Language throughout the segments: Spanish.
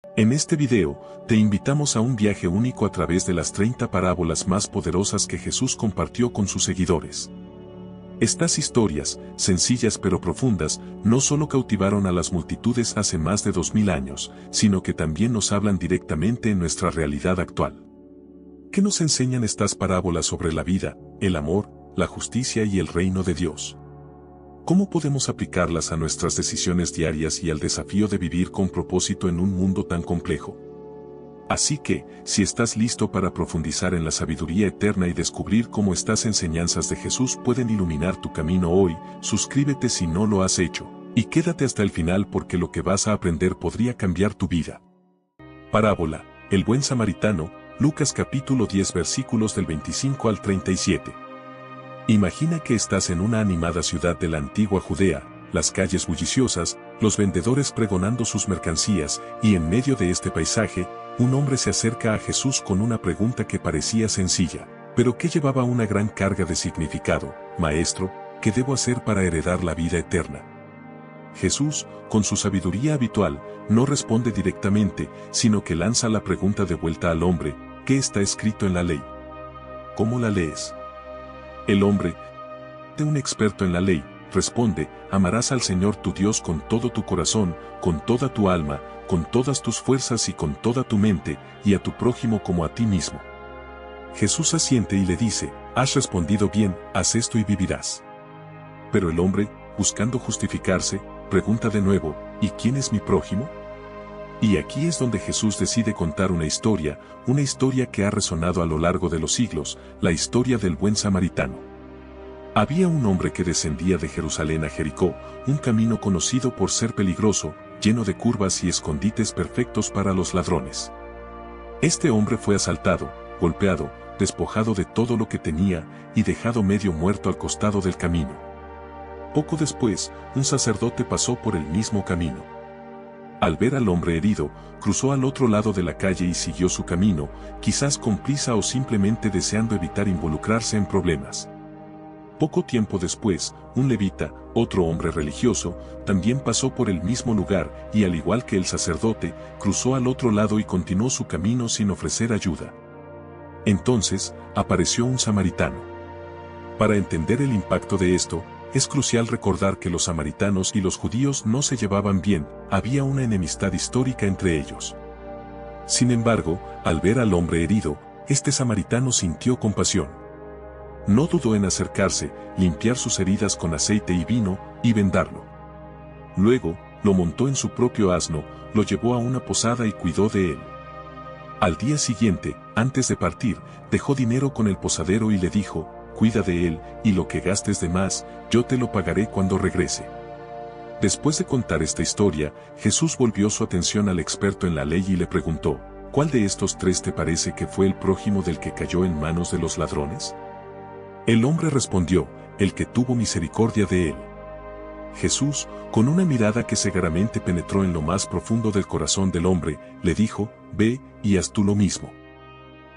En este video, te invitamos a un viaje único a través de las 30 parábolas más poderosas que Jesús compartió con sus seguidores. Estas historias, sencillas pero profundas, no solo cautivaron a las multitudes hace más de 2000 años, sino que también nos hablan directamente en nuestra realidad actual. ¿Qué nos enseñan estas parábolas sobre la vida, el amor, la justicia y el reino de Dios? ¿Cómo podemos aplicarlas a nuestras decisiones diarias y al desafío de vivir con propósito en un mundo tan complejo? Así que, si estás listo para profundizar en la sabiduría eterna y descubrir cómo estas enseñanzas de Jesús pueden iluminar tu camino hoy, suscríbete si no lo has hecho, y quédate hasta el final porque lo que vas a aprender podría cambiar tu vida. Parábola, el buen samaritano, Lucas capítulo 10 versículos del 25 al 37. Imagina que estás en una animada ciudad de la antigua Judea, las calles bulliciosas, los vendedores pregonando sus mercancías, y en medio de este paisaje, un hombre se acerca a Jesús con una pregunta que parecía sencilla, pero que llevaba una gran carga de significado. Maestro, ¿qué debo hacer para heredar la vida eterna? Jesús, con su sabiduría habitual, no responde directamente, sino que lanza la pregunta de vuelta al hombre: ¿qué está escrito en la ley? ¿Cómo la lees? El hombre, de un experto en la ley, responde: amarás al Señor tu Dios con todo tu corazón, con toda tu alma, con todas tus fuerzas y con toda tu mente, y a tu prójimo como a ti mismo. Jesús asiente y le dice: has respondido bien, haz esto y vivirás. Pero el hombre, buscando justificarse, pregunta de nuevo: ¿y quién es mi prójimo? Y aquí es donde Jesús decide contar una historia que ha resonado a lo largo de los siglos, la historia del buen samaritano. Había un hombre que descendía de Jerusalén a Jericó, un camino conocido por ser peligroso, lleno de curvas y escondites perfectos para los ladrones. Este hombre fue asaltado, golpeado, despojado de todo lo que tenía, y dejado medio muerto al costado del camino. Poco después, un sacerdote pasó por el mismo camino. Al ver al hombre herido, cruzó al otro lado de la calle y siguió su camino, quizás con prisa o simplemente deseando evitar involucrarse en problemas. Poco tiempo después, un levita, otro hombre religioso, también pasó por el mismo lugar y, al igual que el sacerdote, cruzó al otro lado y continuó su camino sin ofrecer ayuda. Entonces, apareció un samaritano. Para entender el impacto de esto, es crucial recordar que los samaritanos y los judíos no se llevaban bien, había una enemistad histórica entre ellos. Sin embargo, al ver al hombre herido, este samaritano sintió compasión. No dudó en acercarse, limpiar sus heridas con aceite y vino, y vendarlo. Luego, lo montó en su propio asno, lo llevó a una posada y cuidó de él. Al día siguiente, antes de partir, dejó dinero con el posadero y le dijo: cuida de él, y lo que gastes de más, yo te lo pagaré cuando regrese. Después de contar esta historia, Jesús volvió su atención al experto en la ley y le preguntó: ¿cuál de estos tres te parece que fue el prójimo del que cayó en manos de los ladrones? El hombre respondió: el que tuvo misericordia de él. Jesús, con una mirada que segaramente penetró en lo más profundo del corazón del hombre, le dijo: ve, y haz tú lo mismo.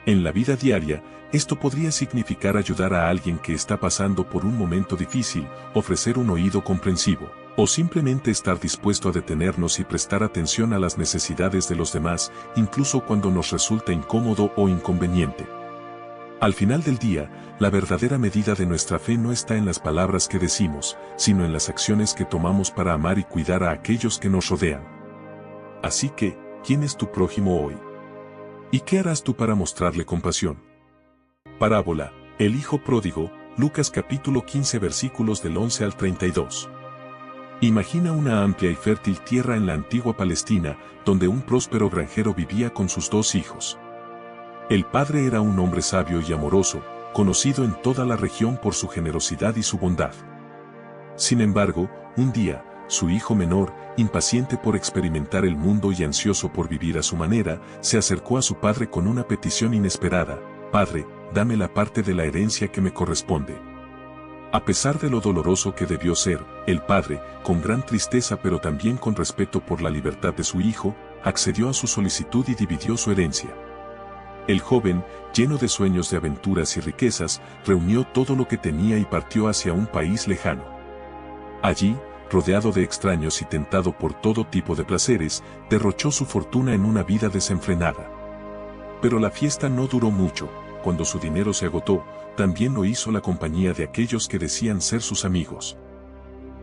En la vida diaria, esto podría significar ayudar a alguien que está pasando por un momento difícil, ofrecer un oído comprensivo, o simplemente estar dispuesto a detenernos y prestar atención a las necesidades de los demás, incluso cuando nos resulta incómodo o inconveniente. Al final del día, la verdadera medida de nuestra fe no está en las palabras que decimos, sino en las acciones que tomamos para amar y cuidar a aquellos que nos rodean. Así que, ¿quién es tu prójimo hoy? ¿Y qué harás tú para mostrarle compasión? Parábola, el hijo pródigo, Lucas capítulo 15 versículos del 11 al 32. Imagina una amplia y fértil tierra en la antigua Palestina, donde un próspero granjero vivía con sus dos hijos. El padre era un hombre sabio y amoroso, conocido en toda la región por su generosidad y su bondad. Sin embargo, un día, su hijo menor, impaciente por experimentar el mundo y ansioso por vivir a su manera, se acercó a su padre con una petición inesperada: «Padre, dame la parte de la herencia que me corresponde». A pesar de lo doloroso que debió ser, el padre, con gran tristeza pero también con respeto por la libertad de su hijo, accedió a su solicitud y dividió su herencia. El joven, lleno de sueños de aventuras y riquezas, reunió todo lo que tenía y partió hacia un país lejano. Allí, rodeado de extraños y tentado por todo tipo de placeres, derrochó su fortuna en una vida desenfrenada. Pero la fiesta no duró mucho. Cuando su dinero se agotó, también lo hizo la compañía de aquellos que decían ser sus amigos.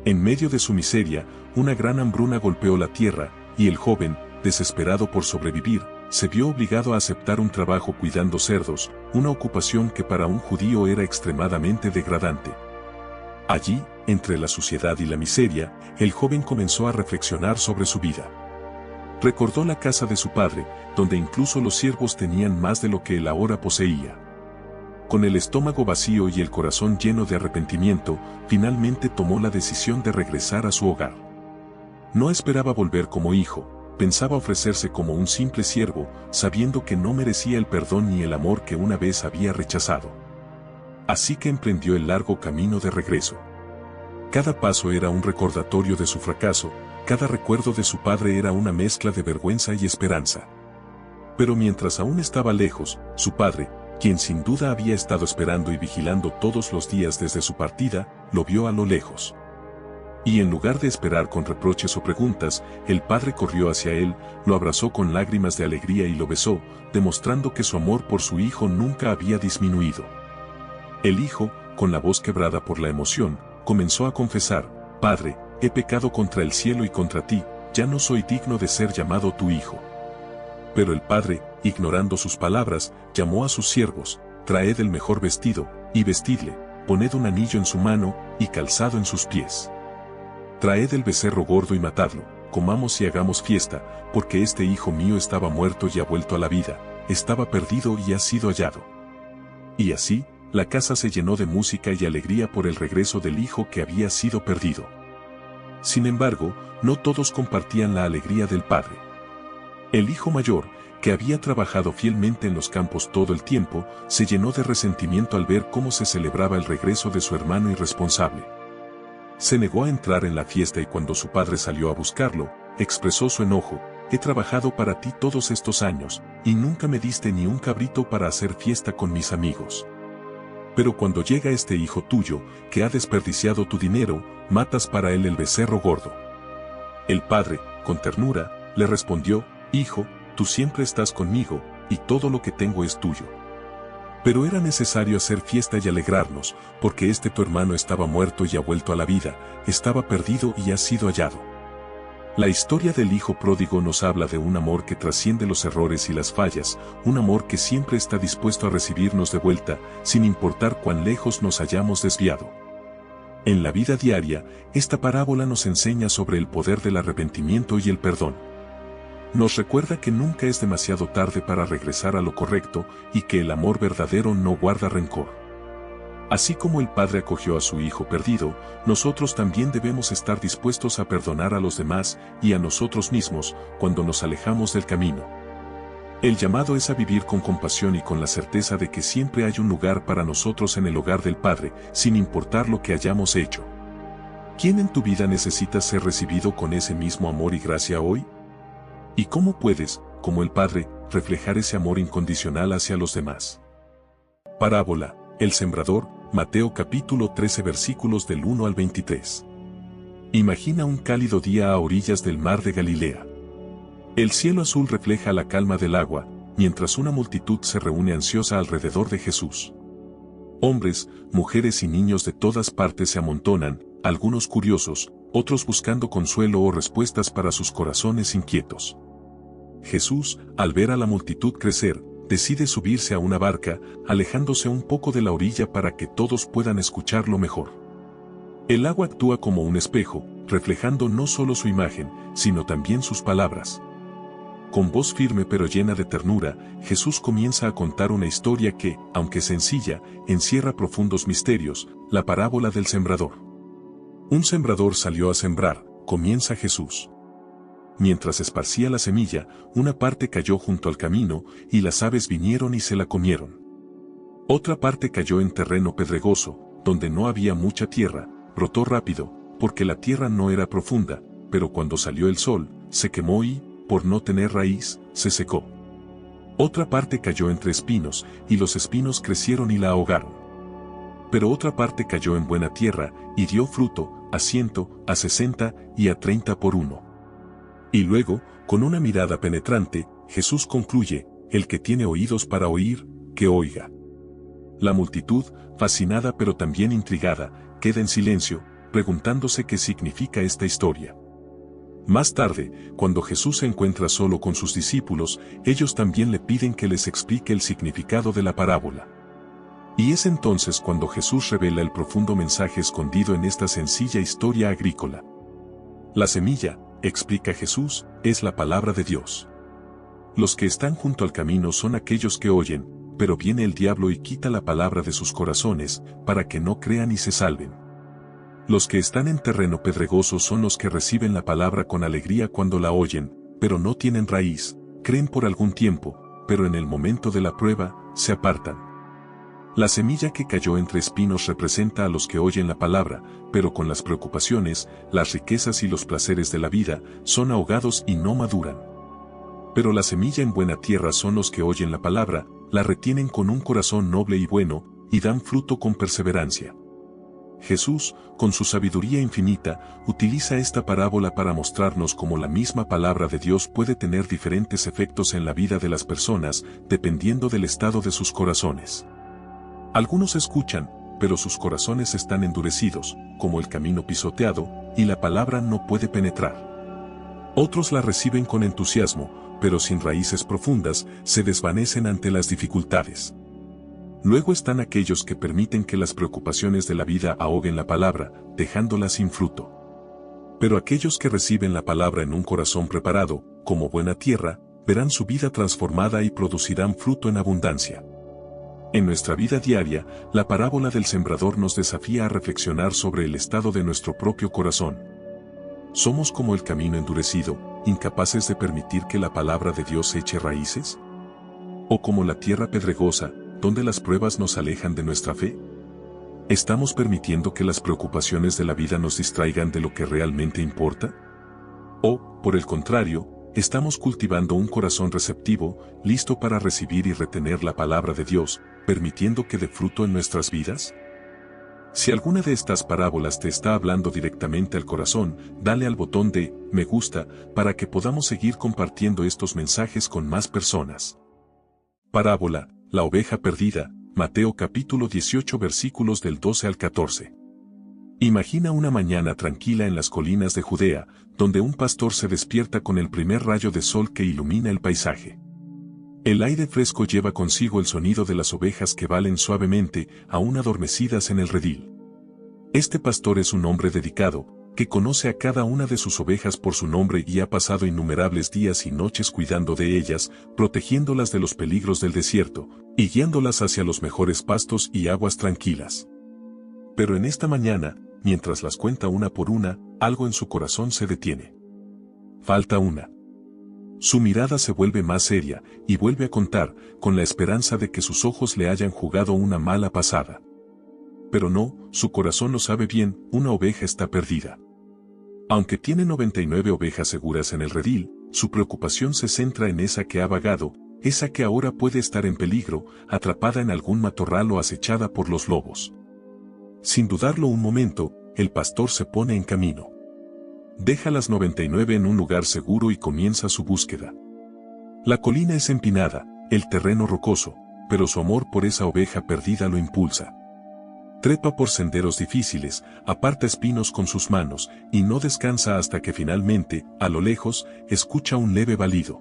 En medio de su miseria, una gran hambruna golpeó la tierra, y el joven, desesperado por sobrevivir, se vio obligado a aceptar un trabajo cuidando cerdos, una ocupación que para un judío era extremadamente degradante. Allí, entre la suciedad y la miseria, el joven comenzó a reflexionar sobre su vida. Recordó la casa de su padre, donde incluso los siervos tenían más de lo que él ahora poseía. Con el estómago vacío y el corazón lleno de arrepentimiento, finalmente tomó la decisión de regresar a su hogar. No esperaba volver como hijo, pensaba ofrecerse como un simple siervo, sabiendo que no merecía el perdón ni el amor que una vez había rechazado. Así que emprendió el largo camino de regreso. Cada paso era un recordatorio de su fracaso, cada recuerdo de su padre era una mezcla de vergüenza y esperanza. Pero mientras aún estaba lejos, su padre, quien sin duda había estado esperando y vigilando todos los días desde su partida, lo vio a lo lejos. Y en lugar de esperar con reproches o preguntas, el padre corrió hacia él, lo abrazó con lágrimas de alegría y lo besó, demostrando que su amor por su hijo nunca había disminuido. El hijo, con la voz quebrada por la emoción, comenzó a confesar: «Padre, he pecado contra el cielo y contra ti, ya no soy digno de ser llamado tu hijo». Pero el padre, ignorando sus palabras, llamó a sus siervos: «Traed el mejor vestido, y vestidle, poned un anillo en su mano, y calzado en sus pies. Traed el becerro gordo y matadlo, comamos y hagamos fiesta, porque este hijo mío estaba muerto y ha vuelto a la vida, estaba perdido y ha sido hallado». Y así, la casa se llenó de música y alegría por el regreso del hijo que había sido perdido. Sin embargo, no todos compartían la alegría del padre. El hijo mayor, que había trabajado fielmente en los campos todo el tiempo, se llenó de resentimiento al ver cómo se celebraba el regreso de su hermano irresponsable. Se negó a entrar en la fiesta y cuando su padre salió a buscarlo, expresó su enojo: «He trabajado para ti todos estos años, y nunca me diste ni un cabrito para hacer fiesta con mis amigos. Pero cuando llega este hijo tuyo, que ha desperdiciado tu dinero, matas para él el becerro gordo». El padre, con ternura, le respondió: «Hijo, tú siempre estás conmigo, y todo lo que tengo es tuyo. Pero era necesario hacer fiesta y alegrarnos, porque este tu hermano estaba muerto y ha vuelto a la vida, estaba perdido y ha sido hallado». La historia del hijo pródigo nos habla de un amor que trasciende los errores y las fallas, un amor que siempre está dispuesto a recibirnos de vuelta, sin importar cuán lejos nos hayamos desviado. En la vida diaria, esta parábola nos enseña sobre el poder del arrepentimiento y el perdón. Nos recuerda que nunca es demasiado tarde para regresar a lo correcto y que el amor verdadero no guarda rencor. Así como el padre acogió a su hijo perdido, nosotros también debemos estar dispuestos a perdonar a los demás y a nosotros mismos cuando nos alejamos del camino. El llamado es a vivir con compasión y con la certeza de que siempre hay un lugar para nosotros en el hogar del Padre, sin importar lo que hayamos hecho. ¿Quién en tu vida necesita ser recibido con ese mismo amor y gracia hoy? ¿Y cómo puedes, como el Padre, reflejar ese amor incondicional hacia los demás? Parábola: El sembrador, Mateo capítulo 13 versículos del 1 al 23. Imagina un cálido día a orillas del mar de Galilea. El cielo azul refleja la calma del agua, mientras una multitud se reúne ansiosa alrededor de Jesús. Hombres, mujeres y niños de todas partes se amontonan, algunos curiosos, otros buscando consuelo o respuestas para sus corazones inquietos. Jesús, al ver a la multitud crecer, decide subirse a una barca, alejándose un poco de la orilla para que todos puedan escucharlo mejor. El agua actúa como un espejo, reflejando no solo su imagen, sino también sus palabras. Con voz firme pero llena de ternura, Jesús comienza a contar una historia que, aunque sencilla, encierra profundos misterios: la parábola del sembrador. Un sembrador salió a sembrar, comienza Jesús. Mientras esparcía la semilla, una parte cayó junto al camino, y las aves vinieron y se la comieron. Otra parte cayó en terreno pedregoso, donde no había mucha tierra, brotó rápido, porque la tierra no era profunda, pero cuando salió el sol, se quemó y, por no tener raíz, se secó. Otra parte cayó entre espinos, y los espinos crecieron y la ahogaron. Pero otra parte cayó en buena tierra, y dio fruto, a 100, a 60 y a 30 por uno. Y luego, con una mirada penetrante, Jesús concluye, el que tiene oídos para oír, que oiga. La multitud, fascinada pero también intrigada, queda en silencio, preguntándose qué significa esta historia. Más tarde, cuando Jesús se encuentra solo con sus discípulos, ellos también le piden que les explique el significado de la parábola. Y es entonces cuando Jesús revela el profundo mensaje escondido en esta sencilla historia agrícola. La semilla, explica Jesús, es la palabra de Dios. Los que están junto al camino son aquellos que oyen, pero viene el diablo y quita la palabra de sus corazones, para que no crean y se salven. Los que están en terreno pedregoso son los que reciben la palabra con alegría cuando la oyen, pero no tienen raíz, creen por algún tiempo, pero en el momento de la prueba, se apartan. La semilla que cayó entre espinos representa a los que oyen la palabra, pero con las preocupaciones, las riquezas y los placeres de la vida, son ahogados y no maduran. Pero la semilla en buena tierra son los que oyen la palabra, la retienen con un corazón noble y bueno, y dan fruto con perseverancia. Jesús, con su sabiduría infinita, utiliza esta parábola para mostrarnos cómo la misma palabra de Dios puede tener diferentes efectos en la vida de las personas, dependiendo del estado de sus corazones. Algunos escuchan, pero sus corazones están endurecidos, como el camino pisoteado, y la palabra no puede penetrar. Otros la reciben con entusiasmo, pero sin raíces profundas, se desvanecen ante las dificultades. Luego están aquellos que permiten que las preocupaciones de la vida ahoguen la palabra, dejándola sin fruto. Pero aquellos que reciben la palabra en un corazón preparado, como buena tierra, verán su vida transformada y producirán fruto en abundancia. En nuestra vida diaria, la parábola del sembrador nos desafía a reflexionar sobre el estado de nuestro propio corazón. ¿Somos como el camino endurecido, incapaces de permitir que la palabra de Dios eche raíces? ¿O como la tierra pedregosa, donde las pruebas nos alejan de nuestra fe? ¿Estamos permitiendo que las preocupaciones de la vida nos distraigan de lo que realmente importa? ¿O, por el contrario, estamos cultivando un corazón receptivo, listo para recibir y retener la palabra de Dios, permitiendo que dé fruto en nuestras vidas? Si alguna de estas parábolas te está hablando directamente al corazón, dale al botón de me gusta para que podamos seguir compartiendo estos mensajes con más personas. Parábola, la oveja perdida, Mateo capítulo 18 versículos del 12 al 14. Imagina una mañana tranquila en las colinas de Judea, donde un pastor se despierta con el primer rayo de sol que ilumina el paisaje. El aire fresco lleva consigo el sonido de las ovejas que balen suavemente, aún adormecidas en el redil. Este pastor es un hombre dedicado, que conoce a cada una de sus ovejas por su nombre y ha pasado innumerables días y noches cuidando de ellas, protegiéndolas de los peligros del desierto, y guiándolas hacia los mejores pastos y aguas tranquilas. Pero en esta mañana, mientras las cuenta una por una, algo en su corazón se detiene. Falta una. Su mirada se vuelve más seria, y vuelve a contar, con la esperanza de que sus ojos le hayan jugado una mala pasada. Pero no, su corazón lo sabe bien, una oveja está perdida. Aunque tiene 99 ovejas seguras en el redil, su preocupación se centra en esa que ha vagado, esa que ahora puede estar en peligro, atrapada en algún matorral o acechada por los lobos. Sin dudarlo un momento, el pastor se pone en camino. Deja las 99 en un lugar seguro y comienza su búsqueda. La colina es empinada, el terreno rocoso, pero su amor por esa oveja perdida lo impulsa. Trepa por senderos difíciles, aparta espinos con sus manos, y no descansa hasta que finalmente, a lo lejos, escucha un leve balido.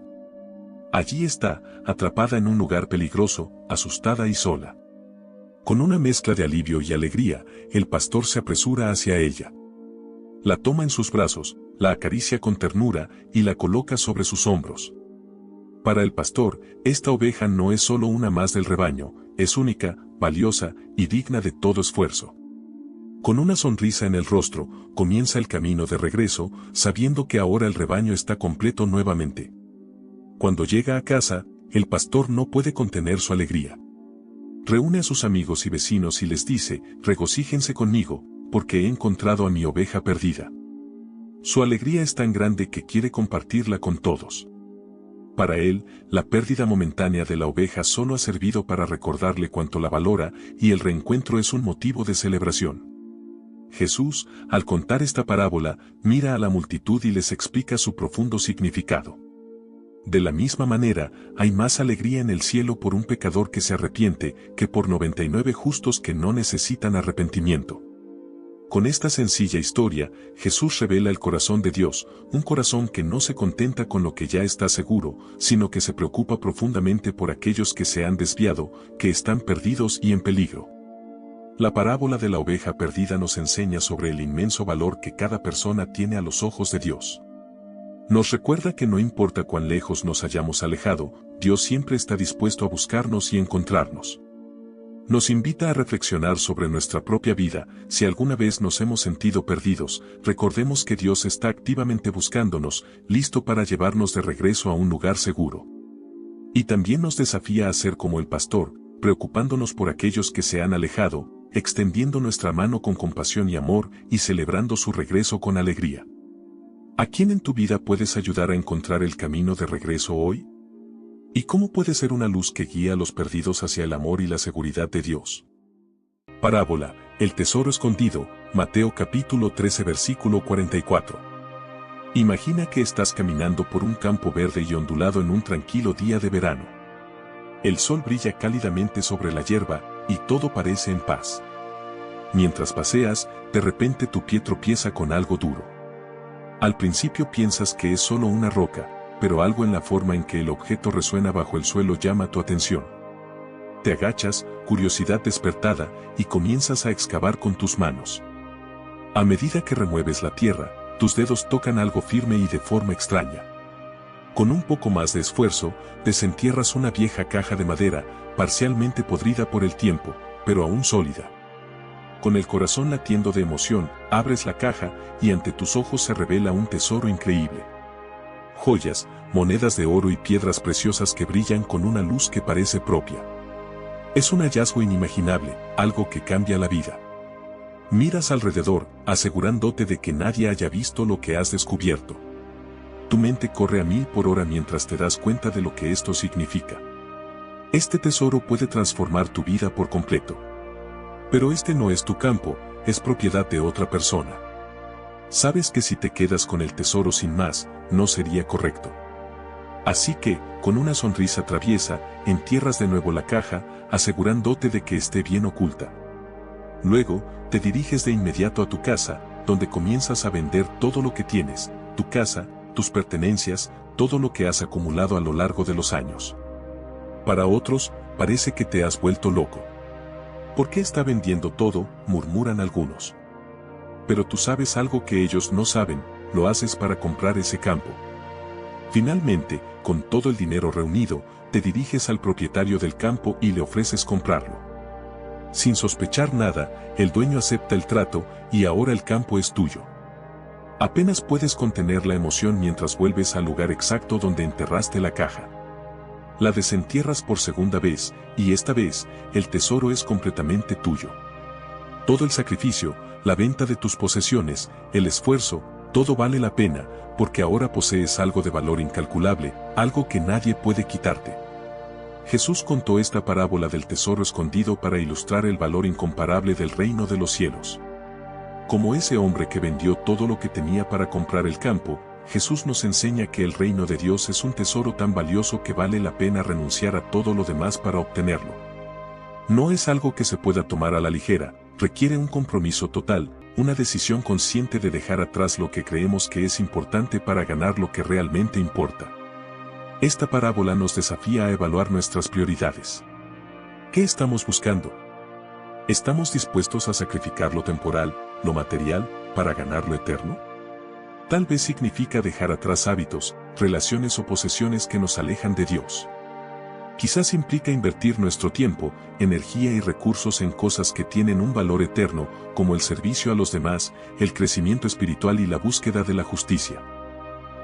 Allí está, atrapada en un lugar peligroso, asustada y sola. Con una mezcla de alivio y alegría, el pastor se apresura hacia ella. La toma en sus brazos, la acaricia con ternura y la coloca sobre sus hombros. Para el pastor, esta oveja no es solo una más del rebaño, es única, valiosa y digna de todo esfuerzo. Con una sonrisa en el rostro, comienza el camino de regreso, sabiendo que ahora el rebaño está completo nuevamente. Cuando llega a casa, el pastor no puede contener su alegría. Reúne a sus amigos y vecinos y les dice, regocíjense conmigo, porque he encontrado a mi oveja perdida. Su alegría es tan grande que quiere compartirla con todos. Para él, la pérdida momentánea de la oveja solo ha servido para recordarle cuánto la valora, y el reencuentro es un motivo de celebración. Jesús, al contar esta parábola, mira a la multitud y les explica su profundo significado. De la misma manera, hay más alegría en el cielo por un pecador que se arrepiente que por 99 justos que no necesitan arrepentimiento. Con esta sencilla historia, Jesús revela el corazón de Dios, un corazón que no se contenta con lo que ya está seguro, sino que se preocupa profundamente por aquellos que se han desviado, que están perdidos y en peligro. La parábola de la oveja perdida nos enseña sobre el inmenso valor que cada persona tiene a los ojos de Dios. Nos recuerda que no importa cuán lejos nos hayamos alejado, Dios siempre está dispuesto a buscarnos y encontrarnos. Nos invita a reflexionar sobre nuestra propia vida. Si alguna vez nos hemos sentido perdidos, recordemos que Dios está activamente buscándonos, listo para llevarnos de regreso a un lugar seguro. Y también nos desafía a ser como el pastor, preocupándonos por aquellos que se han alejado, extendiendo nuestra mano con compasión y amor y celebrando su regreso con alegría. ¿A quién en tu vida puedes ayudar a encontrar el camino de regreso hoy? ¿Y cómo puede ser una luz que guía a los perdidos hacia el amor y la seguridad de Dios? Parábola, el tesoro escondido, Mateo capítulo 13 versículo 44. Imagina que estás caminando por un campo verde y ondulado en un tranquilo día de verano. El sol brilla cálidamente sobre la hierba, y todo parece en paz. Mientras paseas, de repente tu pie tropieza con algo duro. Al principio piensas que es solo una roca, pero algo en la forma en que el objeto resuena bajo el suelo llama tu atención. Te agachas, curiosidad despertada, y comienzas a excavar con tus manos. A medida que remueves la tierra, tus dedos tocan algo firme y de forma extraña. Con un poco más de esfuerzo, desentierras una vieja caja de madera, parcialmente podrida por el tiempo, pero aún sólida. Con el corazón latiendo de emoción, abres la caja y ante tus ojos se revela un tesoro increíble. Joyas, monedas de oro y piedras preciosas que brillan con una luz que parece propia. Es un hallazgo inimaginable, algo que cambia la vida. Miras alrededor, asegurándote de que nadie haya visto lo que has descubierto. Tu mente corre a 1000 por hora mientras te das cuenta de lo que esto significa. Este tesoro puede transformar tu vida por completo. Pero este no es tu campo, es propiedad de otra persona. Sabes que si te quedas con el tesoro sin más, no sería correcto. Así que, con una sonrisa traviesa, entierras de nuevo la caja, asegurándote de que esté bien oculta. Luego, te diriges de inmediato a tu casa, donde comienzas a vender todo lo que tienes, tu casa, tus pertenencias, todo lo que has acumulado a lo largo de los años. Para otros, parece que te has vuelto loco. ¿Por qué está vendiendo todo?, murmuran algunos. Pero tú sabes algo que ellos no saben, lo haces para comprar ese campo. Finalmente, con todo el dinero reunido, te diriges al propietario del campo y le ofreces comprarlo. Sin sospechar nada, el dueño acepta el trato y ahora el campo es tuyo. Apenas puedes contener la emoción mientras vuelves al lugar exacto donde enterraste la caja. La desentierras por segunda vez, y esta vez, el tesoro es completamente tuyo. Todo el sacrificio, la venta de tus posesiones, el esfuerzo, todo vale la pena, porque ahora posees algo de valor incalculable, algo que nadie puede quitarte. Jesús contó esta parábola del tesoro escondido para ilustrar el valor incomparable del reino de los cielos. Como ese hombre que vendió todo lo que tenía para comprar el campo, Jesús nos enseña que el reino de Dios es un tesoro tan valioso que vale la pena renunciar a todo lo demás para obtenerlo. No es algo que se pueda tomar a la ligera, requiere un compromiso total, una decisión consciente de dejar atrás lo que creemos que es importante para ganar lo que realmente importa. Esta parábola nos desafía a evaluar nuestras prioridades. ¿Qué estamos buscando? ¿Estamos dispuestos a sacrificar lo temporal, lo material, para ganar lo eterno? Tal vez significa dejar atrás hábitos, relaciones o posesiones que nos alejan de Dios. Quizás implica invertir nuestro tiempo, energía y recursos en cosas que tienen un valor eterno, como el servicio a los demás, el crecimiento espiritual y la búsqueda de la justicia.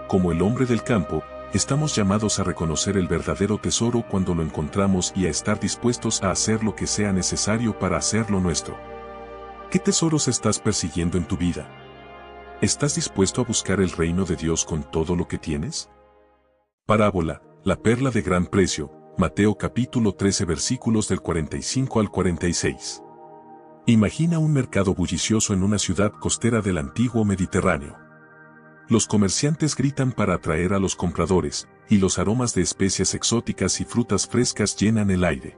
Como el hombre del campo, estamos llamados a reconocer el verdadero tesoro cuando lo encontramos y a estar dispuestos a hacer lo que sea necesario para hacerlo nuestro. ¿Qué tesoros estás persiguiendo en tu vida? ¿Estás dispuesto a buscar el reino de Dios con todo lo que tienes? Parábola, la perla de gran precio, Mateo capítulo 13 versículos del 45 al 46. Imagina un mercado bullicioso en una ciudad costera del antiguo Mediterráneo. Los comerciantes gritan para atraer a los compradores, y los aromas de especias exóticas y frutas frescas llenan el aire.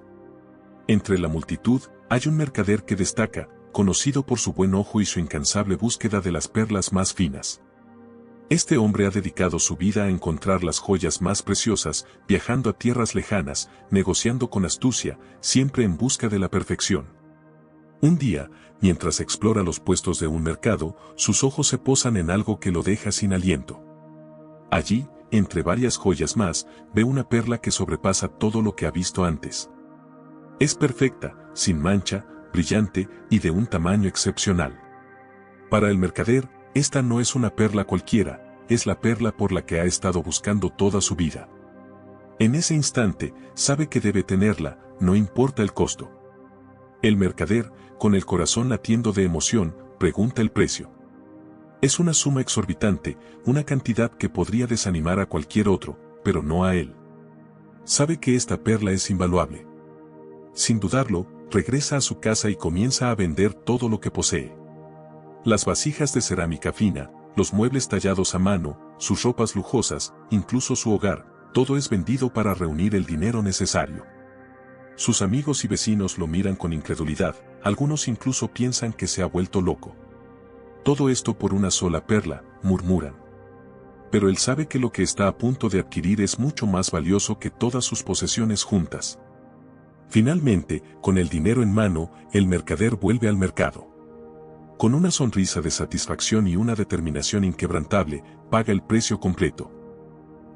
Entre la multitud, hay un mercader que destaca, conocido por su buen ojo y su incansable búsqueda de las perlas más finas. Este hombre ha dedicado su vida a encontrar las joyas más preciosas, viajando a tierras lejanas, negociando con astucia, siempre en busca de la perfección. Un día, mientras explora los puestos de un mercado, sus ojos se posan en algo que lo deja sin aliento. Allí, entre varias joyas más, ve una perla que sobrepasa todo lo que ha visto antes. Es perfecta, sin mancha, brillante y de un tamaño excepcional. Para el mercader, esta no es una perla cualquiera, es la perla por la que ha estado buscando toda su vida. En ese instante, sabe que debe tenerla, no importa el costo. El mercader, con el corazón latiendo de emoción, pregunta el precio. Es una suma exorbitante, una cantidad que podría desanimar a cualquier otro, pero no a él. Sabe que esta perla es invaluable. Sin dudarlo, regresa a su casa y comienza a vender todo lo que posee. Las vasijas de cerámica fina, los muebles tallados a mano, sus ropas lujosas, incluso su hogar, todo es vendido para reunir el dinero necesario. Sus amigos y vecinos lo miran con incredulidad, algunos incluso piensan que se ha vuelto loco. Todo esto por una sola perla, murmuran. Pero él sabe que lo que está a punto de adquirir es mucho más valioso que todas sus posesiones juntas. Finalmente, con el dinero en mano, el mercader vuelve al mercado. Con una sonrisa de satisfacción y una determinación inquebrantable, paga el precio completo.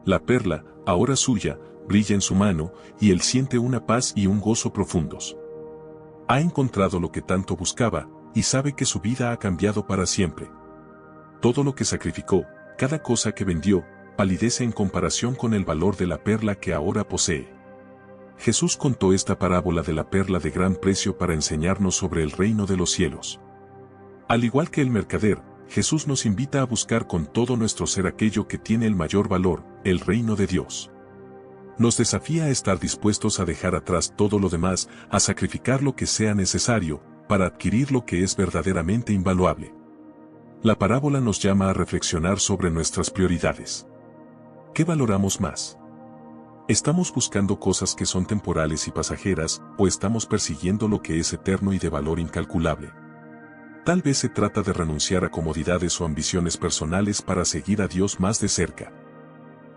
La perla, ahora suya, brilla en su mano, y él siente una paz y un gozo profundos. Ha encontrado lo que tanto buscaba, y sabe que su vida ha cambiado para siempre. Todo lo que sacrificó, cada cosa que vendió, palidece en comparación con el valor de la perla que ahora posee. Jesús contó esta parábola de la perla de gran precio para enseñarnos sobre el reino de los cielos. Al igual que el mercader, Jesús nos invita a buscar con todo nuestro ser aquello que tiene el mayor valor, el reino de Dios. Nos desafía a estar dispuestos a dejar atrás todo lo demás, a sacrificar lo que sea necesario, para adquirir lo que es verdaderamente invaluable. La parábola nos llama a reflexionar sobre nuestras prioridades. ¿Qué valoramos más? ¿Estamos buscando cosas que son temporales y pasajeras, o estamos persiguiendo lo que es eterno y de valor incalculable? Tal vez se trata de renunciar a comodidades o ambiciones personales para seguir a Dios más de cerca.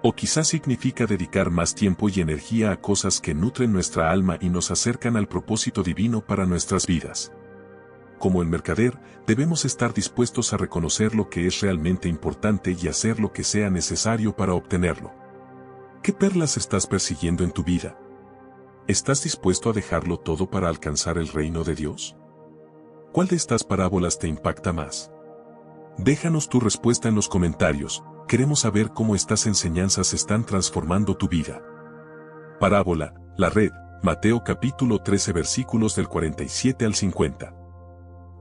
O quizás significa dedicar más tiempo y energía a cosas que nutren nuestra alma y nos acercan al propósito divino para nuestras vidas. Como el mercader, debemos estar dispuestos a reconocer lo que es realmente importante y hacer lo que sea necesario para obtenerlo. ¿Qué perlas estás persiguiendo en tu vida? ¿Estás dispuesto a dejarlo todo para alcanzar el reino de Dios? ¿Cuál de estas parábolas te impacta más? Déjanos tu respuesta en los comentarios, queremos saber cómo estas enseñanzas están transformando tu vida. Parábola, la red, Mateo capítulo 13 versículos del 47 al 50.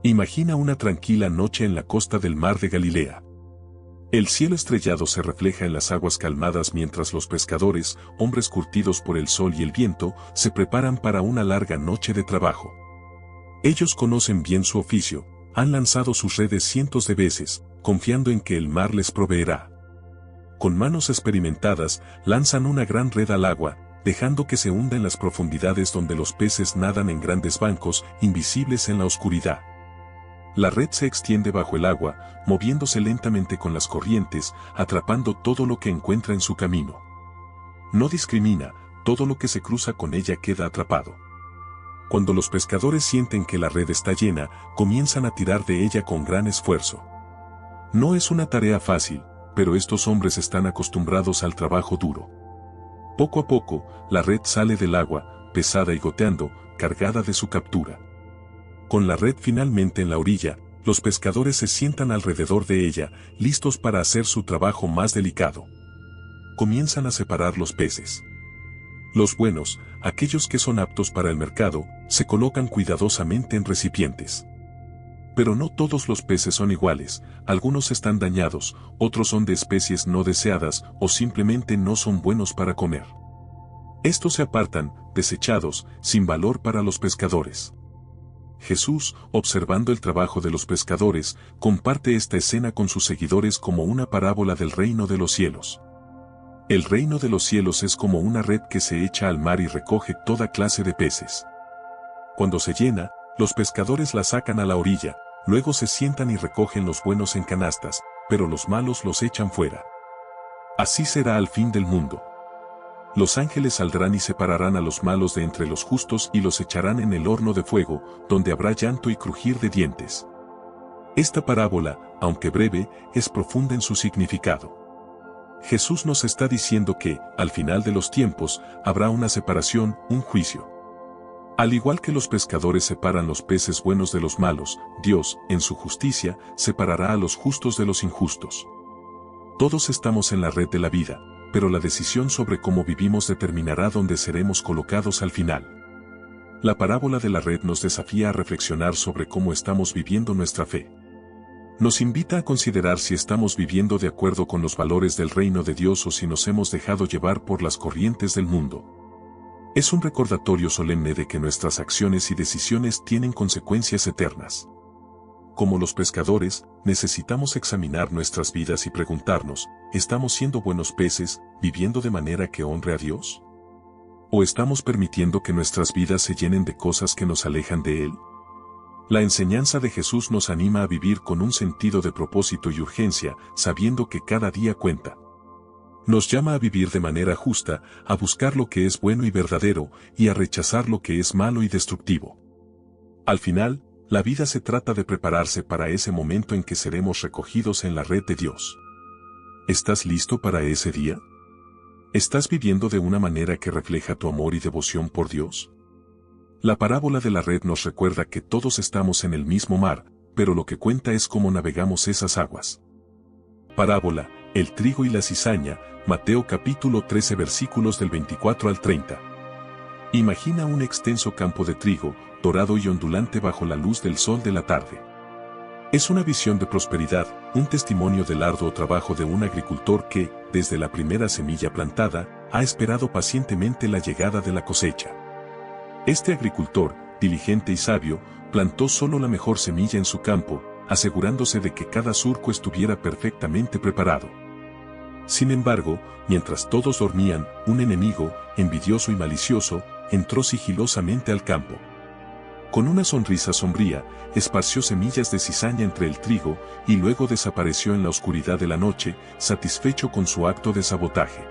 Imagina una tranquila noche en la costa del mar de Galilea. El cielo estrellado se refleja en las aguas calmadas mientras los pescadores, hombres curtidos por el sol y el viento, se preparan para una larga noche de trabajo. Ellos conocen bien su oficio, han lanzado sus redes cientos de veces, confiando en que el mar les proveerá. Con manos experimentadas, lanzan una gran red al agua, dejando que se hunda en las profundidades donde los peces nadan en grandes bancos, invisibles en la oscuridad. La red se extiende bajo el agua, moviéndose lentamente con las corrientes, atrapando todo lo que encuentra en su camino. No discrimina, todo lo que se cruza con ella queda atrapado. Cuando los pescadores sienten que la red está llena, comienzan a tirar de ella con gran esfuerzo. No es una tarea fácil, pero estos hombres están acostumbrados al trabajo duro. Poco a poco, la red sale del agua, pesada y goteando, cargada de su captura. Con la red finalmente en la orilla, los pescadores se sientan alrededor de ella, listos para hacer su trabajo más delicado. Comienzan a separar los peces. Los buenos, aquellos que son aptos para el mercado, se colocan cuidadosamente en recipientes. Pero no todos los peces son iguales, algunos están dañados, otros son de especies no deseadas o simplemente no son buenos para comer. Estos se apartan, desechados, sin valor para los pescadores. Jesús, observando el trabajo de los pescadores, comparte esta escena con sus seguidores como una parábola del reino de los cielos. El reino de los cielos es como una red que se echa al mar y recoge toda clase de peces. Cuando se llena, los pescadores la sacan a la orilla, luego se sientan y recogen los buenos en canastas, pero los malos los echan fuera. Así será al fin del mundo. Los ángeles saldrán y separarán a los malos de entre los justos y los echarán en el horno de fuego, donde habrá llanto y crujir de dientes. Esta parábola, aunque breve, es profunda en su significado. Jesús nos está diciendo que, al final de los tiempos, habrá una separación, un juicio. Al igual que los pescadores separan los peces buenos de los malos, Dios, en su justicia, separará a los justos de los injustos. Todos estamos en la red de la vida, pero la decisión sobre cómo vivimos determinará dónde seremos colocados al final. La parábola de la red nos desafía a reflexionar sobre cómo estamos viviendo nuestra fe. Nos invita a considerar si estamos viviendo de acuerdo con los valores del reino de Dios o si nos hemos dejado llevar por las corrientes del mundo. Es un recordatorio solemne de que nuestras acciones y decisiones tienen consecuencias eternas. Como los pescadores, necesitamos examinar nuestras vidas y preguntarnos, ¿estamos siendo buenos peces, viviendo de manera que honre a Dios? ¿O estamos permitiendo que nuestras vidas se llenen de cosas que nos alejan de Él? La enseñanza de Jesús nos anima a vivir con un sentido de propósito y urgencia, sabiendo que cada día cuenta. Nos llama a vivir de manera justa, a buscar lo que es bueno y verdadero, y a rechazar lo que es malo y destructivo. Al final, la vida se trata de prepararse para ese momento en que seremos recogidos en la red de Dios. ¿Estás listo para ese día? ¿Estás viviendo de una manera que refleja tu amor y devoción por Dios? La parábola de la red nos recuerda que todos estamos en el mismo mar, pero lo que cuenta es cómo navegamos esas aguas. Parábola, el trigo y la cizaña, Mateo capítulo 13 versículos del 24 al 30. Imagina un extenso campo de trigo, dorado y ondulante bajo la luz del sol de la tarde. Es una visión de prosperidad, un testimonio del arduo trabajo de un agricultor que, desde la primera semilla plantada, ha esperado pacientemente la llegada de la cosecha. Este agricultor, diligente y sabio, plantó solo la mejor semilla en su campo, asegurándose de que cada surco estuviera perfectamente preparado. Sin embargo, mientras todos dormían, un enemigo, envidioso y malicioso, entró sigilosamente al campo. Con una sonrisa sombría, esparció semillas de cizaña entre el trigo y luego desapareció en la oscuridad de la noche, satisfecho con su acto de sabotaje.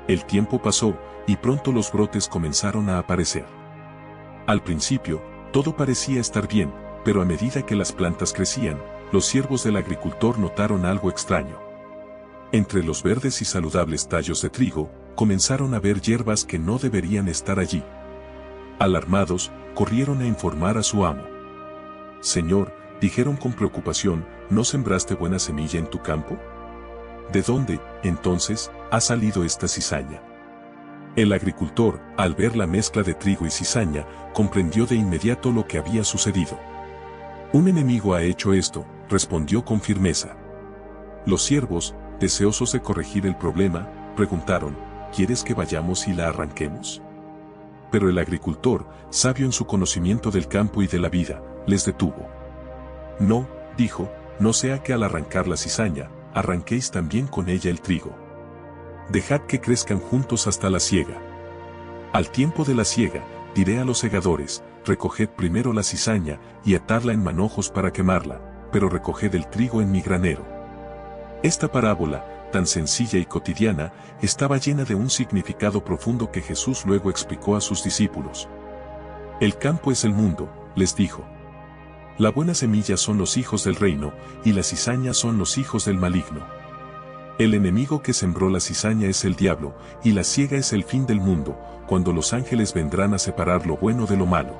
El tiempo pasó, y pronto los brotes comenzaron a aparecer. Al principio, todo parecía estar bien, pero a medida que las plantas crecían, los siervos del agricultor notaron algo extraño. Entre los verdes y saludables tallos de trigo, comenzaron a ver hierbas que no deberían estar allí. Alarmados, corrieron a informar a su amo. «Señor», dijeron con preocupación, ¿no sembraste buena semilla en tu campo? ¿De dónde, entonces, ha salido esta cizaña? El agricultor, al ver la mezcla de trigo y cizaña, comprendió de inmediato lo que había sucedido. «Un enemigo ha hecho esto», respondió con firmeza. Los siervos, deseosos de corregir el problema, preguntaron, ¿quieres que vayamos y la arranquemos? Pero el agricultor, sabio en su conocimiento del campo y de la vida, les detuvo. «No», dijo, «no sea que al arrancar la cizaña, arranquéis también con ella el trigo. Dejad que crezcan juntos hasta la siega. Al tiempo de la siega, diré a los segadores, recoged primero la cizaña y atadla en manojos para quemarla, pero recoged el trigo en mi granero». Esta parábola, tan sencilla y cotidiana, estaba llena de un significado profundo que Jesús luego explicó a sus discípulos. «El campo es el mundo», les dijo. «La buena semilla son los hijos del reino, y la cizaña son los hijos del maligno. El enemigo que sembró la cizaña es el diablo, y la siega es el fin del mundo, cuando los ángeles vendrán a separar lo bueno de lo malo.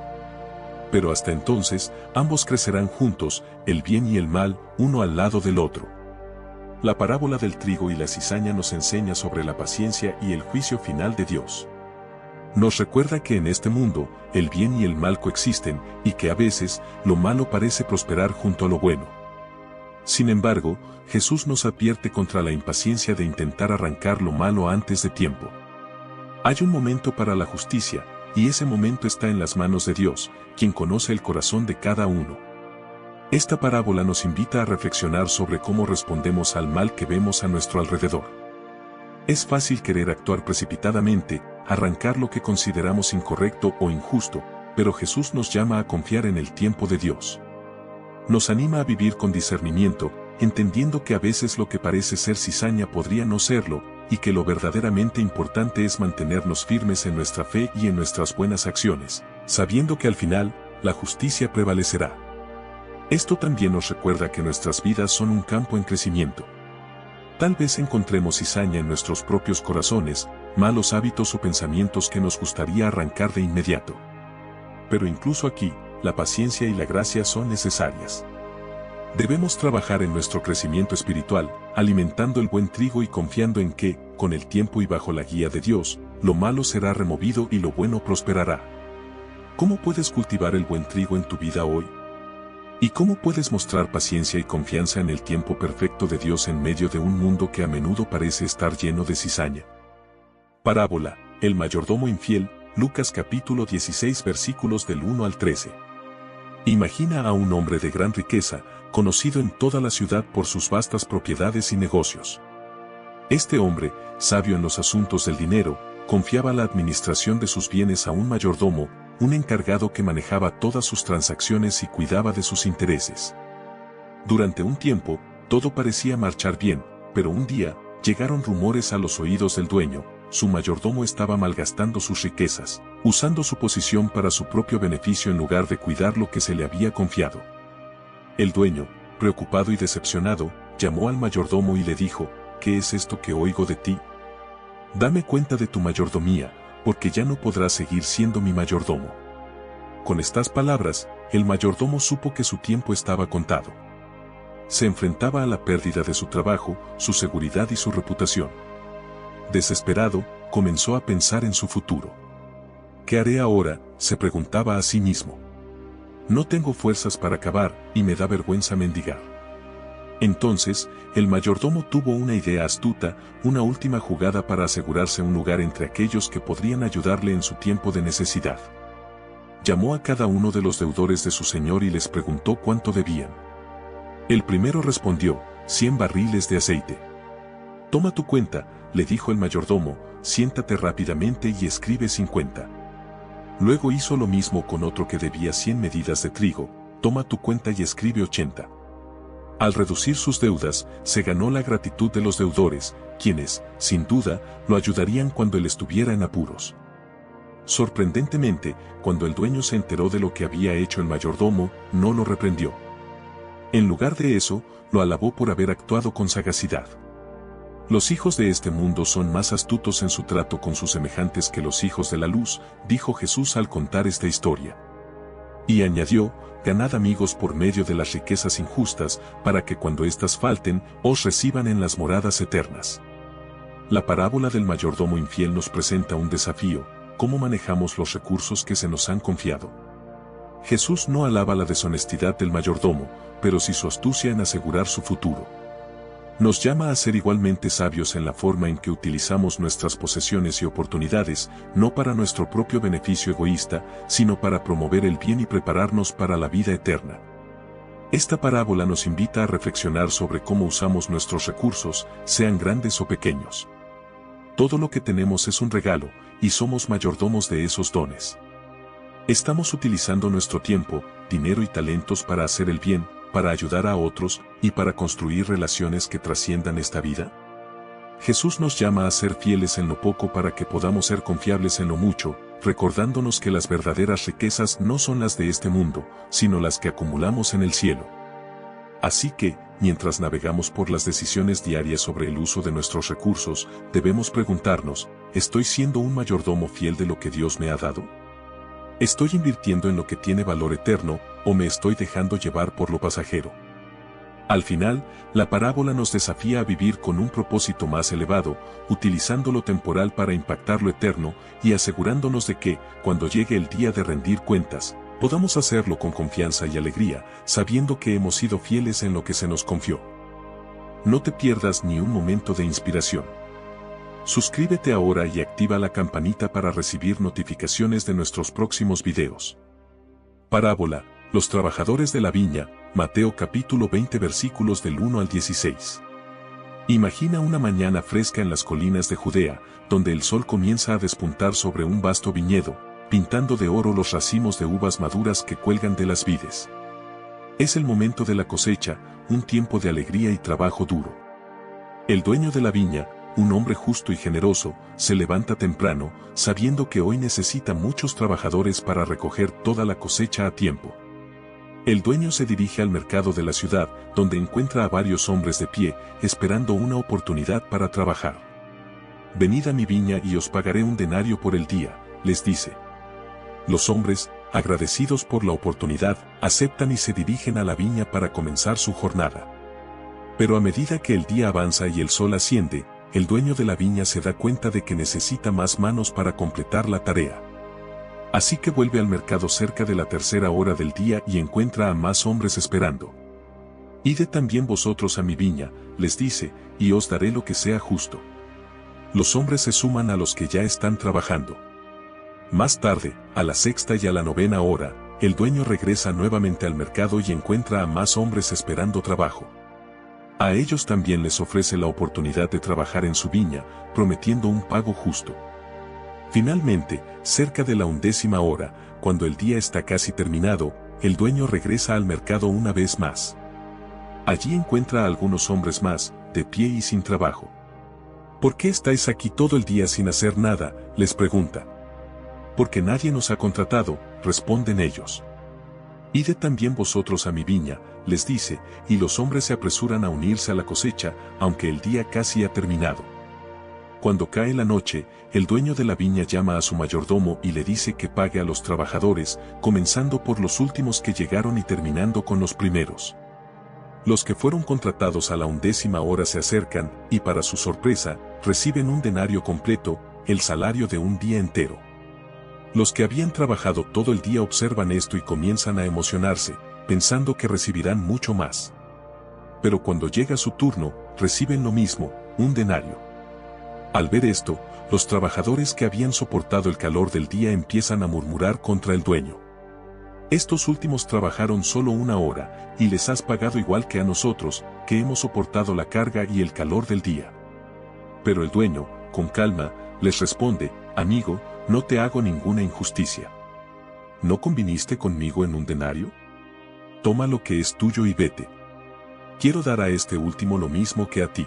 Pero hasta entonces, ambos crecerán juntos, el bien y el mal, uno al lado del otro». La parábola del trigo y la cizaña nos enseña sobre la paciencia y el juicio final de Dios. Nos recuerda que en este mundo, el bien y el mal coexisten, y que a veces, lo malo parece prosperar junto a lo bueno. Sin embargo, Jesús nos advierte contra la impaciencia de intentar arrancar lo malo antes de tiempo. Hay un momento para la justicia, y ese momento está en las manos de Dios, quien conoce el corazón de cada uno. Esta parábola nos invita a reflexionar sobre cómo respondemos al mal que vemos a nuestro alrededor. Es fácil querer actuar precipitadamente, arrancar lo que consideramos incorrecto o injusto, pero Jesús nos llama a confiar en el tiempo de Dios. Nos anima a vivir con discernimiento, entendiendo que a veces lo que parece ser cizaña podría no serlo, y que lo verdaderamente importante es mantenernos firmes en nuestra fe y en nuestras buenas acciones, sabiendo que al final, la justicia prevalecerá. Esto también nos recuerda que nuestras vidas son un campo en crecimiento. Tal vez encontremos cizaña en nuestros propios corazones, malos hábitos o pensamientos que nos gustaría arrancar de inmediato. Pero incluso aquí, la paciencia y la gracia son necesarias. Debemos trabajar en nuestro crecimiento espiritual, alimentando el buen trigo y confiando en que, con el tiempo y bajo la guía de Dios, lo malo será removido y lo bueno prosperará. ¿Cómo puedes cultivar el buen trigo en tu vida hoy? ¿Y cómo puedes mostrar paciencia y confianza en el tiempo perfecto de Dios en medio de un mundo que a menudo parece estar lleno de cizaña? Parábola, el mayordomo infiel, Lucas capítulo 16 versículos del 1 al 13. Imagina a un hombre de gran riqueza, conocido en toda la ciudad por sus vastas propiedades y negocios. Este hombre, sabio en los asuntos del dinero, confiaba la administración de sus bienes a un mayordomo, un encargado que manejaba todas sus transacciones y cuidaba de sus intereses. Durante un tiempo, todo parecía marchar bien, pero un día, llegaron rumores a los oídos del dueño. Su mayordomo estaba malgastando sus riquezas, usando su posición para su propio beneficio en lugar de cuidar lo que se le había confiado. El dueño, preocupado y decepcionado, llamó al mayordomo y le dijo: ¿Qué es esto que oigo de ti? Dame cuenta de tu mayordomía, porque ya no podrás seguir siendo mi mayordomo. Con estas palabras, el mayordomo supo que su tiempo estaba contado. Se enfrentaba a la pérdida de su trabajo, su seguridad y su reputación. Desesperado, comenzó a pensar en su futuro. ¿Qué haré ahora?, se preguntaba a sí mismo. No tengo fuerzas para acabar, y me da vergüenza mendigar. Entonces, el mayordomo tuvo una idea astuta, una última jugada para asegurarse un lugar entre aquellos que podrían ayudarle en su tiempo de necesidad. Llamó a cada uno de los deudores de su señor y les preguntó cuánto debían. El primero respondió: 100 barriles de aceite. Toma tu cuenta, le dijo el mayordomo, siéntate rápidamente y escribe 50. Luego hizo lo mismo con otro que debía 100 medidas de trigo, toma tu cuenta y escribe 80. Al reducir sus deudas, se ganó la gratitud de los deudores, quienes, sin duda, lo ayudarían cuando él estuviera en apuros. Sorprendentemente, cuando el dueño se enteró de lo que había hecho el mayordomo, no lo reprendió. En lugar de eso, lo alabó por haber actuado con sagacidad. Los hijos de este mundo son más astutos en su trato con sus semejantes que los hijos de la luz, dijo Jesús al contar esta historia. Y añadió: ganad amigos por medio de las riquezas injustas, para que cuando éstas falten, os reciban en las moradas eternas. La parábola del mayordomo infiel nos presenta un desafío: ¿cómo manejamos los recursos que se nos han confiado? Jesús no alaba la deshonestidad del mayordomo, pero sí su astucia en asegurar su futuro. Nos llama a ser igualmente sabios en la forma en que utilizamos nuestras posesiones y oportunidades, no para nuestro propio beneficio egoísta, sino para promover el bien y prepararnos para la vida eterna. Esta parábola nos invita a reflexionar sobre cómo usamos nuestros recursos, sean grandes o pequeños. Todo lo que tenemos es un regalo, y somos mayordomos de esos dones. ¿Estamos utilizando nuestro tiempo, dinero y talentos para hacer el bien, para ayudar a otros, y para construir relaciones que trasciendan esta vida? Jesús nos llama a ser fieles en lo poco para que podamos ser confiables en lo mucho, recordándonos que las verdaderas riquezas no son las de este mundo, sino las que acumulamos en el cielo. Así que, mientras navegamos por las decisiones diarias sobre el uso de nuestros recursos, debemos preguntarnos: ¿estoy siendo un mayordomo fiel de lo que Dios me ha dado? ¿Estoy invirtiendo en lo que tiene valor eterno, o me estoy dejando llevar por lo pasajero? Al final, la parábola nos desafía a vivir con un propósito más elevado, utilizando lo temporal para impactar lo eterno, y asegurándonos de que, cuando llegue el día de rendir cuentas, podamos hacerlo con confianza y alegría, sabiendo que hemos sido fieles en lo que se nos confió. No te pierdas ni un momento de inspiración. Suscríbete ahora y activa la campanita para recibir notificaciones de nuestros próximos videos. Parábola, los trabajadores de la viña, Mateo capítulo 20 versículos del 1 al 16. Imagina una mañana fresca en las colinas de Judea, donde el sol comienza a despuntar sobre un vasto viñedo, pintando de oro los racimos de uvas maduras que cuelgan de las vides. Es el momento de la cosecha, un tiempo de alegría y trabajo duro. El dueño de la viña, un hombre justo y generoso, se levanta temprano, sabiendo que hoy necesita muchos trabajadores para recoger toda la cosecha a tiempo. El dueño se dirige al mercado de la ciudad, donde encuentra a varios hombres de pie, esperando una oportunidad para trabajar. «Venid a mi viña y os pagaré un denario por el día», les dice. Los hombres, agradecidos por la oportunidad, aceptan y se dirigen a la viña para comenzar su jornada. Pero a medida que el día avanza y el sol asciende, el dueño de la viña se da cuenta de que necesita más manos para completar la tarea. Así que vuelve al mercado cerca de la tercera hora del día y encuentra a más hombres esperando. «Id también vosotros a mi viña», les dice, «y os daré lo que sea justo». Los hombres se suman a los que ya están trabajando. Más tarde, a la sexta y a la novena hora, el dueño regresa nuevamente al mercado y encuentra a más hombres esperando trabajo. A ellos también les ofrece la oportunidad de trabajar en su viña, prometiendo un pago justo. Finalmente, cerca de la 11ª hora, cuando el día está casi terminado, el dueño regresa al mercado una vez más. Allí encuentra a algunos hombres más, de pie y sin trabajo. «¿Por qué estáis aquí todo el día sin hacer nada?», les pregunta. «Porque nadie nos ha contratado», responden ellos. «Id también vosotros a mi viña», les dice, y los hombres se apresuran a unirse a la cosecha, aunque el día casi ha terminado. Cuando cae la noche, el dueño de la viña llama a su mayordomo y le dice que pague a los trabajadores, comenzando por los últimos que llegaron y terminando con los primeros. Los que fueron contratados a la 11ª hora se acercan, y para su sorpresa, reciben un denario completo, el salario de un día entero. Los que habían trabajado todo el día observan esto y comienzan a emocionarse, pensando que recibirán mucho más. Pero cuando llega su turno, reciben lo mismo, un denario. Al ver esto, los trabajadores que habían soportado el calor del día empiezan a murmurar contra el dueño. «Estos últimos trabajaron solo una hora, y les has pagado igual que a nosotros, que hemos soportado la carga y el calor del día». Pero el dueño, con calma, les responde: «Amigo, no te hago ninguna injusticia. ¿No conviniste conmigo en un denario? Toma lo que es tuyo y vete. Quiero dar a este último lo mismo que a ti.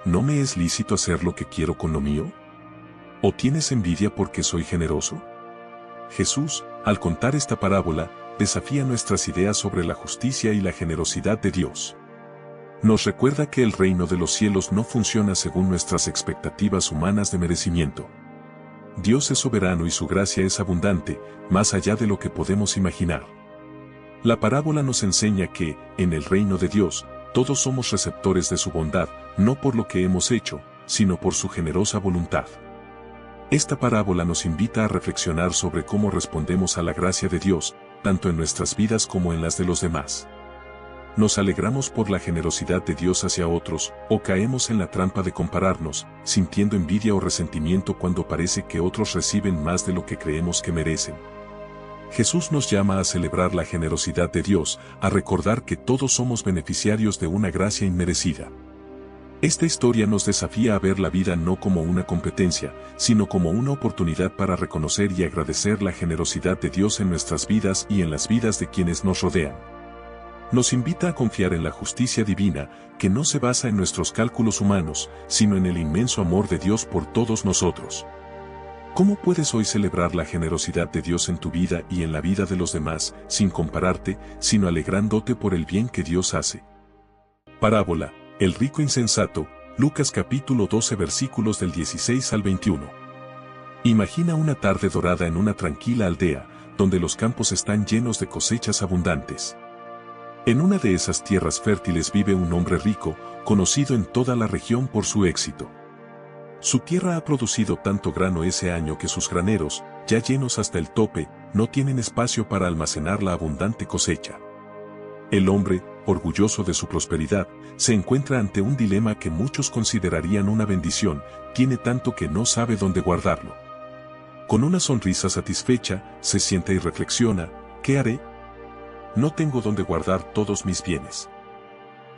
¿No me es lícito hacer lo que quiero con lo mío? ¿O tienes envidia porque soy generoso?». Jesús, al contar esta parábola, desafía nuestras ideas sobre la justicia y la generosidad de Dios. Nos recuerda que el reino de los cielos no funciona según nuestras expectativas humanas de merecimiento. Dios es soberano y su gracia es abundante, más allá de lo que podemos imaginar. La parábola nos enseña que, en el reino de Dios, todos somos receptores de su bondad, no por lo que hemos hecho, sino por su generosa voluntad. Esta parábola nos invita a reflexionar sobre cómo respondemos a la gracia de Dios, tanto en nuestras vidas como en las de los demás. ¿Nos alegramos por la generosidad de Dios hacia otros, o caemos en la trampa de compararnos, sintiendo envidia o resentimiento cuando parece que otros reciben más de lo que creemos que merecen? Jesús nos llama a celebrar la generosidad de Dios, a recordar que todos somos beneficiarios de una gracia inmerecida. Esta historia nos desafía a ver la vida no como una competencia, sino como una oportunidad para reconocer y agradecer la generosidad de Dios en nuestras vidas y en las vidas de quienes nos rodean. Nos invita a confiar en la justicia divina, que no se basa en nuestros cálculos humanos, sino en el inmenso amor de Dios por todos nosotros. ¿Cómo puedes hoy celebrar la generosidad de Dios en tu vida y en la vida de los demás, sin compararte, sino alegrándote por el bien que Dios hace? Parábola, el rico insensato, Lucas capítulo 12 versículos del 16 al 21. Imagina una tarde dorada en una tranquila aldea, donde los campos están llenos de cosechas abundantes. En una de esas tierras fértiles vive un hombre rico, conocido en toda la región por su éxito. Su tierra ha producido tanto grano ese año que sus graneros, ya llenos hasta el tope, no tienen espacio para almacenar la abundante cosecha. El hombre, orgulloso de su prosperidad, se encuentra ante un dilema que muchos considerarían una bendición: tiene tanto que no sabe dónde guardarlo. Con una sonrisa satisfecha, se sienta y reflexiona: ¿qué haré? No tengo dónde guardar todos mis bienes.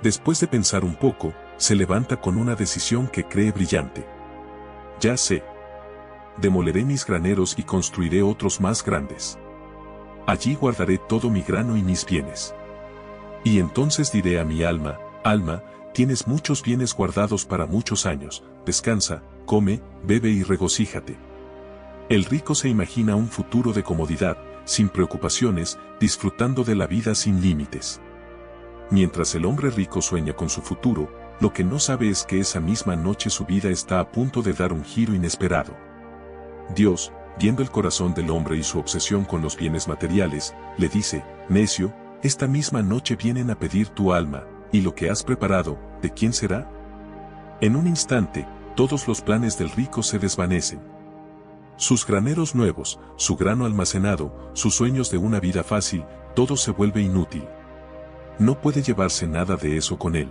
Después de pensar un poco, se levanta con una decisión que cree brillante. Ya sé. Demoleré mis graneros y construiré otros más grandes. Allí guardaré todo mi grano y mis bienes. Y entonces diré a mi alma: alma, tienes muchos bienes guardados para muchos años, descansa, come, bebe y regocíjate. El rico se imagina un futuro de comodidad, sin preocupaciones, disfrutando de la vida sin límites. Mientras el hombre rico sueña con su futuro, lo que no sabe es que esa misma noche su vida está a punto de dar un giro inesperado. Dios, viendo el corazón del hombre y su obsesión con los bienes materiales, le dice: necio, esta misma noche vienen a pedir tu alma, y lo que has preparado, ¿de quién será? En un instante, todos los planes del rico se desvanecen. Sus graneros nuevos, su grano almacenado, sus sueños de una vida fácil, todo se vuelve inútil. No puede llevarse nada de eso con él.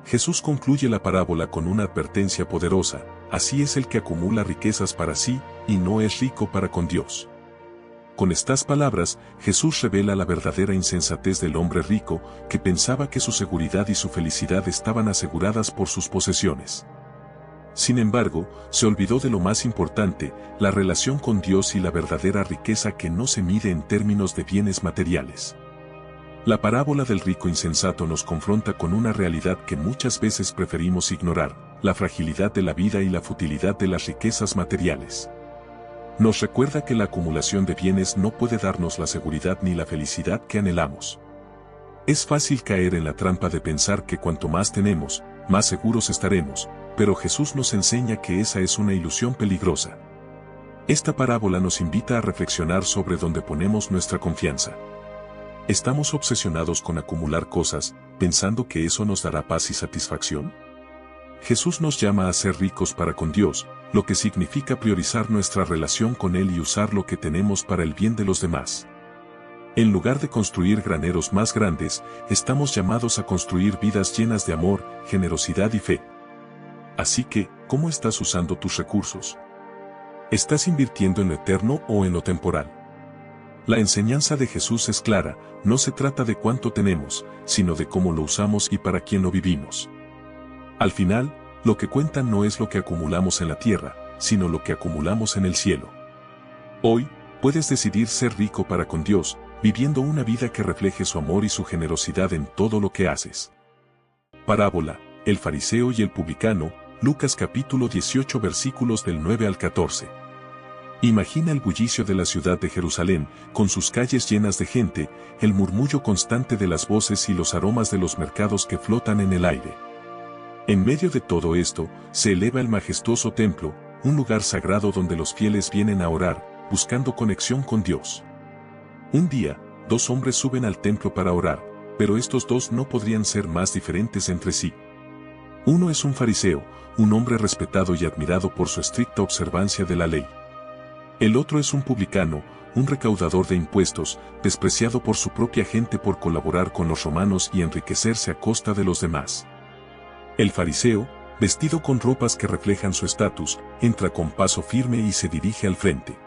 Jesús concluye la parábola con una advertencia poderosa: así es el que acumula riquezas para sí, y no es rico para con Dios. Con estas palabras, Jesús revela la verdadera insensatez del hombre rico, que pensaba que su seguridad y su felicidad estaban aseguradas por sus posesiones. Sin embargo, se olvidó de lo más importante: la relación con Dios y la verdadera riqueza que no se mide en términos de bienes materiales. La parábola del rico insensato nos confronta con una realidad que muchas veces preferimos ignorar: la fragilidad de la vida y la futilidad de las riquezas materiales. Nos recuerda que la acumulación de bienes no puede darnos la seguridad ni la felicidad que anhelamos. Es fácil caer en la trampa de pensar que cuanto más tenemos, más seguros estaremos, pero Jesús nos enseña que esa es una ilusión peligrosa. Esta parábola nos invita a reflexionar sobre dónde ponemos nuestra confianza. ¿Estamos obsesionados con acumular cosas, pensando que eso nos dará paz y satisfacción? Jesús nos llama a ser ricos para con Dios, lo que significa priorizar nuestra relación con Él y usar lo que tenemos para el bien de los demás. En lugar de construir graneros más grandes, estamos llamados a construir vidas llenas de amor, generosidad y fe. Así que, ¿cómo estás usando tus recursos? ¿Estás invirtiendo en lo eterno o en lo temporal? La enseñanza de Jesús es clara: no se trata de cuánto tenemos, sino de cómo lo usamos y para quién lo vivimos. Al final, lo que cuenta no es lo que acumulamos en la tierra, sino lo que acumulamos en el cielo. Hoy, puedes decidir ser rico para con Dios, viviendo una vida que refleje su amor y su generosidad en todo lo que haces. Parábola: el fariseo y el publicano, Lucas capítulo 18 versículos del 9 al 14. Imagina el bullicio de la ciudad de Jerusalén, con sus calles llenas de gente, el murmullo constante de las voces y los aromas de los mercados que flotan en el aire. En medio de todo esto, se eleva el majestuoso templo, un lugar sagrado donde los fieles vienen a orar, buscando conexión con Dios. Un día, dos hombres suben al templo para orar, pero estos dos no podrían ser más diferentes entre sí. Uno es un fariseo, un hombre respetado y admirado por su estricta observancia de la ley. El otro es un publicano, un recaudador de impuestos, despreciado por su propia gente por colaborar con los romanos y enriquecerse a costa de los demás. El fariseo, vestido con ropas que reflejan su estatus, entra con paso firme y se dirige al frente.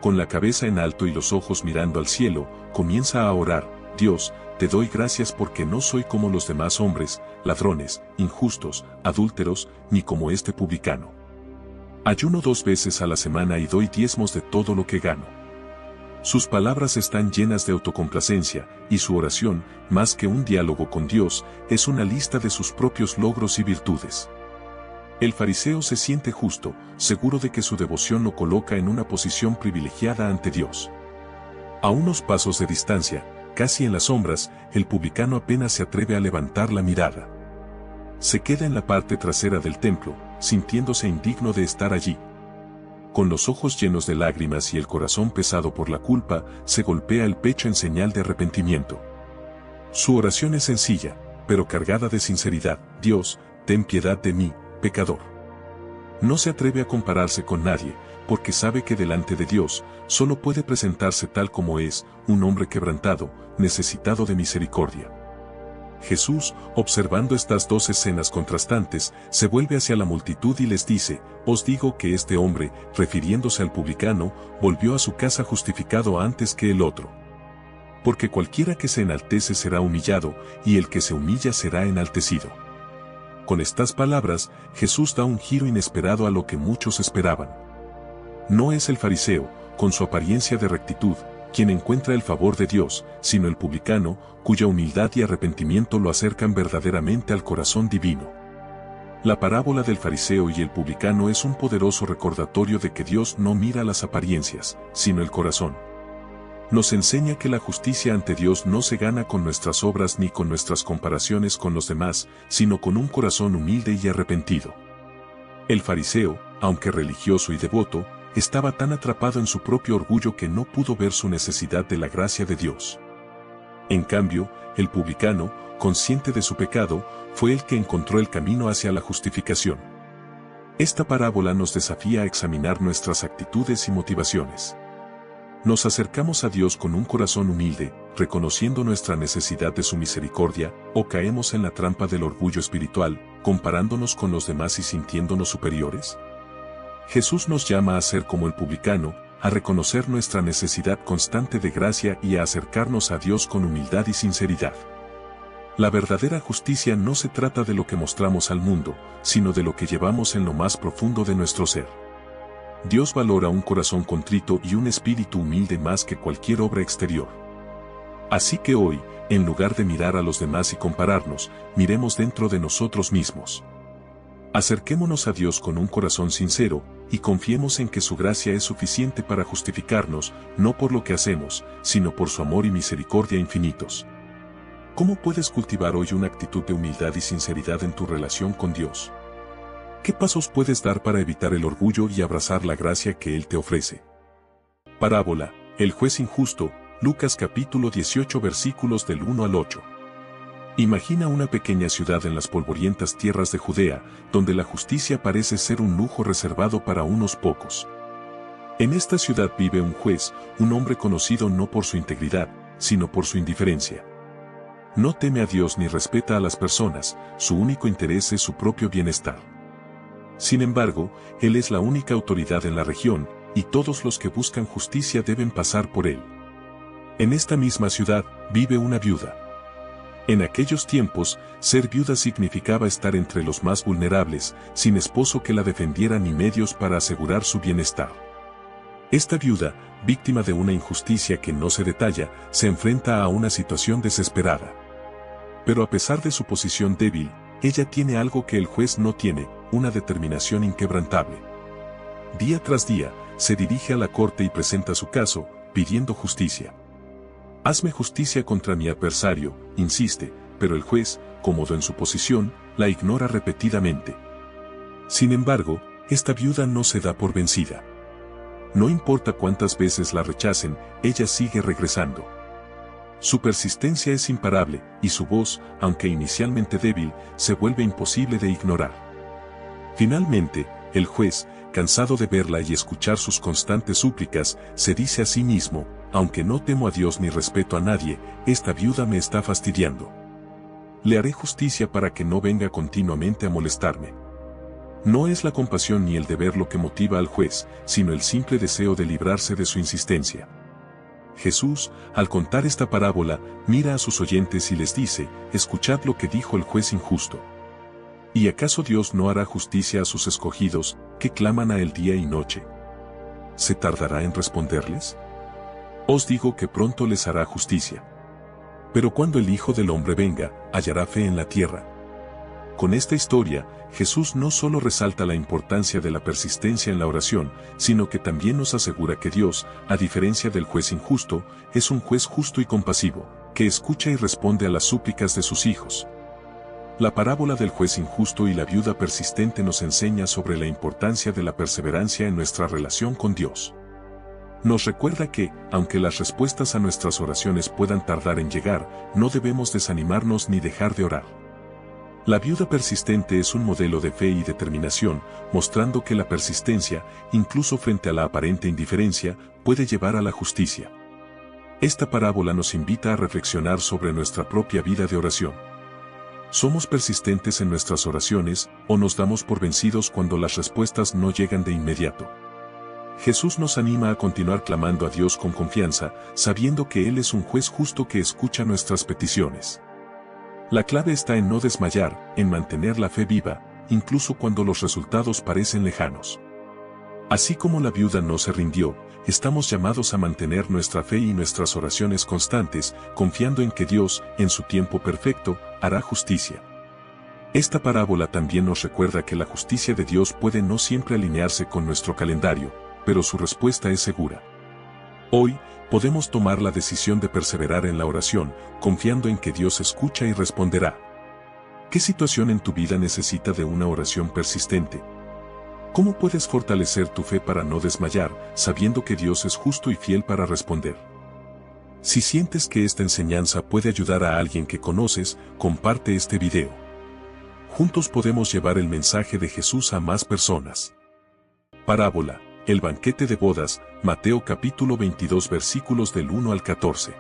Con la cabeza en alto y los ojos mirando al cielo, comienza a orar: Dios, te doy gracias porque no soy como los demás hombres, ladrones, injustos, adúlteros, ni como este publicano. Ayuno 2 veces a la semana y doy diezmos de todo lo que gano. Sus palabras están llenas de autocomplacencia, y su oración, más que un diálogo con Dios, es una lista de sus propios logros y virtudes. El fariseo se siente justo, seguro de que su devoción lo coloca en una posición privilegiada ante Dios. A unos pasos de distancia, casi en las sombras, el publicano apenas se atreve a levantar la mirada. Se queda en la parte trasera del templo, sintiéndose indigno de estar allí. Con los ojos llenos de lágrimas y el corazón pesado por la culpa, se golpea el pecho en señal de arrepentimiento. Su oración es sencilla, pero cargada de sinceridad: Dios, ten piedad de mí, pecador. No se atreve a compararse con nadie, porque sabe que delante de Dios, solo puede presentarse tal como es, un hombre quebrantado, necesitado de misericordia. Jesús, observando estas dos escenas contrastantes, se vuelve hacia la multitud y les dice: os digo que este hombre, refiriéndose al publicano, volvió a su casa justificado antes que el otro. Porque cualquiera que se enaltece será humillado, y el que se humilla será enaltecido. Con estas palabras, Jesús da un giro inesperado a lo que muchos esperaban. No es el fariseo, con su apariencia de rectitud, quien encuentra el favor de Dios, sino el publicano, cuya humildad y arrepentimiento lo acercan verdaderamente al corazón divino. La parábola del fariseo y el publicano es un poderoso recordatorio de que Dios no mira las apariencias, sino el corazón. Nos enseña que la justicia ante Dios no se gana con nuestras obras ni con nuestras comparaciones con los demás, sino con un corazón humilde y arrepentido. El fariseo, aunque religioso y devoto, estaba tan atrapado en su propio orgullo que no pudo ver su necesidad de la gracia de Dios. En cambio, el publicano, consciente de su pecado, fue el que encontró el camino hacia la justificación. Esta parábola nos desafía a examinar nuestras actitudes y motivaciones. Nos acercamos a Dios con un corazón humilde, reconociendo nuestra necesidad de su misericordia, o caemos en la trampa del orgullo espiritual, comparándonos con los demás y sintiéndonos superiores. Jesús nos llama a ser como el publicano, a reconocer nuestra necesidad constante de gracia y a acercarnos a Dios con humildad y sinceridad. La verdadera justicia no se trata de lo que mostramos al mundo, sino de lo que llevamos en lo más profundo de nuestro ser. Dios valora un corazón contrito y un espíritu humilde más que cualquier obra exterior. Así que hoy, en lugar de mirar a los demás y compararnos, miremos dentro de nosotros mismos. Acerquémonos a Dios con un corazón sincero, y confiemos en que su gracia es suficiente para justificarnos, no por lo que hacemos, sino por su amor y misericordia infinitos. ¿Cómo puedes cultivar hoy una actitud de humildad y sinceridad en tu relación con Dios? ¿Qué pasos puedes dar para evitar el orgullo y abrazar la gracia que Él te ofrece? Parábola, el juez injusto, Lucas capítulo 18 versículos del 1 al 8. Imagina una pequeña ciudad en las polvorientas tierras de Judea, donde la justicia parece ser un lujo reservado para unos pocos. En esta ciudad vive un juez, un hombre conocido no por su integridad, sino por su indiferencia. No teme a Dios ni respeta a las personas, su único interés es su propio bienestar. Sin embargo, Él es la única autoridad en la región, y todos los que buscan justicia deben pasar por Él. En esta misma ciudad, vive una viuda. En aquellos tiempos, ser viuda significaba estar entre los más vulnerables, sin esposo que la defendiera ni medios para asegurar su bienestar. Esta viuda, víctima de una injusticia que no se detalla, se enfrenta a una situación desesperada. Pero a pesar de su posición débil, ella tiene algo que el juez no tiene, una determinación inquebrantable. Día tras día, se dirige a la corte y presenta su caso, pidiendo justicia. Hazme justicia contra mi adversario, insiste, pero el juez, cómodo en su posición, la ignora repetidamente. Sin embargo, esta viuda no se da por vencida. No importa cuántas veces la rechacen, ella sigue regresando. Su persistencia es imparable, y su voz, aunque inicialmente débil, se vuelve imposible de ignorar. Finalmente, el juez, cansado de verla y escuchar sus constantes súplicas, se dice a sí mismo: aunque no temo a Dios ni respeto a nadie, esta viuda me está fastidiando. Le haré justicia para que no venga continuamente a molestarme. No es la compasión ni el deber lo que motiva al juez, sino el simple deseo de librarse de su insistencia. Jesús, al contar esta parábola, mira a sus oyentes y les dice: escuchad lo que dijo el juez injusto. ¿Y acaso Dios no hará justicia a sus escogidos, que claman a Él día y noche? ¿Se tardará en responderles? Os digo que pronto les hará justicia. Pero cuando el Hijo del Hombre venga, hallará fe en la tierra. Con esta historia, Jesús no solo resalta la importancia de la persistencia en la oración, sino que también nos asegura que Dios, a diferencia del juez injusto, es un juez justo y compasivo, que escucha y responde a las súplicas de sus hijos. La parábola del juez injusto y la viuda persistente nos enseña sobre la importancia de la perseverancia en nuestra relación con Dios. Nos recuerda que, aunque las respuestas a nuestras oraciones puedan tardar en llegar, no debemos desanimarnos ni dejar de orar. La viuda persistente es un modelo de fe y determinación, mostrando que la persistencia, incluso frente a la aparente indiferencia, puede llevar a la justicia. Esta parábola nos invita a reflexionar sobre nuestra propia vida de oración. ¿Somos persistentes en nuestras oraciones o nos damos por vencidos cuando las respuestas no llegan de inmediato? Jesús nos anima a continuar clamando a Dios con confianza, sabiendo que Él es un juez justo que escucha nuestras peticiones. La clave está en no desmayar, en mantener la fe viva, incluso cuando los resultados parecen lejanos. Así como la viuda no se rindió, estamos llamados a mantener nuestra fe y nuestras oraciones constantes, confiando en que Dios, en su tiempo perfecto, hará justicia. Esta parábola también nos recuerda que la justicia de Dios puede no siempre alinearse con nuestro calendario, pero su respuesta es segura. Hoy, podemos tomar la decisión de perseverar en la oración, confiando en que Dios escucha y responderá. ¿Qué situación en tu vida necesita de una oración persistente? ¿Cómo puedes fortalecer tu fe para no desmayar, sabiendo que Dios es justo y fiel para responder? Si sientes que esta enseñanza puede ayudar a alguien que conoces, comparte este video. Juntos podemos llevar el mensaje de Jesús a más personas. Parábola, el banquete de bodas, Mateo capítulo 22 versículos del 1 al 14.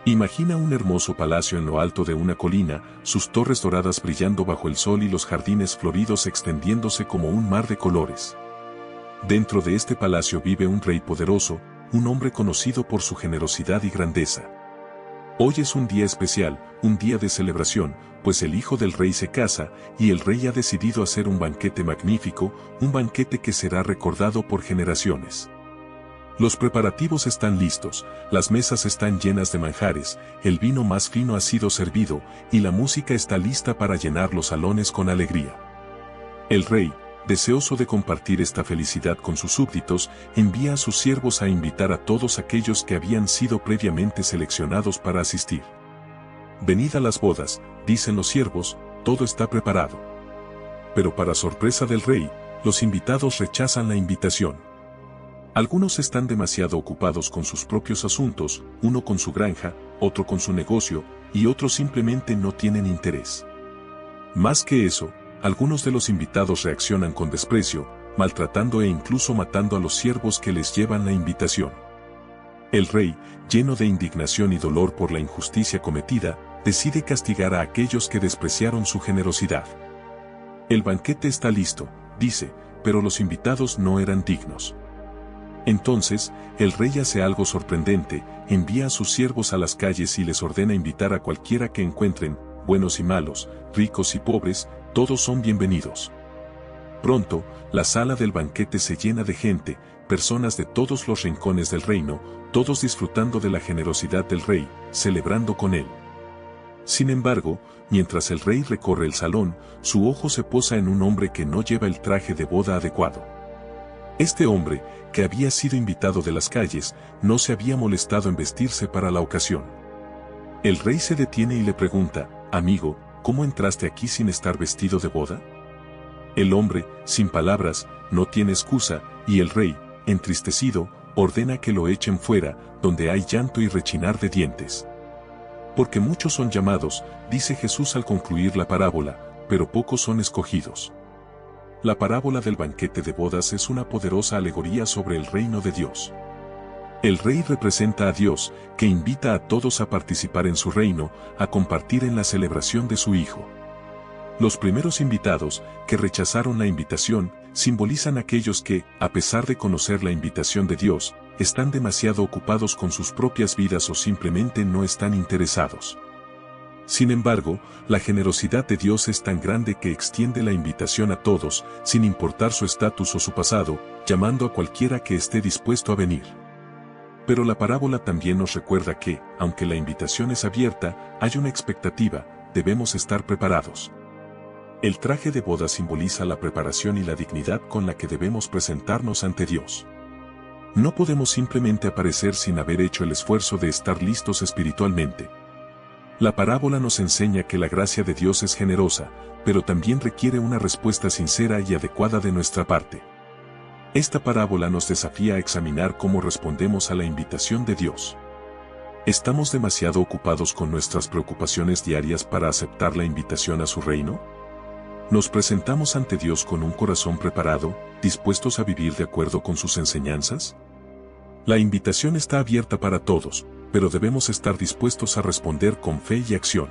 Imagina un hermoso palacio en lo alto de una colina, sus torres doradas brillando bajo el sol y los jardines floridos extendiéndose como un mar de colores. Dentro de este palacio vive un rey poderoso, un hombre conocido por su generosidad y grandeza. Hoy es un día especial, un día de celebración, pues el hijo del rey se casa, y el rey ha decidido hacer un banquete magnífico, un banquete que será recordado por generaciones. Los preparativos están listos, las mesas están llenas de manjares, el vino más fino ha sido servido, y la música está lista para llenar los salones con alegría. El rey, deseoso de compartir esta felicidad con sus súbditos, envía a sus siervos a invitar a todos aquellos que habían sido previamente seleccionados para asistir. Venid a las bodas, dicen los siervos, todo está preparado. Pero para sorpresa del rey, los invitados rechazan la invitación. Algunos están demasiado ocupados con sus propios asuntos, uno con su granja, otro con su negocio, y otros simplemente no tienen interés. Más que eso, algunos de los invitados reaccionan con desprecio, maltratando e incluso matando a los siervos que les llevan la invitación. El rey, lleno de indignación y dolor por la injusticia cometida, decide castigar a aquellos que despreciaron su generosidad. El banquete está listo, dice, pero los invitados no eran dignos. Entonces, el rey hace algo sorprendente, envía a sus siervos a las calles y les ordena invitar a cualquiera que encuentren, buenos y malos, ricos y pobres, todos son bienvenidos. Pronto, la sala del banquete se llena de gente, personas de todos los rincones del reino, todos disfrutando de la generosidad del rey, celebrando con él. Sin embargo, mientras el rey recorre el salón, su ojo se posa en un hombre que no lleva el traje de boda adecuado. Este hombre, que había sido invitado de las calles, no se había molestado en vestirse para la ocasión. El rey se detiene y le pregunta, «Amigo, ¿cómo entraste aquí sin estar vestido de boda?» El hombre, sin palabras, no tiene excusa, y el rey, entristecido, ordena que lo echen fuera, donde hay llanto y rechinar de dientes. Porque muchos son llamados, dice Jesús al concluir la parábola, pero pocos son escogidos. La parábola del banquete de bodas es una poderosa alegoría sobre el reino de Dios. El rey representa a Dios, que invita a todos a participar en su reino, a compartir en la celebración de su Hijo. Los primeros invitados, que rechazaron la invitación, simbolizan a aquellos que, a pesar de conocer la invitación de Dios, están demasiado ocupados con sus propias vidas o simplemente no están interesados. Sin embargo, la generosidad de Dios es tan grande que extiende la invitación a todos, sin importar su estatus o su pasado, llamando a cualquiera que esté dispuesto a venir. Pero la parábola también nos recuerda que, aunque la invitación es abierta, hay una expectativa, debemos estar preparados. El traje de boda simboliza la preparación y la dignidad con la que debemos presentarnos ante Dios. No podemos simplemente aparecer sin haber hecho el esfuerzo de estar listos espiritualmente. La parábola nos enseña que la gracia de Dios es generosa, pero también requiere una respuesta sincera y adecuada de nuestra parte. Esta parábola nos desafía a examinar cómo respondemos a la invitación de Dios. ¿Estamos demasiado ocupados con nuestras preocupaciones diarias para aceptar la invitación a su reino? ¿Nos presentamos ante Dios con un corazón preparado, dispuestos a vivir de acuerdo con sus enseñanzas? La invitación está abierta para todos, pero debemos estar dispuestos a responder con fe y acción.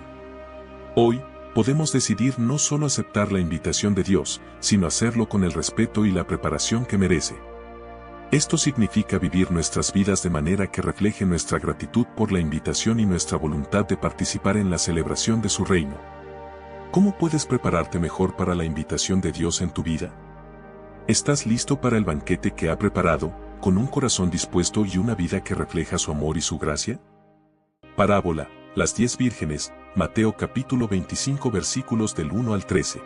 Hoy, podemos decidir no solo aceptar la invitación de Dios, sino hacerlo con el respeto y la preparación que merece. Esto significa vivir nuestras vidas de manera que refleje nuestra gratitud por la invitación y nuestra voluntad de participar en la celebración de su reino. ¿Cómo puedes prepararte mejor para la invitación de Dios en tu vida? ¿Estás listo para el banquete que ha preparado, con un corazón dispuesto y una vida que refleja su amor y su gracia? Parábola, las 10 vírgenes, Mateo capítulo 25 versículos del 1 al 13.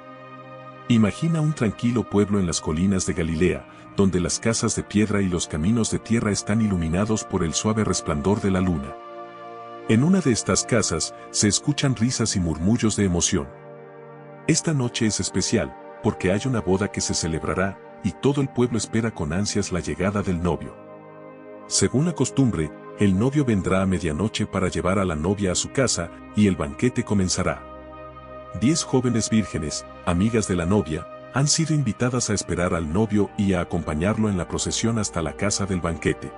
Imagina un tranquilo pueblo en las colinas de Galilea, donde las casas de piedra y los caminos de tierra están iluminados por el suave resplandor de la luna. En una de estas casas, se escuchan risas y murmullos de emoción. Esta noche es especial, porque hay una boda que se celebrará, y todo el pueblo espera con ansias la llegada del novio. Según la costumbre, el novio vendrá a medianoche para llevar a la novia a su casa, y el banquete comenzará. 10 jóvenes vírgenes, amigas de la novia, han sido invitadas a esperar al novio y a acompañarlo en la procesión hasta la casa del banquete.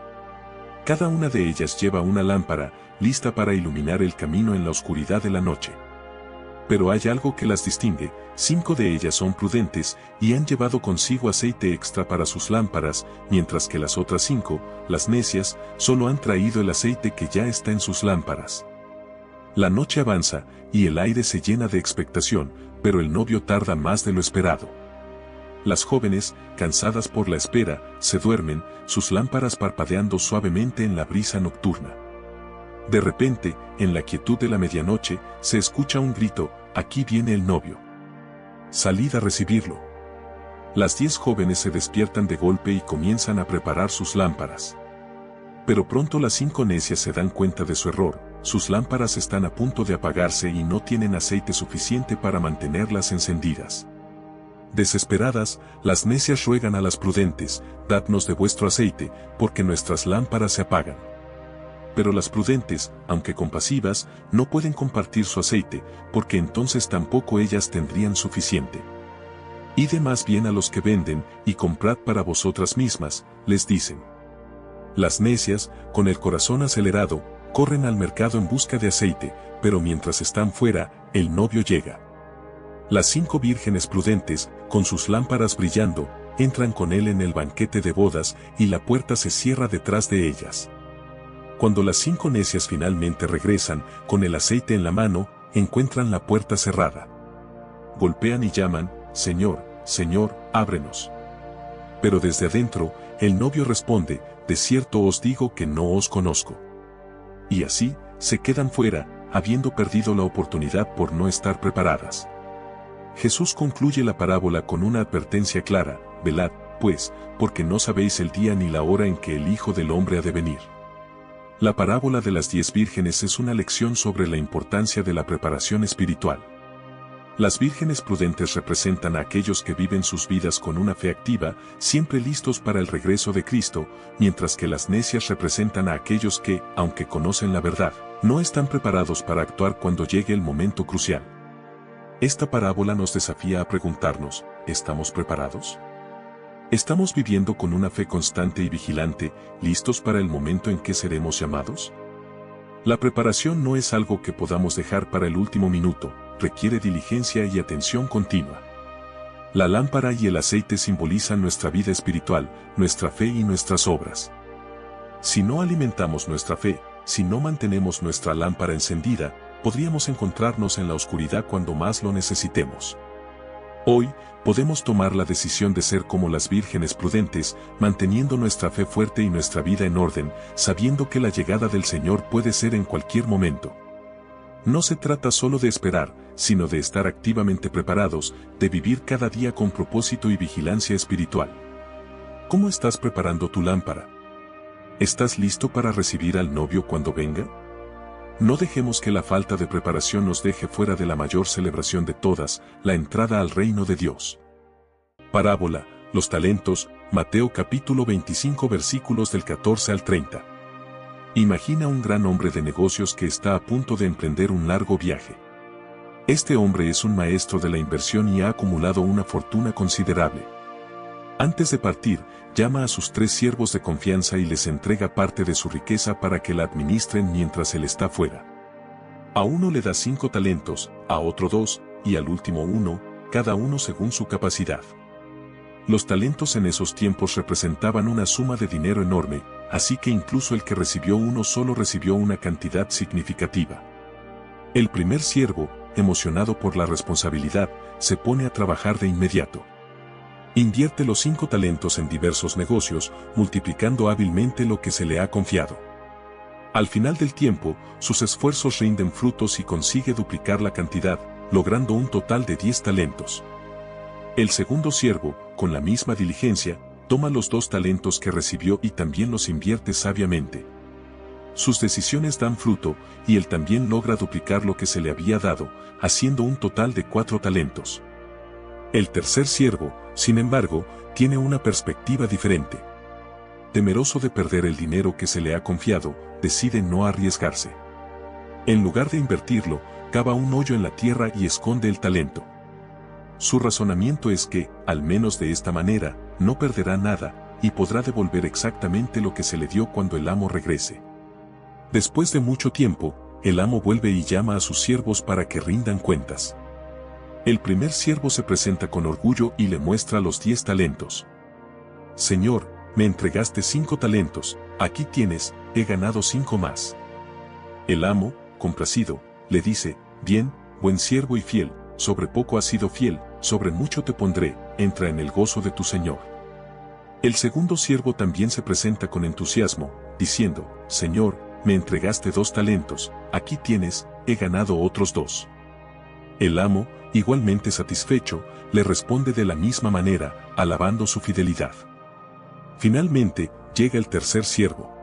Cada una de ellas lleva una lámpara, lista para iluminar el camino en la oscuridad de la noche. Pero hay algo que las distingue: 5 de ellas son prudentes y han llevado consigo aceite extra para sus lámparas, mientras que las otras 5, las necias, solo han traído el aceite que ya está en sus lámparas. La noche avanza, y el aire se llena de expectación, pero el novio tarda más de lo esperado. Las jóvenes, cansadas por la espera, se duermen, sus lámparas parpadeando suavemente en la brisa nocturna. De repente, en la quietud de la medianoche, se escucha un grito: «Aquí viene el novio. Salid a recibirlo». Las 10 jóvenes se despiertan de golpe y comienzan a preparar sus lámparas. Pero pronto las 5 necias se dan cuenta de su error: sus lámparas están a punto de apagarse y no tienen aceite suficiente para mantenerlas encendidas. Desesperadas, las necias ruegan a las prudentes: «Dadnos de vuestro aceite, porque nuestras lámparas se apagan». Pero las prudentes, aunque compasivas, no pueden compartir su aceite, porque entonces tampoco ellas tendrían suficiente. «Id más bien a los que venden, y comprad para vosotras mismas», les dicen. Las necias, con el corazón acelerado, corren al mercado en busca de aceite, pero mientras están fuera, el novio llega. Las 5 vírgenes prudentes, con sus lámparas brillando, entran con él en el banquete de bodas, y la puerta se cierra detrás de ellas. Cuando las 5 necias finalmente regresan, con el aceite en la mano, encuentran la puerta cerrada. Golpean y llaman: «Señor, Señor, ábrenos». Pero desde adentro, el novio responde: «De cierto os digo que no os conozco». Y así, se quedan fuera, habiendo perdido la oportunidad por no estar preparadas. Jesús concluye la parábola con una advertencia clara: «Velad, pues, porque no sabéis el día ni la hora en que el Hijo del Hombre ha de venir». La parábola de las 10 vírgenes es una lección sobre la importancia de la preparación espiritual. Las vírgenes prudentes representan a aquellos que viven sus vidas con una fe activa, siempre listos para el regreso de Cristo, mientras que las necias representan a aquellos que, aunque conocen la verdad, no están preparados para actuar cuando llegue el momento crucial. Esta parábola nos desafía a preguntarnos: ¿estamos preparados? ¿Estamos viviendo con una fe constante y vigilante, listos para el momento en que seremos llamados? La preparación no es algo que podamos dejar para el último minuto, requiere diligencia y atención continua. La lámpara y el aceite simbolizan nuestra vida espiritual, nuestra fe y nuestras obras. Si no alimentamos nuestra fe, si no mantenemos nuestra lámpara encendida, podríamos encontrarnos en la oscuridad cuando más lo necesitemos. Hoy, podemos tomar la decisión de ser como las vírgenes prudentes, manteniendo nuestra fe fuerte y nuestra vida en orden, sabiendo que la llegada del Señor puede ser en cualquier momento. No se trata solo de esperar, sino de estar activamente preparados, de vivir cada día con propósito y vigilancia espiritual. ¿Cómo estás preparando tu lámpara? ¿Estás listo para recibir al novio cuando venga? No dejemos que la falta de preparación nos deje fuera de la mayor celebración de todas, la entrada al reino de Dios. Parábola, los talentos, Mateo capítulo 25 versículos del 14 al 30. Imagina un gran hombre de negocios que está a punto de emprender un largo viaje. Este hombre es un maestro de la inversión y ha acumulado una fortuna considerable. Antes de partir, llama a sus 3 siervos de confianza y les entrega parte de su riqueza para que la administren mientras él está fuera. A uno le da 5 talentos, a otro 2, y al último 1, cada uno según su capacidad. Los talentos en esos tiempos representaban una suma de dinero enorme, así que incluso el que recibió uno solo recibió una cantidad significativa. El primer siervo, emocionado por la responsabilidad, se pone a trabajar de inmediato. Invierte los 5 talentos en diversos negocios, multiplicando hábilmente lo que se le ha confiado. Al final del tiempo, sus esfuerzos rinden frutos y consigue duplicar la cantidad, logrando un total de 10 talentos. El segundo siervo, con la misma diligencia, toma los 2 talentos que recibió y también los invierte sabiamente. Sus decisiones dan fruto, y él también logra duplicar lo que se le había dado, haciendo un total de 4 talentos. El tercer siervo, sin embargo, tiene una perspectiva diferente. Temeroso de perder el dinero que se le ha confiado, decide no arriesgarse. En lugar de invertirlo, cava un hoyo en la tierra y esconde el talento. Su razonamiento es que, al menos de esta manera, no perderá nada, y podrá devolver exactamente lo que se le dio cuando el amo regrese. Después de mucho tiempo, el amo vuelve y llama a sus siervos para que rindan cuentas. El primer siervo se presenta con orgullo y le muestra los 10 talentos. Señor, me entregaste 5 talentos, aquí tienes, he ganado 5 más. El amo, complacido, le dice, bien, buen siervo y fiel, sobre poco has sido fiel, sobre mucho te pondré, entra en el gozo de tu Señor. El segundo siervo también se presenta con entusiasmo, diciendo, Señor, me entregaste 2 talentos, aquí tienes, he ganado otros 2. El amo, igualmente satisfecho, le responde de la misma manera, alabando su fidelidad. Finalmente, llega el tercer siervo.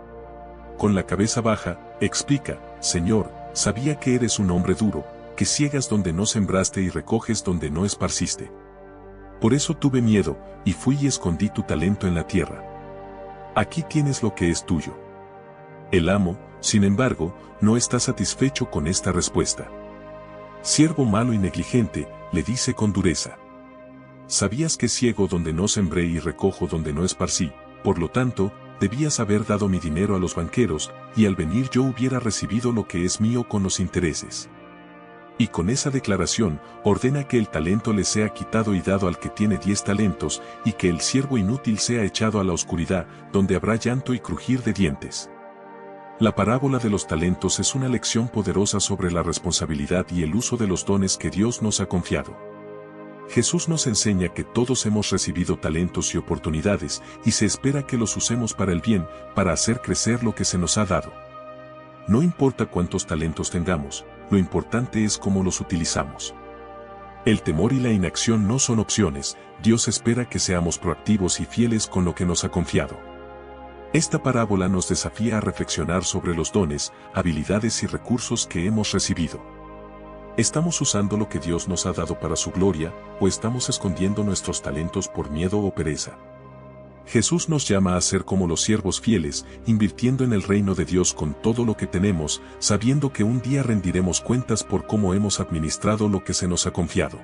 Con la cabeza baja, explica, Señor, sabía que eres un hombre duro, que ciegas donde no sembraste y recoges donde no esparciste. Por eso tuve miedo, y fui y escondí tu talento en la tierra. Aquí tienes lo que es tuyo. El amo, sin embargo, no está satisfecho con esta respuesta. Siervo malo y negligente, le dice con dureza. Sabías que ciego donde no sembré y recojo donde no esparcí, por lo tanto, debías haber dado mi dinero a los banqueros, y al venir yo hubiera recibido lo que es mío con los intereses. Y con esa declaración, ordena que el talento le sea quitado y dado al que tiene 10 talentos, y que el siervo inútil sea echado a la oscuridad, donde habrá llanto y crujir de dientes. La parábola de los talentos es una lección poderosa sobre la responsabilidad y el uso de los dones que Dios nos ha confiado. Jesús nos enseña que todos hemos recibido talentos y oportunidades, y se espera que los usemos para el bien, para hacer crecer lo que se nos ha dado. No importa cuántos talentos tengamos, lo importante es cómo los utilizamos. El temor y la inacción no son opciones, Dios espera que seamos proactivos y fieles con lo que nos ha confiado. Esta parábola nos desafía a reflexionar sobre los dones, habilidades y recursos que hemos recibido. ¿Estamos usando lo que Dios nos ha dado para su gloria, o estamos escondiendo nuestros talentos por miedo o pereza? Jesús nos llama a ser como los siervos fieles, invirtiendo en el reino de Dios con todo lo que tenemos, sabiendo que un día rendiremos cuentas por cómo hemos administrado lo que se nos ha confiado.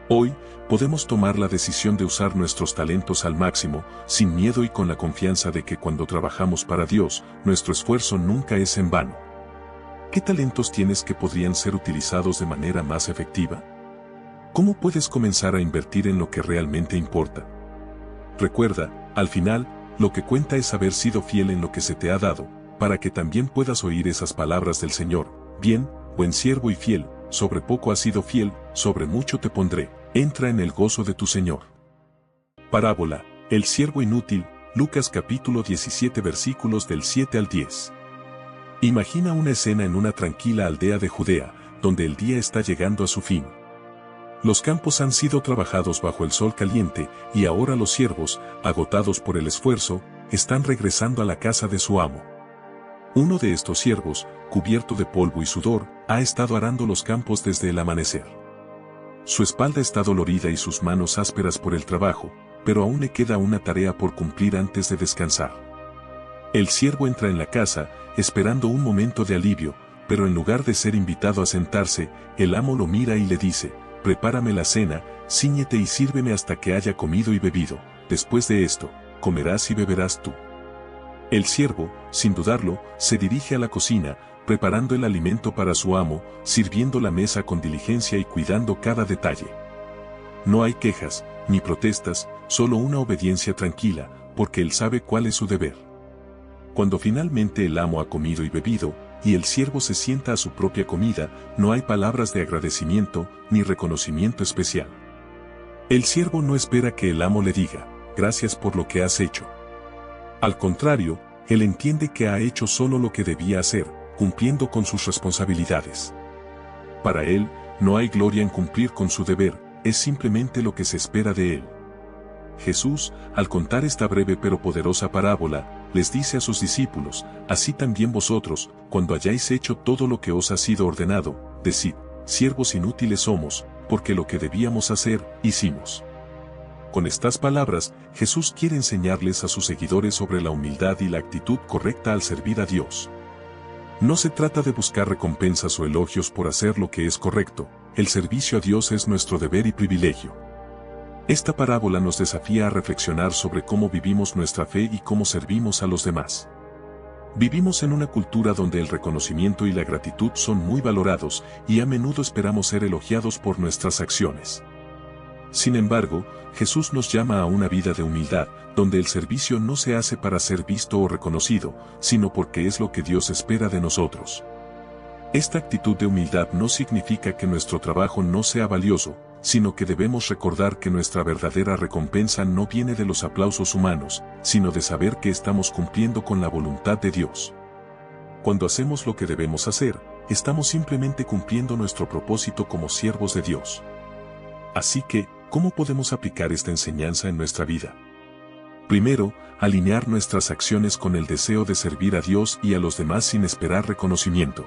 Hoy, podemos tomar la decisión de usar nuestros talentos al máximo, sin miedo y con la confianza de que cuando trabajamos para Dios, nuestro esfuerzo nunca es en vano. ¿Qué talentos tienes que podrían ser utilizados de manera más efectiva? ¿Cómo puedes comenzar a invertir en lo que realmente importa? Recuerda, al final, lo que cuenta es haber sido fiel en lo que se te ha dado, para que también puedas oír esas palabras del Señor. Bien, buen siervo y fiel, sobre poco has sido fiel, sobre mucho te pondré, entra en el gozo de tu Señor. Parábola, el siervo inútil, Lucas capítulo 17 versículos del 7 al 10. Imagina una escena en una tranquila aldea de Judea, donde el día está llegando a su fin. Los campos han sido trabajados bajo el sol caliente, y ahora los siervos, agotados por el esfuerzo, están regresando a la casa de su amo. Uno de estos siervos, cubierto de polvo y sudor, ha estado arando los campos desde el amanecer. Su espalda está dolorida y sus manos ásperas por el trabajo, pero aún le queda una tarea por cumplir antes de descansar. El siervo entra en la casa, esperando un momento de alivio, pero en lugar de ser invitado a sentarse, el amo lo mira y le dice, prepárame la cena, cíñete y sírveme hasta que haya comido y bebido, después de esto, comerás y beberás tú. El siervo, sin dudarlo, se dirige a la cocina, preparando el alimento para su amo, sirviendo la mesa con diligencia y cuidando cada detalle. No hay quejas, ni protestas, solo una obediencia tranquila, porque él sabe cuál es su deber. Cuando finalmente el amo ha comido y bebido, y el siervo se sienta a su propia comida, no hay palabras de agradecimiento, ni reconocimiento especial. El siervo no espera que el amo le diga, gracias por lo que has hecho. Al contrario, él entiende que ha hecho solo lo que debía hacer, cumpliendo con sus responsabilidades. Para él, no hay gloria en cumplir con su deber, es simplemente lo que se espera de él. Jesús, al contar esta breve pero poderosa parábola, les dice a sus discípulos, así también vosotros, cuando hayáis hecho todo lo que os ha sido ordenado, decid, siervos inútiles somos, porque lo que debíamos hacer, hicimos. Con estas palabras, Jesús quiere enseñarles a sus seguidores sobre la humildad y la actitud correcta al servir a Dios. No se trata de buscar recompensas o elogios por hacer lo que es correcto, el servicio a Dios es nuestro deber y privilegio. Esta parábola nos desafía a reflexionar sobre cómo vivimos nuestra fe y cómo servimos a los demás. Vivimos en una cultura donde el reconocimiento y la gratitud son muy valorados y a menudo esperamos ser elogiados por nuestras acciones. Sin embargo, Jesús nos llama a una vida de humildad, donde el servicio no se hace para ser visto o reconocido, sino porque es lo que Dios espera de nosotros. Esta actitud de humildad no significa que nuestro trabajo no sea valioso, sino que debemos recordar que nuestra verdadera recompensa no viene de los aplausos humanos, sino de saber que estamos cumpliendo con la voluntad de Dios. Cuando hacemos lo que debemos hacer, estamos simplemente cumpliendo nuestro propósito como siervos de Dios. Así que, ¿cómo podemos aplicar esta enseñanza en nuestra vida? Primero, alinear nuestras acciones con el deseo de servir a Dios y a los demás sin esperar reconocimiento.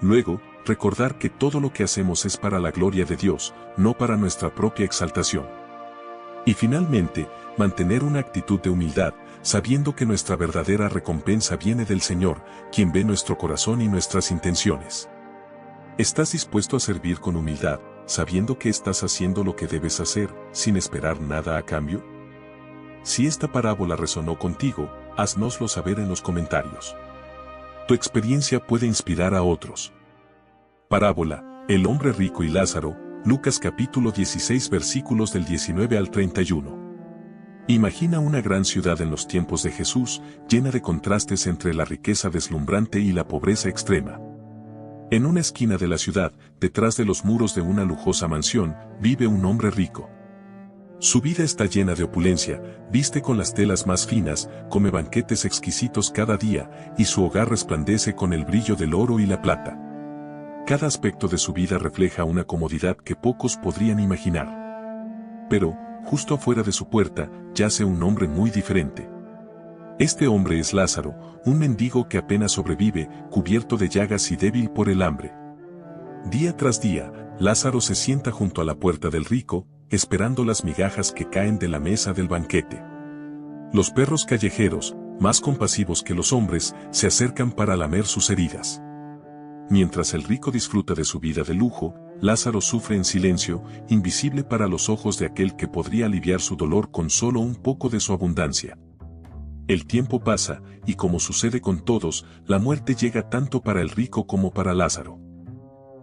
Luego, recordar que todo lo que hacemos es para la gloria de Dios, no para nuestra propia exaltación. Y finalmente, mantener una actitud de humildad, sabiendo que nuestra verdadera recompensa viene del Señor, quien ve nuestro corazón y nuestras intenciones. ¿Estás dispuesto a servir con humildad, sabiendo que estás haciendo lo que debes hacer, sin esperar nada a cambio? Si esta parábola resonó contigo, haznoslo saber en los comentarios. Tu experiencia puede inspirar a otros. Parábola, el hombre rico y Lázaro, Lucas capítulo 16 versículos del 19 al 31. Imagina una gran ciudad en los tiempos de Jesús, llena de contrastes entre la riqueza deslumbrante y la pobreza extrema. En una esquina de la ciudad, detrás de los muros de una lujosa mansión, vive un hombre rico. Su vida está llena de opulencia, viste con las telas más finas, come banquetes exquisitos cada día, y su hogar resplandece con el brillo del oro y la plata. Cada aspecto de su vida refleja una comodidad que pocos podrían imaginar. Pero, justo afuera de su puerta, yace un hombre muy diferente. Este hombre es Lázaro, un mendigo que apenas sobrevive, cubierto de llagas y débil por el hambre. Día tras día, Lázaro se sienta junto a la puerta del rico, esperando las migajas que caen de la mesa del banquete. Los perros callejeros, más compasivos que los hombres, se acercan para lamer sus heridas. Mientras el rico disfruta de su vida de lujo, Lázaro sufre en silencio, invisible para los ojos de aquel que podría aliviar su dolor con solo un poco de su abundancia. El tiempo pasa, y como sucede con todos, la muerte llega tanto para el rico como para Lázaro.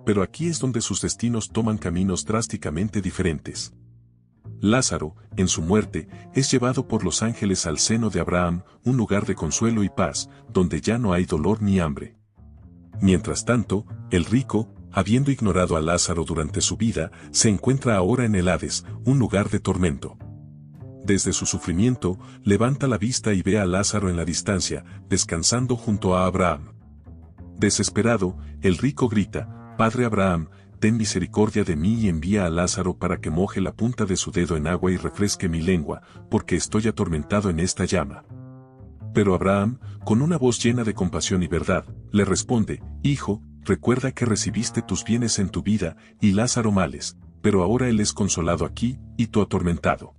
Pero aquí es donde sus destinos toman caminos drásticamente diferentes. Lázaro, en su muerte, es llevado por los ángeles al seno de Abraham, un lugar de consuelo y paz, donde ya no hay dolor ni hambre. Mientras tanto, el rico, habiendo ignorado a Lázaro durante su vida, se encuentra ahora en el Hades, un lugar de tormento. Desde su sufrimiento, levanta la vista y ve a Lázaro en la distancia, descansando junto a Abraham. Desesperado, el rico grita, «Padre Abraham, ten misericordia de mí y envía a Lázaro para que moje la punta de su dedo en agua y refresque mi lengua, porque estoy atormentado en esta llama». Pero Abraham, con una voz llena de compasión y verdad, le responde, «Hijo, recuerda que recibiste tus bienes en tu vida, y Lázaro males, pero ahora él es consolado aquí, y tú atormentado.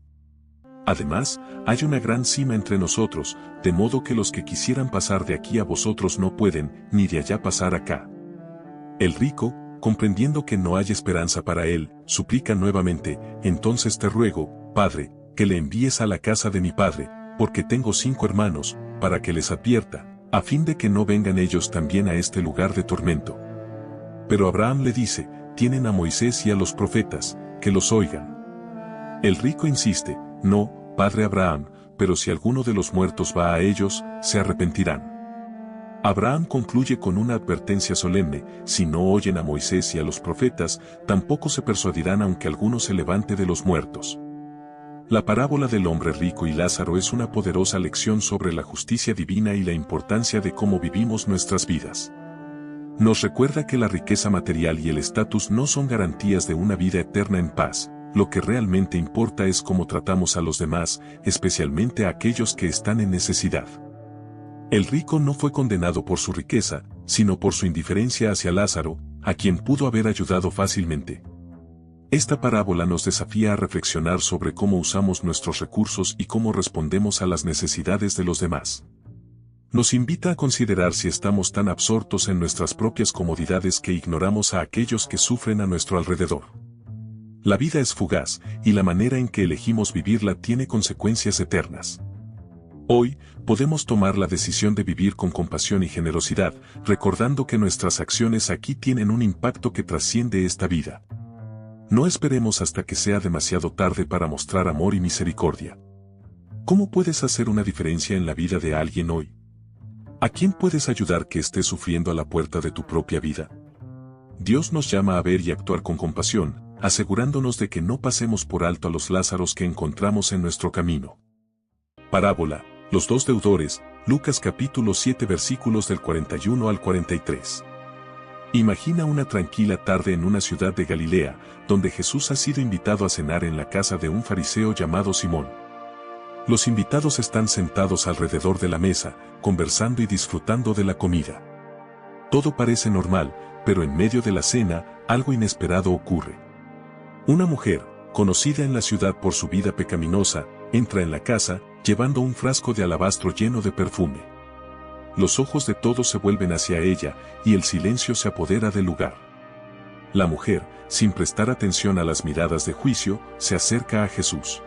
Además, hay una gran cima entre nosotros, de modo que los que quisieran pasar de aquí a vosotros no pueden, ni de allá pasar acá». El rico, comprendiendo que no hay esperanza para él, suplica nuevamente, «Entonces te ruego, Padre, que le envíes a la casa de mi padre, porque tengo 5 hermanos, para que les advierta, a fin de que no vengan ellos también a este lugar de tormento. Pero Abraham le dice, tienen a Moisés y a los profetas, que los oigan. El rico insiste, no, padre Abraham, pero si alguno de los muertos va a ellos, se arrepentirán. Abraham concluye con una advertencia solemne, si no oyen a Moisés y a los profetas, tampoco se persuadirán aunque alguno se levante de los muertos. La parábola del hombre rico y Lázaro es una poderosa lección sobre la justicia divina y la importancia de cómo vivimos nuestras vidas. Nos recuerda que la riqueza material y el estatus no son garantías de una vida eterna en paz, lo que realmente importa es cómo tratamos a los demás, especialmente a aquellos que están en necesidad. El rico no fue condenado por su riqueza, sino por su indiferencia hacia Lázaro, a quien pudo haber ayudado fácilmente. Esta parábola nos desafía a reflexionar sobre cómo usamos nuestros recursos y cómo respondemos a las necesidades de los demás. Nos invita a considerar si estamos tan absortos en nuestras propias comodidades que ignoramos a aquellos que sufren a nuestro alrededor. La vida es fugaz, y la manera en que elegimos vivirla tiene consecuencias eternas. Hoy, podemos tomar la decisión de vivir con compasión y generosidad, recordando que nuestras acciones aquí tienen un impacto que trasciende esta vida. No esperemos hasta que sea demasiado tarde para mostrar amor y misericordia. ¿Cómo puedes hacer una diferencia en la vida de alguien hoy? ¿A quién puedes ayudar que esté sufriendo a la puerta de tu propia vida? Dios nos llama a ver y actuar con compasión, asegurándonos de que no pasemos por alto a los Lázaros que encontramos en nuestro camino. Parábola, los dos deudores, Lucas capítulo 7 versículos del 41 al 43. Imagina una tranquila tarde en una ciudad de Galilea, donde Jesús ha sido invitado a cenar en la casa de un fariseo llamado Simón. Los invitados están sentados alrededor de la mesa, conversando y disfrutando de la comida. Todo parece normal, pero en medio de la cena, algo inesperado ocurre. Una mujer, conocida en la ciudad por su vida pecaminosa, entra en la casa, llevando un frasco de alabastro lleno de perfume. Los ojos de todos se vuelven hacia ella, y el silencio se apodera del lugar. La mujer, sin prestar atención a las miradas de juicio, se acerca a Jesús.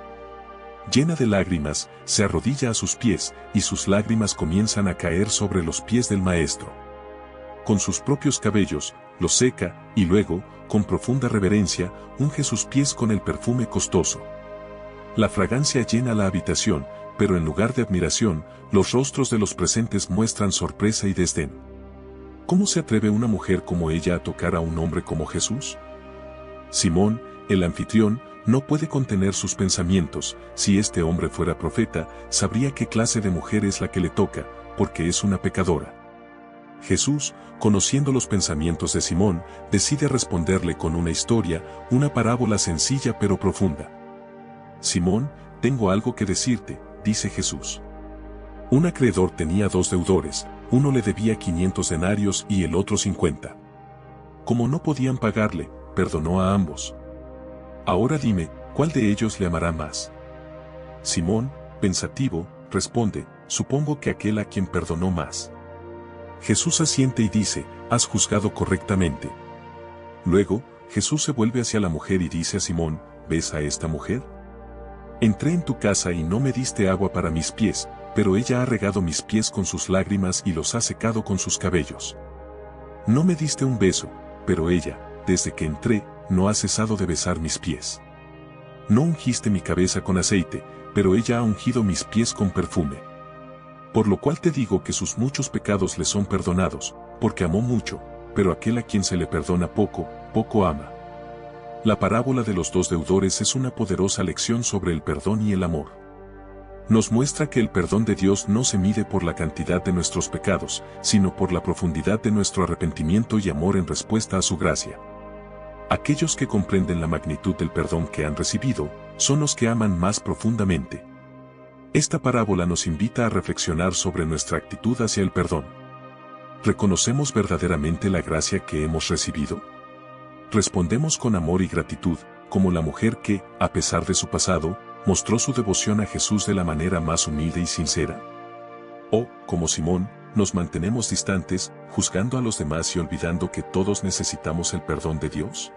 Llena de lágrimas, se arrodilla a sus pies, y sus lágrimas comienzan a caer sobre los pies del Maestro. Con sus propios cabellos, los seca, y luego, con profunda reverencia, unge sus pies con el perfume costoso. La fragancia llena la habitación, pero en lugar de admiración, los rostros de los presentes muestran sorpresa y desdén. ¿Cómo se atreve una mujer como ella a tocar a un hombre como Jesús? Simón, el anfitrión, no puede contener sus pensamientos. Si este hombre fuera profeta, sabría qué clase de mujer es la que le toca, porque es una pecadora. Jesús, conociendo los pensamientos de Simón, decide responderle con una historia, una parábola sencilla pero profunda. Simón, tengo algo que decirte, dice Jesús. Un acreedor tenía dos deudores, uno le debía 500 denarios y el otro 50. Como no podían pagarle, perdonó a ambos. Ahora dime, ¿cuál de ellos le amará más? Simón, pensativo, responde, supongo que aquel a quien perdonó más. Jesús asiente y dice, has juzgado correctamente. Luego, Jesús se vuelve hacia la mujer y dice a Simón, ¿ves a esta mujer? Entré en tu casa y no me diste agua para mis pies, pero ella ha regado mis pies con sus lágrimas y los ha secado con sus cabellos. No me diste un beso, pero ella, desde que entré, no ha cesado de besar mis pies. No ungiste mi cabeza con aceite, pero ella ha ungido mis pies con perfume. Por lo cual te digo que sus muchos pecados le son perdonados, porque amó mucho, pero aquel a quien se le perdona poco, poco ama. La parábola de los dos deudores es una poderosa lección sobre el perdón y el amor. Nos muestra que el perdón de Dios no se mide por la cantidad de nuestros pecados, sino por la profundidad de nuestro arrepentimiento y amor en respuesta a su gracia. Aquellos que comprenden la magnitud del perdón que han recibido, son los que aman más profundamente. Esta parábola nos invita a reflexionar sobre nuestra actitud hacia el perdón. ¿Reconocemos verdaderamente la gracia que hemos recibido? ¿Respondemos con amor y gratitud, como la mujer que, a pesar de su pasado, mostró su devoción a Jesús de la manera más humilde y sincera? ¿O, como Simón, nos mantenemos distantes, juzgando a los demás y olvidando que todos necesitamos el perdón de Dios?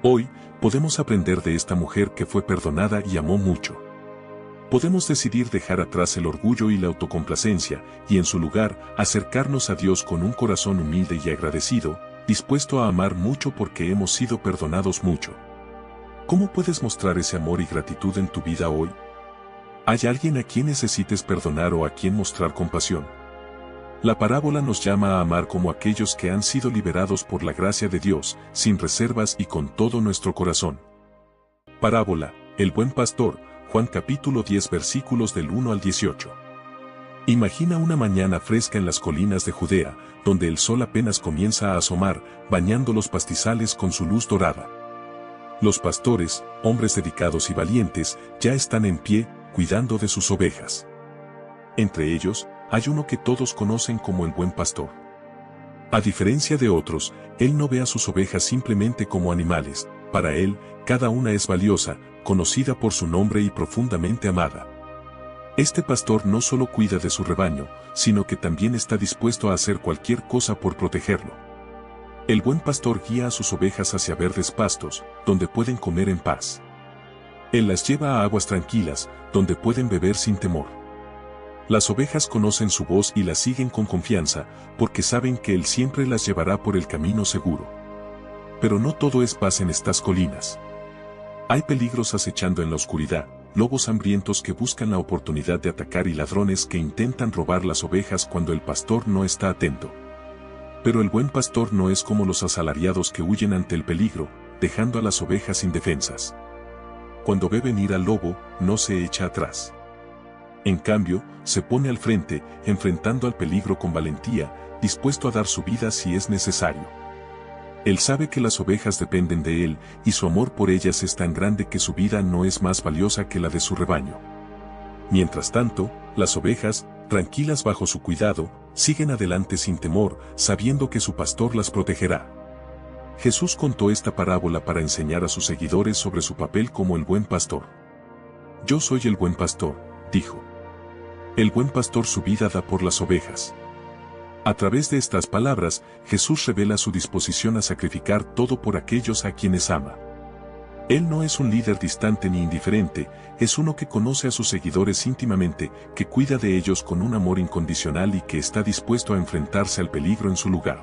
Hoy, podemos aprender de esta mujer que fue perdonada y amó mucho. Podemos decidir dejar atrás el orgullo y la autocomplacencia, y en su lugar, acercarnos a Dios con un corazón humilde y agradecido, dispuesto a amar mucho porque hemos sido perdonados mucho. ¿Cómo puedes mostrar ese amor y gratitud en tu vida hoy? ¿Hay alguien a quien necesites perdonar o a quien mostrar compasión? La parábola nos llama a amar como aquellos que han sido liberados por la gracia de Dios, sin reservas y con todo nuestro corazón. Parábola, el buen pastor, Juan capítulo 10 versículos del 1 al 18. Imagina una mañana fresca en las colinas de Judea, donde el sol apenas comienza a asomar, bañando los pastizales con su luz dorada. Los pastores, hombres dedicados y valientes, ya están en pie, cuidando de sus ovejas. Entre ellos, hay uno que todos conocen como el buen pastor. A diferencia de otros, él no ve a sus ovejas simplemente como animales, para él, cada una es valiosa, conocida por su nombre y profundamente amada. Este pastor no solo cuida de su rebaño, sino que también está dispuesto a hacer cualquier cosa por protegerlo. El buen pastor guía a sus ovejas hacia verdes pastos, donde pueden comer en paz. Él las lleva a aguas tranquilas, donde pueden beber sin temor. Las ovejas conocen su voz y la siguen con confianza, porque saben que Él siempre las llevará por el camino seguro. Pero no todo es paz en estas colinas. Hay peligros acechando en la oscuridad, lobos hambrientos que buscan la oportunidad de atacar y ladrones que intentan robar las ovejas cuando el pastor no está atento. Pero el buen pastor no es como los asalariados que huyen ante el peligro, dejando a las ovejas indefensas. Cuando ve venir al lobo, no se echa atrás. En cambio, se pone al frente, enfrentando al peligro con valentía, dispuesto a dar su vida si es necesario. Él sabe que las ovejas dependen de él, y su amor por ellas es tan grande que su vida no es más valiosa que la de su rebaño. Mientras tanto, las ovejas, tranquilas bajo su cuidado, siguen adelante sin temor, sabiendo que su pastor las protegerá. Jesús contó esta parábola para enseñar a sus seguidores sobre su papel como el buen pastor. Yo soy el buen pastor, dijo. El buen pastor su vida da por las ovejas. A través de estas palabras, Jesús revela su disposición a sacrificar todo por aquellos a quienes ama. Él no es un líder distante ni indiferente, es uno que conoce a sus seguidores íntimamente, que cuida de ellos con un amor incondicional y que está dispuesto a enfrentarse al peligro en su lugar.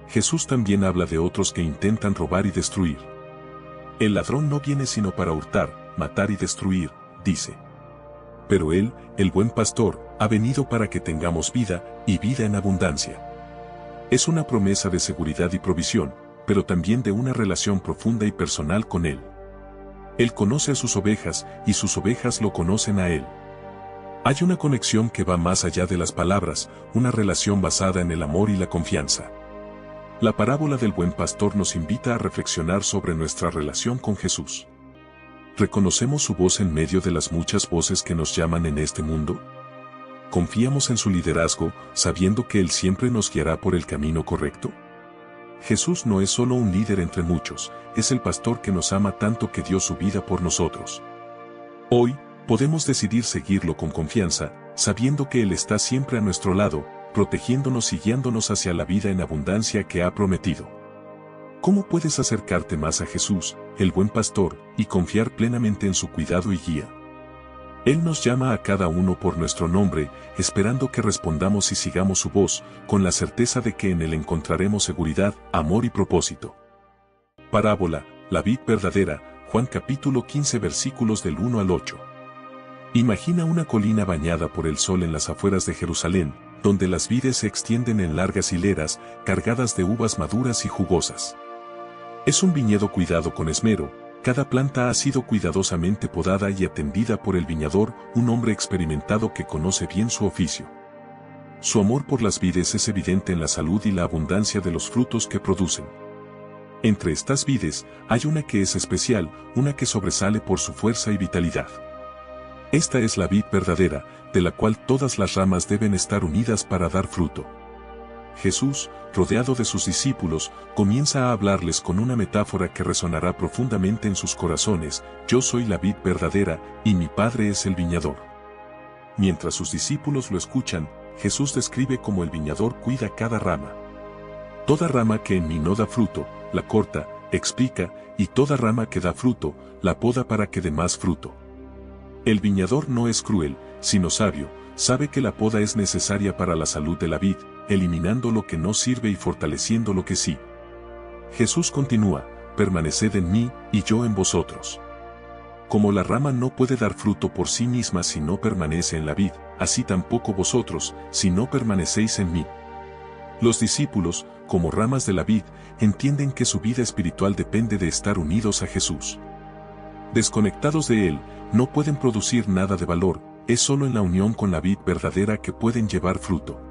Jesús también habla de otros que intentan robar y destruir. El ladrón no viene sino para hurtar, matar y destruir, dice. Pero Él, el buen pastor, ha venido para que tengamos vida, y vida en abundancia. Es una promesa de seguridad y provisión, pero también de una relación profunda y personal con Él. Él conoce a sus ovejas, y sus ovejas lo conocen a Él. Hay una conexión que va más allá de las palabras, una relación basada en el amor y la confianza. La parábola del buen pastor nos invita a reflexionar sobre nuestra relación con Jesús. ¿Reconocemos su voz en medio de las muchas voces que nos llaman en este mundo? ¿Confiamos en su liderazgo, sabiendo que Él siempre nos guiará por el camino correcto? Jesús no es solo un líder entre muchos, es el pastor que nos ama tanto que dio su vida por nosotros. Hoy, podemos decidir seguirlo con confianza, sabiendo que Él está siempre a nuestro lado, protegiéndonos y guiándonos hacia la vida en abundancia que ha prometido. ¿Cómo puedes acercarte más a Jesús, el buen pastor, y confiar plenamente en su cuidado y guía? Él nos llama a cada uno por nuestro nombre, esperando que respondamos y sigamos su voz, con la certeza de que en Él encontraremos seguridad, amor y propósito. Parábola, la vid verdadera, Juan capítulo 15 versículos del 1 al 8. Imagina una colina bañada por el sol en las afueras de Jerusalén, donde las vides se extienden en largas hileras, cargadas de uvas maduras y jugosas. Es un viñedo cuidado con esmero. Cada planta ha sido cuidadosamente podada y atendida por el viñador, un hombre experimentado que conoce bien su oficio. Su amor por las vides es evidente en la salud y la abundancia de los frutos que producen. Entre estas vides, hay una que es especial, una que sobresale por su fuerza y vitalidad. Esta es la vid verdadera, de la cual todas las ramas deben estar unidas para dar fruto. Jesús, rodeado de sus discípulos, comienza a hablarles con una metáfora que resonará profundamente en sus corazones: yo soy la vid verdadera, y mi Padre es el viñador. Mientras sus discípulos lo escuchan, Jesús describe cómo el viñador cuida cada rama. Toda rama que en mí no da fruto, la corta, explica, y toda rama que da fruto, la poda para que dé más fruto. El viñador no es cruel, sino sabio, sabe que la poda es necesaria para la salud de la vid, eliminando lo que no sirve y fortaleciendo lo que sí. Jesús continúa, permaneced en mí, y yo en vosotros. Como la rama no puede dar fruto por sí misma si no permanece en la vid, así tampoco vosotros, si no permanecéis en mí. Los discípulos, como ramas de la vid, entienden que su vida espiritual depende de estar unidos a Jesús. Desconectados de Él, no pueden producir nada de valor, es solo en la unión con la vid verdadera que pueden llevar fruto.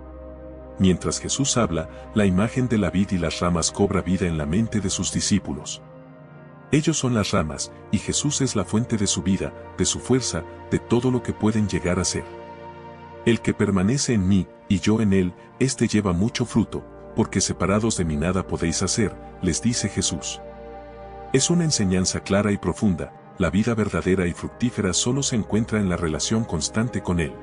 Mientras Jesús habla, la imagen de la vid y las ramas cobra vida en la mente de sus discípulos. Ellos son las ramas, y Jesús es la fuente de su vida, de su fuerza, de todo lo que pueden llegar a ser. El que permanece en mí, y yo en él, éste lleva mucho fruto, porque separados de mí nada podéis hacer, les dice Jesús. Es una enseñanza clara y profunda, la vida verdadera y fructífera solo se encuentra en la relación constante con Él.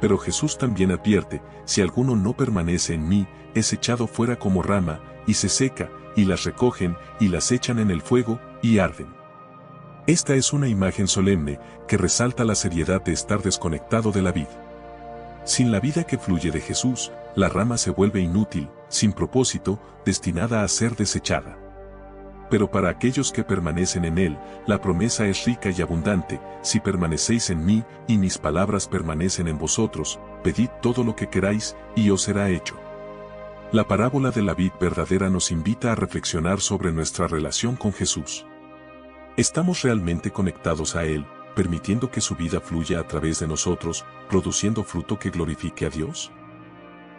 Pero Jesús también advierte, si alguno no permanece en mí, es echado fuera como rama, y se seca, y las recogen, y las echan en el fuego, y arden. Esta es una imagen solemne, que resalta la seriedad de estar desconectado de la vid. Sin la vida que fluye de Jesús, la rama se vuelve inútil, sin propósito, destinada a ser desechada. Pero para aquellos que permanecen en Él, la promesa es rica y abundante, si permanecéis en mí, y mis palabras permanecen en vosotros, pedid todo lo que queráis, y os será hecho. La parábola de la vid verdadera nos invita a reflexionar sobre nuestra relación con Jesús. ¿Estamos realmente conectados a Él, permitiendo que su vida fluya a través de nosotros, produciendo fruto que glorifique a Dios?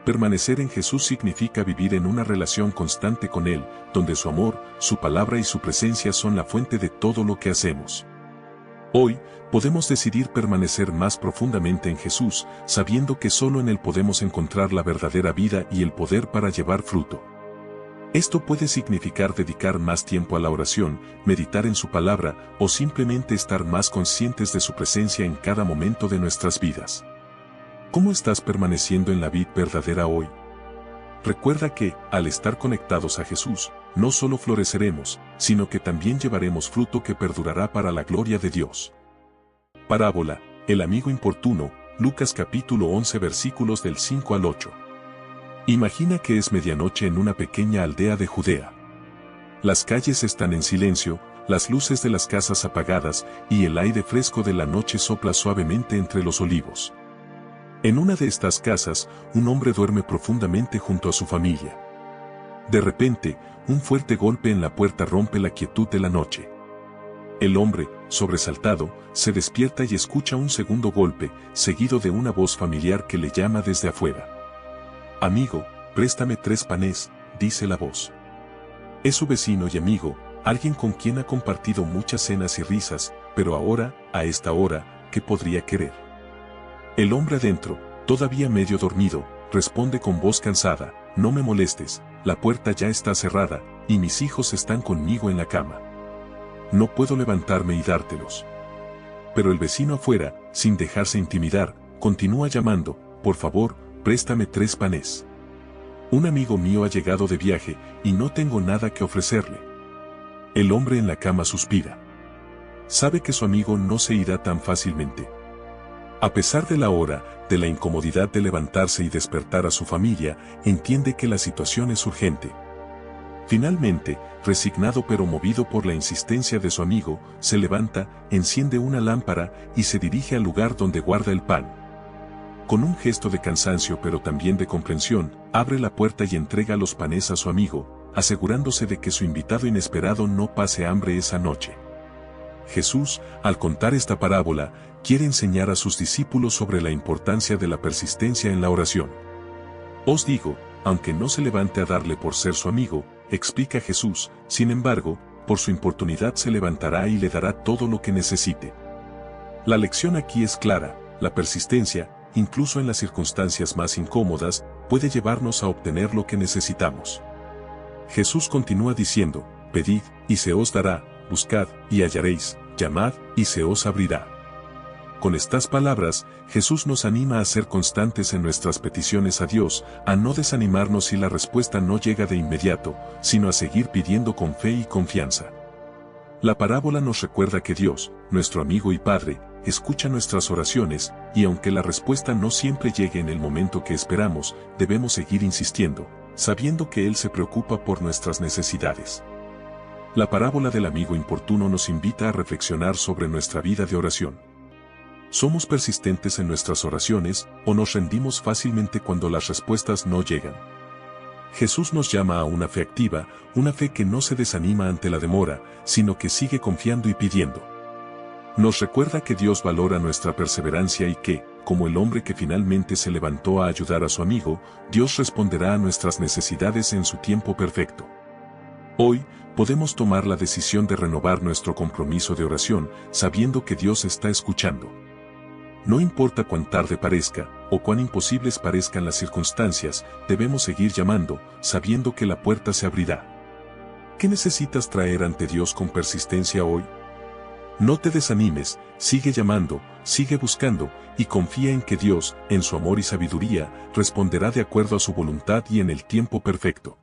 Permanecer en Jesús significa vivir en una relación constante con Él, donde su amor, su palabra y su presencia son la fuente de todo lo que hacemos. Hoy, podemos decidir permanecer más profundamente en Jesús, sabiendo que solo en Él podemos encontrar la verdadera vida y el poder para llevar fruto. Esto puede significar dedicar más tiempo a la oración, meditar en su palabra, o simplemente estar más conscientes de su presencia en cada momento de nuestras vidas. ¿Cómo estás permaneciendo en la vid verdadera hoy? Recuerda que, al estar conectados a Jesús, no solo floreceremos, sino que también llevaremos fruto que perdurará para la gloria de Dios. Parábola, el amigo importuno, Lucas capítulo 11 versículos del 5 al 8. Imagina que es medianoche en una pequeña aldea de Judea. Las calles están en silencio, las luces de las casas apagadas, y el aire fresco de la noche sopla suavemente entre los olivos. En una de estas casas, un hombre duerme profundamente junto a su familia. De repente, un fuerte golpe en la puerta rompe la quietud de la noche. El hombre, sobresaltado, se despierta y escucha un segundo golpe, seguido de una voz familiar que le llama desde afuera. «Amigo, préstame 3 panes», dice la voz. Es su vecino y amigo, alguien con quien ha compartido muchas cenas y risas, pero ahora, a esta hora, ¿qué podría querer? El hombre adentro, todavía medio dormido, responde con voz cansada, «No me molestes, la puerta ya está cerrada, y mis hijos están conmigo en la cama. No puedo levantarme y dártelos». Pero el vecino afuera, sin dejarse intimidar, continúa llamando, «Por favor, préstame 3 panes. Un amigo mío ha llegado de viaje, y no tengo nada que ofrecerle». El hombre en la cama suspira. Sabe que su amigo no se irá tan fácilmente. A pesar de la hora, de la incomodidad de levantarse y despertar a su familia, entiende que la situación es urgente. Finalmente, resignado pero movido por la insistencia de su amigo, se levanta, enciende una lámpara y se dirige al lugar donde guarda el pan. Con un gesto de cansancio pero también de comprensión, abre la puerta y entrega los panes a su amigo, asegurándose de que su invitado inesperado no pase hambre esa noche. Jesús, al contar esta parábola, quiere enseñar a sus discípulos sobre la importancia de la persistencia en la oración. Os digo, aunque no se levante a darle por ser su amigo, explica Jesús, sin embargo, por su importunidad se levantará y le dará todo lo que necesite. La lección aquí es clara, la persistencia, incluso en las circunstancias más incómodas, puede llevarnos a obtener lo que necesitamos. Jesús continúa diciendo, «Pedid, y se os dará, buscad, y hallaréis, llamad, y se os abrirá». Con estas palabras, Jesús nos anima a ser constantes en nuestras peticiones a Dios, a no desanimarnos si la respuesta no llega de inmediato, sino a seguir pidiendo con fe y confianza. La parábola nos recuerda que Dios, nuestro amigo y Padre, escucha nuestras oraciones, y aunque la respuesta no siempre llegue en el momento que esperamos, debemos seguir insistiendo, sabiendo que Él se preocupa por nuestras necesidades. La parábola del amigo importuno nos invita a reflexionar sobre nuestra vida de oración. ¿Somos persistentes en nuestras oraciones o nos rendimos fácilmente cuando las respuestas no llegan? Jesús nos llama a una fe activa, una fe que no se desanima ante la demora, sino que sigue confiando y pidiendo. Nos recuerda que Dios valora nuestra perseverancia y que, como el hombre que finalmente se levantó a ayudar a su amigo, Dios responderá a nuestras necesidades en su tiempo perfecto. Hoy, podemos tomar la decisión de renovar nuestro compromiso de oración, sabiendo que Dios está escuchando. No importa cuán tarde parezca, o cuán imposibles parezcan las circunstancias, debemos seguir llamando, sabiendo que la puerta se abrirá. ¿Qué necesitas traer ante Dios con persistencia hoy? No te desanimes, sigue llamando, sigue buscando, y confía en que Dios, en su amor y sabiduría, responderá de acuerdo a su voluntad y en el tiempo perfecto.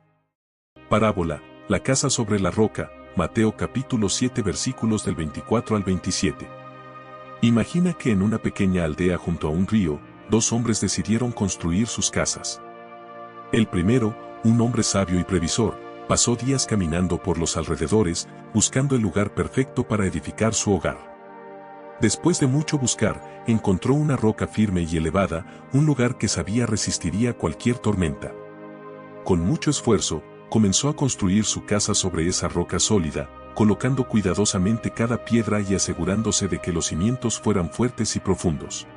Parábola, la casa sobre la roca, Mateo capítulo 7 versículos del 24 al 27. Imagina que en una pequeña aldea junto a un río, dos hombres decidieron construir sus casas. El primero, un hombre sabio y previsor, pasó días caminando por los alrededores, buscando el lugar perfecto para edificar su hogar. Después de mucho buscar, encontró una roca firme y elevada, un lugar que sabía resistiría cualquier tormenta. Con mucho esfuerzo, comenzó a construir su casa sobre esa roca sólida, colocando cuidadosamente cada piedra y asegurándose de que los cimientos fueran fuertes y profundos.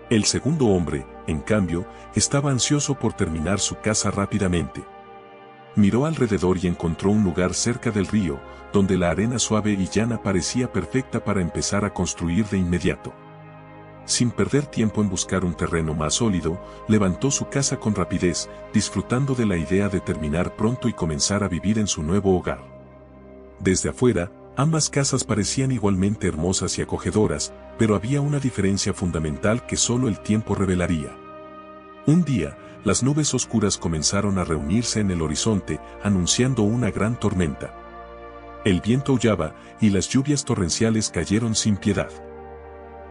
El segundo hombre, en cambio, estaba ansioso por terminar su casa rápidamente. Miró alrededor y encontró un lugar cerca del río, donde la arena suave y llana parecía perfecta para empezar a construir de inmediato. Sin perder tiempo en buscar un terreno más sólido, levantó su casa con rapidez, disfrutando de la idea de terminar pronto y comenzar a vivir en su nuevo hogar. Desde afuera, ambas casas parecían igualmente hermosas y acogedoras, pero había una diferencia fundamental que solo el tiempo revelaría. Un día, las nubes oscuras comenzaron a reunirse en el horizonte, anunciando una gran tormenta. El viento aullaba, y las lluvias torrenciales cayeron sin piedad.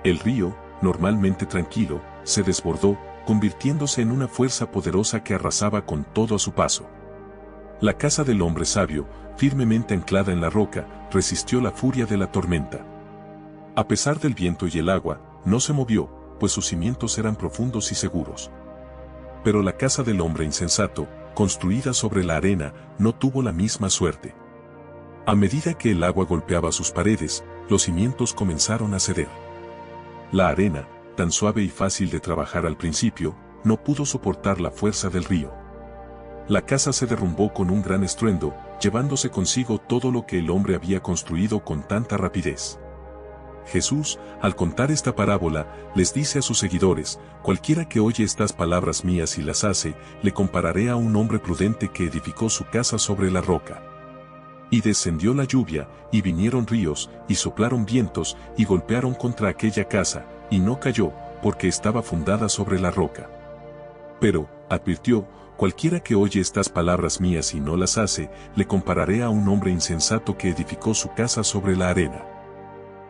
El río, normalmente tranquilo, se desbordó, convirtiéndose en una fuerza poderosa que arrasaba con todo a su paso. La casa del hombre sabio, firmemente anclada en la roca, resistió la furia de la tormenta. A pesar del viento y el agua, no se movió, pues sus cimientos eran profundos y seguros. Pero la casa del hombre insensato, construida sobre la arena, no tuvo la misma suerte. A medida que el agua golpeaba sus paredes, los cimientos comenzaron a ceder. La arena, tan suave y fácil de trabajar al principio, no pudo soportar la fuerza del río. La casa se derrumbó con un gran estruendo, llevándose consigo todo lo que el hombre había construido con tanta rapidez. Jesús, al contar esta parábola, les dice a sus seguidores: cualquiera que oye estas palabras mías y las hace, le compararé a un hombre prudente que edificó su casa sobre la roca. Y descendió la lluvia, y vinieron ríos, y soplaron vientos, y golpearon contra aquella casa, y no cayó, porque estaba fundada sobre la roca. Pero, advirtió, cualquiera que oye estas palabras mías y no las hace, le compararé a un hombre insensato que edificó su casa sobre la arena.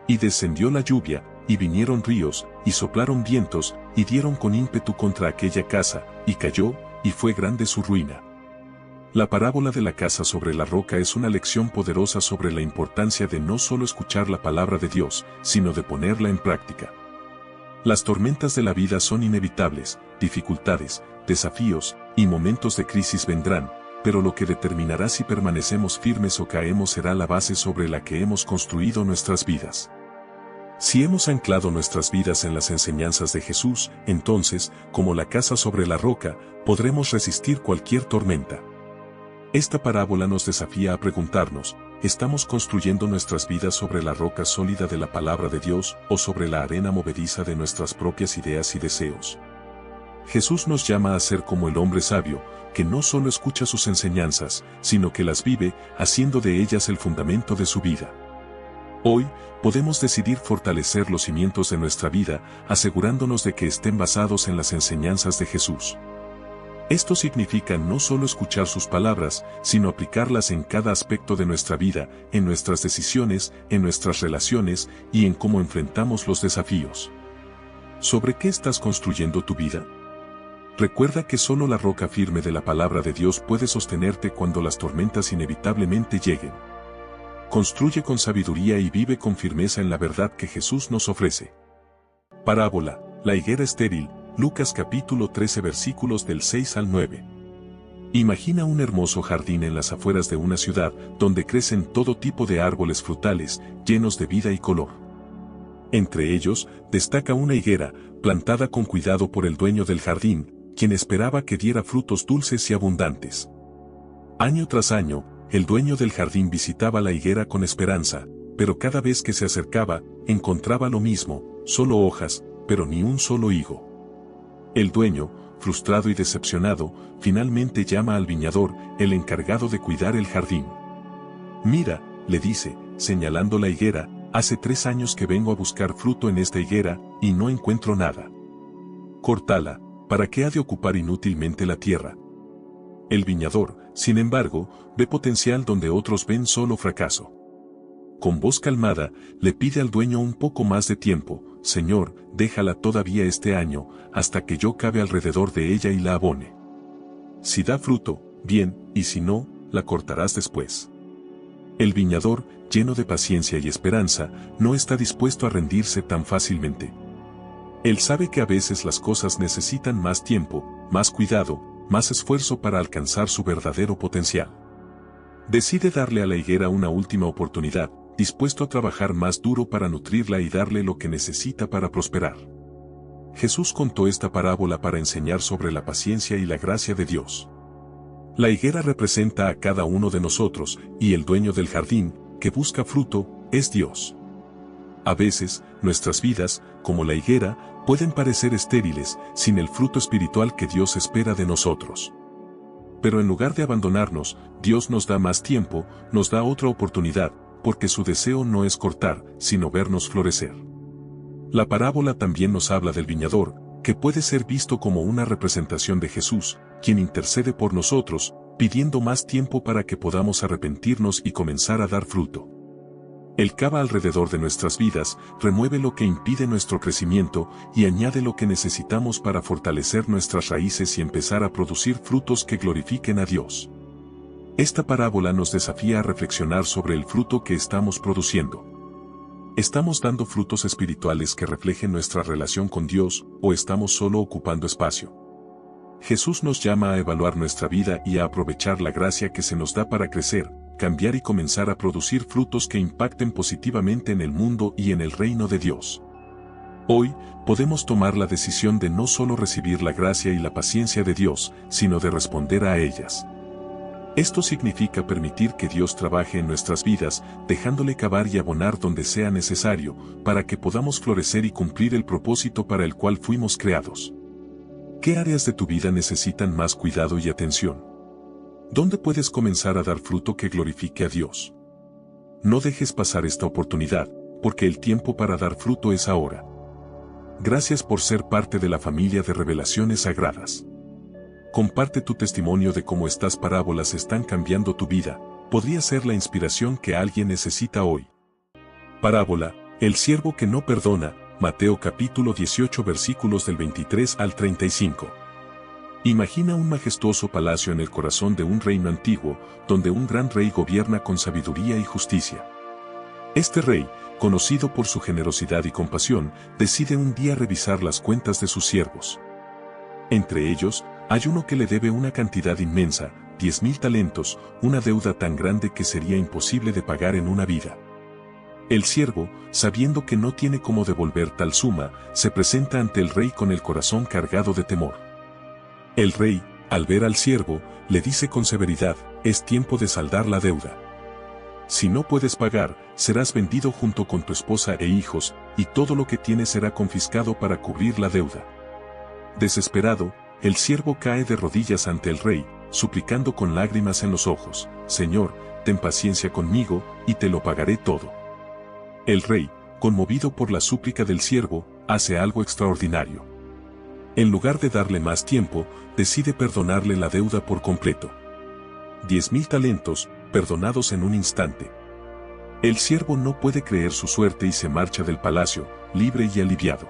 Y descendió la lluvia, y vinieron ríos, y soplaron vientos, y dieron con ímpetu contra aquella casa, y cayó, y fue grande su ruina. La parábola de la casa sobre la roca es una lección poderosa sobre la importancia de no solo escuchar la palabra de Dios, sino de ponerla en práctica. Las tormentas de la vida son inevitables, dificultades, desafíos, y momentos de crisis vendrán, pero lo que determinará si permanecemos firmes o caemos será la base sobre la que hemos construido nuestras vidas. Si hemos anclado nuestras vidas en las enseñanzas de Jesús, entonces, como la casa sobre la roca, podremos resistir cualquier tormenta. Esta parábola nos desafía a preguntarnos: ¿estamos construyendo nuestras vidas sobre la roca sólida de la palabra de Dios o sobre la arena movediza de nuestras propias ideas y deseos? Jesús nos llama a ser como el hombre sabio, que no solo escucha sus enseñanzas, sino que las vive, haciendo de ellas el fundamento de su vida. Hoy, podemos decidir fortalecer los cimientos de nuestra vida, asegurándonos de que estén basados en las enseñanzas de Jesús. Esto significa no solo escuchar sus palabras, sino aplicarlas en cada aspecto de nuestra vida, en nuestras decisiones, en nuestras relaciones y en cómo enfrentamos los desafíos. ¿Sobre qué estás construyendo tu vida? Recuerda que solo la roca firme de la palabra de Dios puede sostenerte cuando las tormentas inevitablemente lleguen. Construye con sabiduría y vive con firmeza en la verdad que Jesús nos ofrece. Parábola, la higuera estéril, Lucas capítulo 13 versículos del 6 al 9. Imagina un hermoso jardín en las afueras de una ciudad, donde crecen todo tipo de árboles frutales, llenos de vida y color. Entre ellos, destaca una higuera, plantada con cuidado por el dueño del jardín, quien esperaba que diera frutos dulces y abundantes. Año tras año, el dueño del jardín visitaba la higuera con esperanza, pero cada vez que se acercaba, encontraba lo mismo, solo hojas, pero ni un solo higo. El dueño, frustrado y decepcionado, finalmente llama al viñador, el encargado de cuidar el jardín. «Mira», le dice, señalando la higuera, «hace 3 años que vengo a buscar fruto en esta higuera, y no encuentro nada. Córtala, ¿para qué ha de ocupar inútilmente la tierra?». El viñador, sin embargo, ve potencial donde otros ven solo fracaso. Con voz calmada, le pide al dueño un poco más de tiempo: «Señor, déjala todavía este año, hasta que yo cabe alrededor de ella y la abone. Si da fruto, bien, y si no, la cortarás después». El viñador, lleno de paciencia y esperanza, no está dispuesto a rendirse tan fácilmente. Él sabe que a veces las cosas necesitan más tiempo, más cuidado, más esfuerzo para alcanzar su verdadero potencial. Decide darle a la higuera una última oportunidad, dispuesto a trabajar más duro para nutrirla y darle lo que necesita para prosperar. Jesús contó esta parábola para enseñar sobre la paciencia y la gracia de Dios. La higuera representa a cada uno de nosotros, y el dueño del jardín, que busca fruto, es Dios. A veces, nuestras vidas, como la higuera, pueden parecer estériles, sin el fruto espiritual que Dios espera de nosotros. Pero en lugar de abandonarnos, Dios nos da más tiempo, nos da otra oportunidad, porque su deseo no es cortar, sino vernos florecer. La parábola también nos habla del viñador, que puede ser visto como una representación de Jesús, quien intercede por nosotros, pidiendo más tiempo para que podamos arrepentirnos y comenzar a dar fruto. Él cava alrededor de nuestras vidas, remueve lo que impide nuestro crecimiento y añade lo que necesitamos para fortalecer nuestras raíces y empezar a producir frutos que glorifiquen a Dios. Esta parábola nos desafía a reflexionar sobre el fruto que estamos produciendo. ¿Estamos dando frutos espirituales que reflejen nuestra relación con Dios, o estamos solo ocupando espacio? Jesús nos llama a evaluar nuestra vida y a aprovechar la gracia que se nos da para crecer, cambiar y comenzar a producir frutos que impacten positivamente en el mundo y en el reino de Dios. Hoy, podemos tomar la decisión de no solo recibir la gracia y la paciencia de Dios, sino de responder a ellas. Esto significa permitir que Dios trabaje en nuestras vidas, dejándole cavar y abonar donde sea necesario, para que podamos florecer y cumplir el propósito para el cual fuimos creados. ¿Qué áreas de tu vida necesitan más cuidado y atención? ¿Dónde puedes comenzar a dar fruto que glorifique a Dios? No dejes pasar esta oportunidad, porque el tiempo para dar fruto es ahora. Gracias por ser parte de la familia de Revelaciones Sagradas. Comparte tu testimonio de cómo estas parábolas están cambiando tu vida. Podría ser la inspiración que alguien necesita hoy. Parábola, el siervo que no perdona, Mateo capítulo 18 versículos del 23 al 35. Imagina un majestuoso palacio en el corazón de un reino antiguo, donde un gran rey gobierna con sabiduría y justicia. Este rey, conocido por su generosidad y compasión, decide un día revisar las cuentas de sus siervos. Entre ellos, hay uno que le debe una cantidad inmensa, 10,000 talentos, una deuda tan grande que sería imposible de pagar en una vida. El siervo, sabiendo que no tiene cómo devolver tal suma, se presenta ante el rey con el corazón cargado de temor. El rey, al ver al siervo, le dice con severidad: «Es tiempo de saldar la deuda. Si no puedes pagar, serás vendido junto con tu esposa e hijos, y todo lo que tienes será confiscado para cubrir la deuda». Desesperado, el siervo cae de rodillas ante el rey, suplicando con lágrimas en los ojos: «Señor, ten paciencia conmigo, y te lo pagaré todo». El rey, conmovido por la súplica del siervo, hace algo extraordinario. En lugar de darle más tiempo, decide perdonarle la deuda por completo. 10.000 talentos, perdonados en un instante. El siervo no puede creer su suerte y se marcha del palacio, libre y aliviado.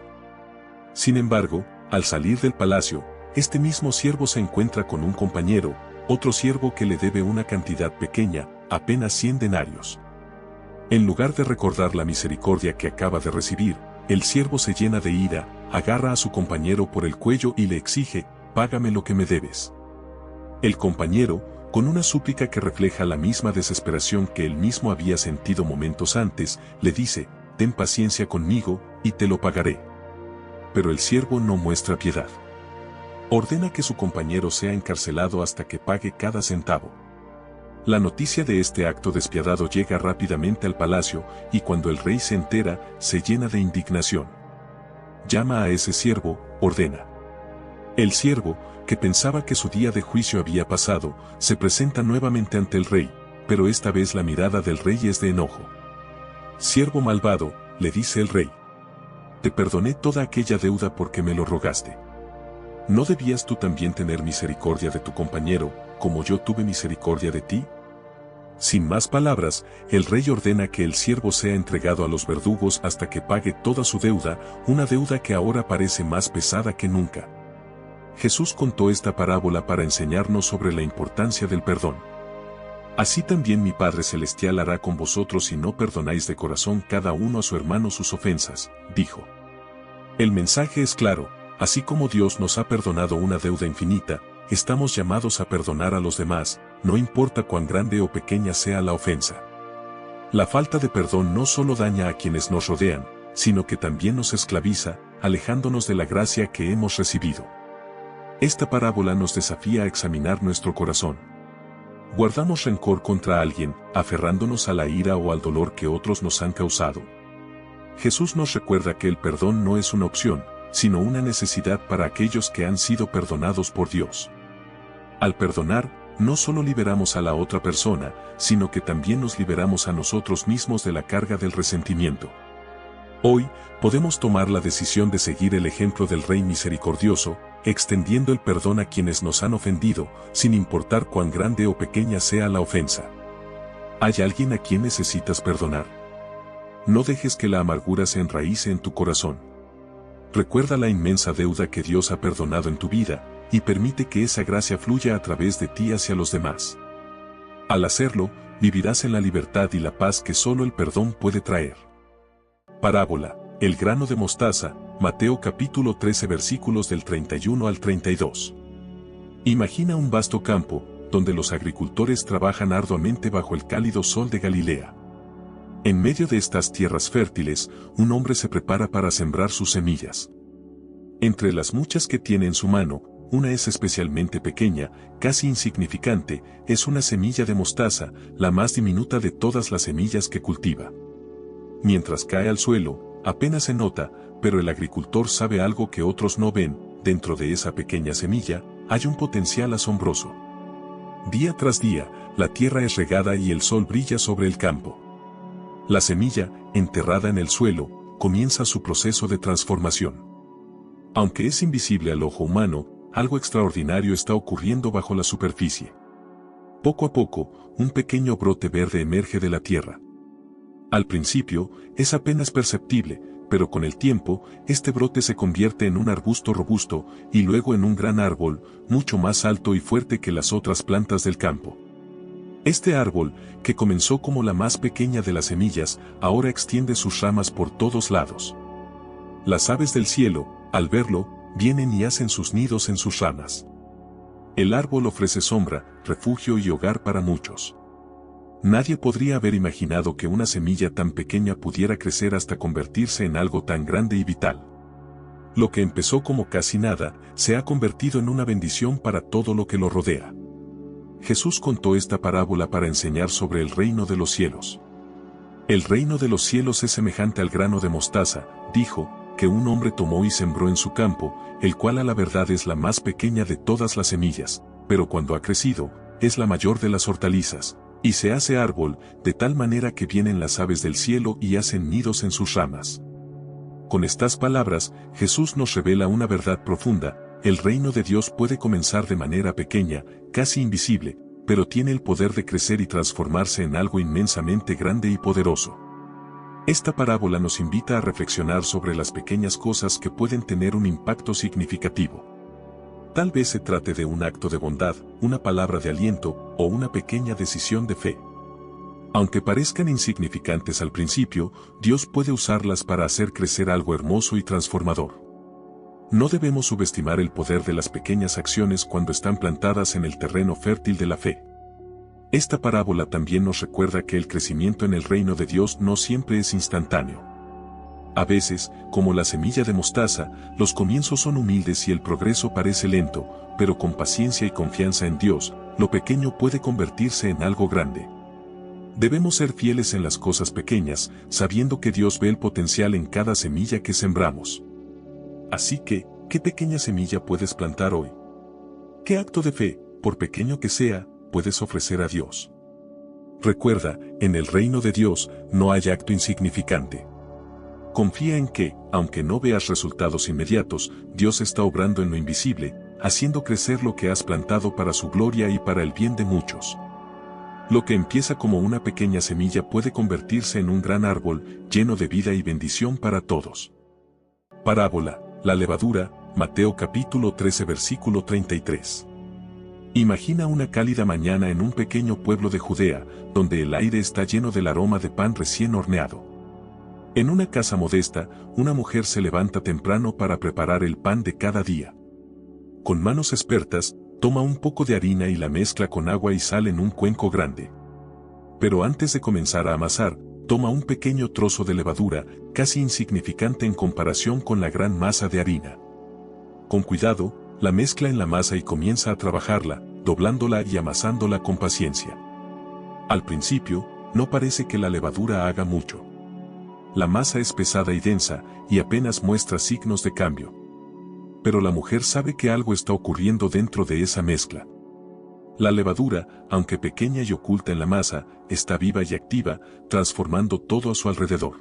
Sin embargo, al salir del palacio, este mismo siervo se encuentra con un compañero, otro siervo que le debe una cantidad pequeña, apenas 100 denarios. En lugar de recordar la misericordia que acaba de recibir, el siervo se llena de ira, agarra a su compañero por el cuello y le exige, «Págame lo que me debes». El compañero, con una súplica que refleja la misma desesperación que él mismo había sentido momentos antes, le dice, «Ten paciencia conmigo, y te lo pagaré». Pero el siervo no muestra piedad. Ordena que su compañero sea encarcelado hasta que pague cada centavo. La noticia de este acto despiadado llega rápidamente al palacio, y cuando el rey se entera, se llena de indignación. Llama a ese siervo, ordena. El siervo, que pensaba que su día de juicio había pasado, se presenta nuevamente ante el rey, pero esta vez la mirada del rey es de enojo. «Siervo malvado», le dice el rey. «Te perdoné toda aquella deuda porque me lo rogaste. ¿No debías tú también tener misericordia de tu compañero, como yo tuve misericordia de ti?» Sin más palabras, el rey ordena que el siervo sea entregado a los verdugos hasta que pague toda su deuda, una deuda que ahora parece más pesada que nunca. Jesús contó esta parábola para enseñarnos sobre la importancia del perdón. «Así también mi Padre Celestial hará con vosotros si no perdonáis de corazón cada uno a su hermano sus ofensas», dijo. El mensaje es claro. Así como Dios nos ha perdonado una deuda infinita, estamos llamados a perdonar a los demás, no importa cuán grande o pequeña sea la ofensa. La falta de perdón no solo daña a quienes nos rodean, sino que también nos esclaviza, alejándonos de la gracia que hemos recibido. Esta parábola nos desafía a examinar nuestro corazón. ¿Guardamos rencor contra alguien, aferrándonos a la ira o al dolor que otros nos han causado? Jesús nos recuerda que el perdón no es una opción, sino una necesidad para aquellos que han sido perdonados por Dios. Al perdonar, no solo liberamos a la otra persona, sino que también nos liberamos a nosotros mismos de la carga del resentimiento. Hoy, podemos tomar la decisión de seguir el ejemplo del Rey misericordioso, extendiendo el perdón a quienes nos han ofendido, sin importar cuán grande o pequeña sea la ofensa. ¿Hay alguien a quien necesitas perdonar? No dejes que la amargura se enraíce en tu corazón. Recuerda la inmensa deuda que Dios ha perdonado en tu vida, y permite que esa gracia fluya a través de ti hacia los demás. Al hacerlo, vivirás en la libertad y la paz que solo el perdón puede traer. Parábola, el grano de mostaza, Mateo capítulo 13 versículos del 31 al 32. Imagina un vasto campo, donde los agricultores trabajan arduamente bajo el cálido sol de Galilea. En medio de estas tierras fértiles, un hombre se prepara para sembrar sus semillas. Entre las muchas que tiene en su mano, una es especialmente pequeña, casi insignificante, es una semilla de mostaza, la más diminuta de todas las semillas que cultiva. Mientras cae al suelo, apenas se nota, pero el agricultor sabe algo que otros no ven: dentro de esa pequeña semilla, hay un potencial asombroso. Día tras día, la tierra es regada y el sol brilla sobre el campo. La semilla, enterrada en el suelo, comienza su proceso de transformación. Aunque es invisible al ojo humano, algo extraordinario está ocurriendo bajo la superficie. Poco a poco, un pequeño brote verde emerge de la tierra. Al principio, es apenas perceptible, pero con el tiempo, este brote se convierte en un arbusto robusto, y luego en un gran árbol, mucho más alto y fuerte que las otras plantas del campo. Este árbol, que comenzó como la más pequeña de las semillas, ahora extiende sus ramas por todos lados. Las aves del cielo, al verlo, vienen y hacen sus nidos en sus ramas. El árbol ofrece sombra, refugio y hogar para muchos. Nadie podría haber imaginado que una semilla tan pequeña pudiera crecer hasta convertirse en algo tan grande y vital. Lo que empezó como casi nada, se ha convertido en una bendición para todo lo que lo rodea. Jesús contó esta parábola para enseñar sobre el reino de los cielos. El reino de los cielos es semejante al grano de mostaza, dijo, que un hombre tomó y sembró en su campo, el cual a la verdad es la más pequeña de todas las semillas, pero cuando ha crecido, es la mayor de las hortalizas, y se hace árbol, de tal manera que vienen las aves del cielo y hacen nidos en sus ramas. Con estas palabras, Jesús nos revela una verdad profunda: el reino de Dios puede comenzar de manera pequeña, casi invisible, pero tiene el poder de crecer y transformarse en algo inmensamente grande y poderoso. Esta parábola nos invita a reflexionar sobre las pequeñas cosas que pueden tener un impacto significativo. Tal vez se trate de un acto de bondad, una palabra de aliento, o una pequeña decisión de fe. Aunque parezcan insignificantes al principio, Dios puede usarlas para hacer crecer algo hermoso y transformador. No debemos subestimar el poder de las pequeñas acciones cuando están plantadas en el terreno fértil de la fe. Esta parábola también nos recuerda que el crecimiento en el reino de Dios no siempre es instantáneo. A veces, como la semilla de mostaza, los comienzos son humildes y el progreso parece lento, pero con paciencia y confianza en Dios, lo pequeño puede convertirse en algo grande. Debemos ser fieles en las cosas pequeñas, sabiendo que Dios ve el potencial en cada semilla que sembramos. Así que, ¿qué pequeña semilla puedes plantar hoy? ¿Qué acto de fe, por pequeño que sea, puedes ofrecer a Dios? Recuerda, en el reino de Dios no hay acto insignificante. Confía en que, aunque no veas resultados inmediatos, Dios está obrando en lo invisible, haciendo crecer lo que has plantado para su gloria y para el bien de muchos. Lo que empieza como una pequeña semilla puede convertirse en un gran árbol, lleno de vida y bendición para todos. Parábola, la levadura, Mateo capítulo 13 versículo 33. Imagina una cálida mañana en un pequeño pueblo de Judea, donde el aire está lleno del aroma de pan recién horneado. En una casa modesta, una mujer se levanta temprano para preparar el pan de cada día. Con manos expertas, toma un poco de harina y la mezcla con agua y sal en un cuenco grande. Pero antes de comenzar a amasar, toma un pequeño trozo de levadura, casi insignificante en comparación con la gran masa de harina. Con cuidado, la mezcla en la masa y comienza a trabajarla, doblándola y amasándola con paciencia. Al principio, no parece que la levadura haga mucho. La masa es pesada y densa, y apenas muestra signos de cambio. Pero la mujer sabe que algo está ocurriendo dentro de esa mezcla. La levadura, aunque pequeña y oculta en la masa, está viva y activa, transformando todo a su alrededor.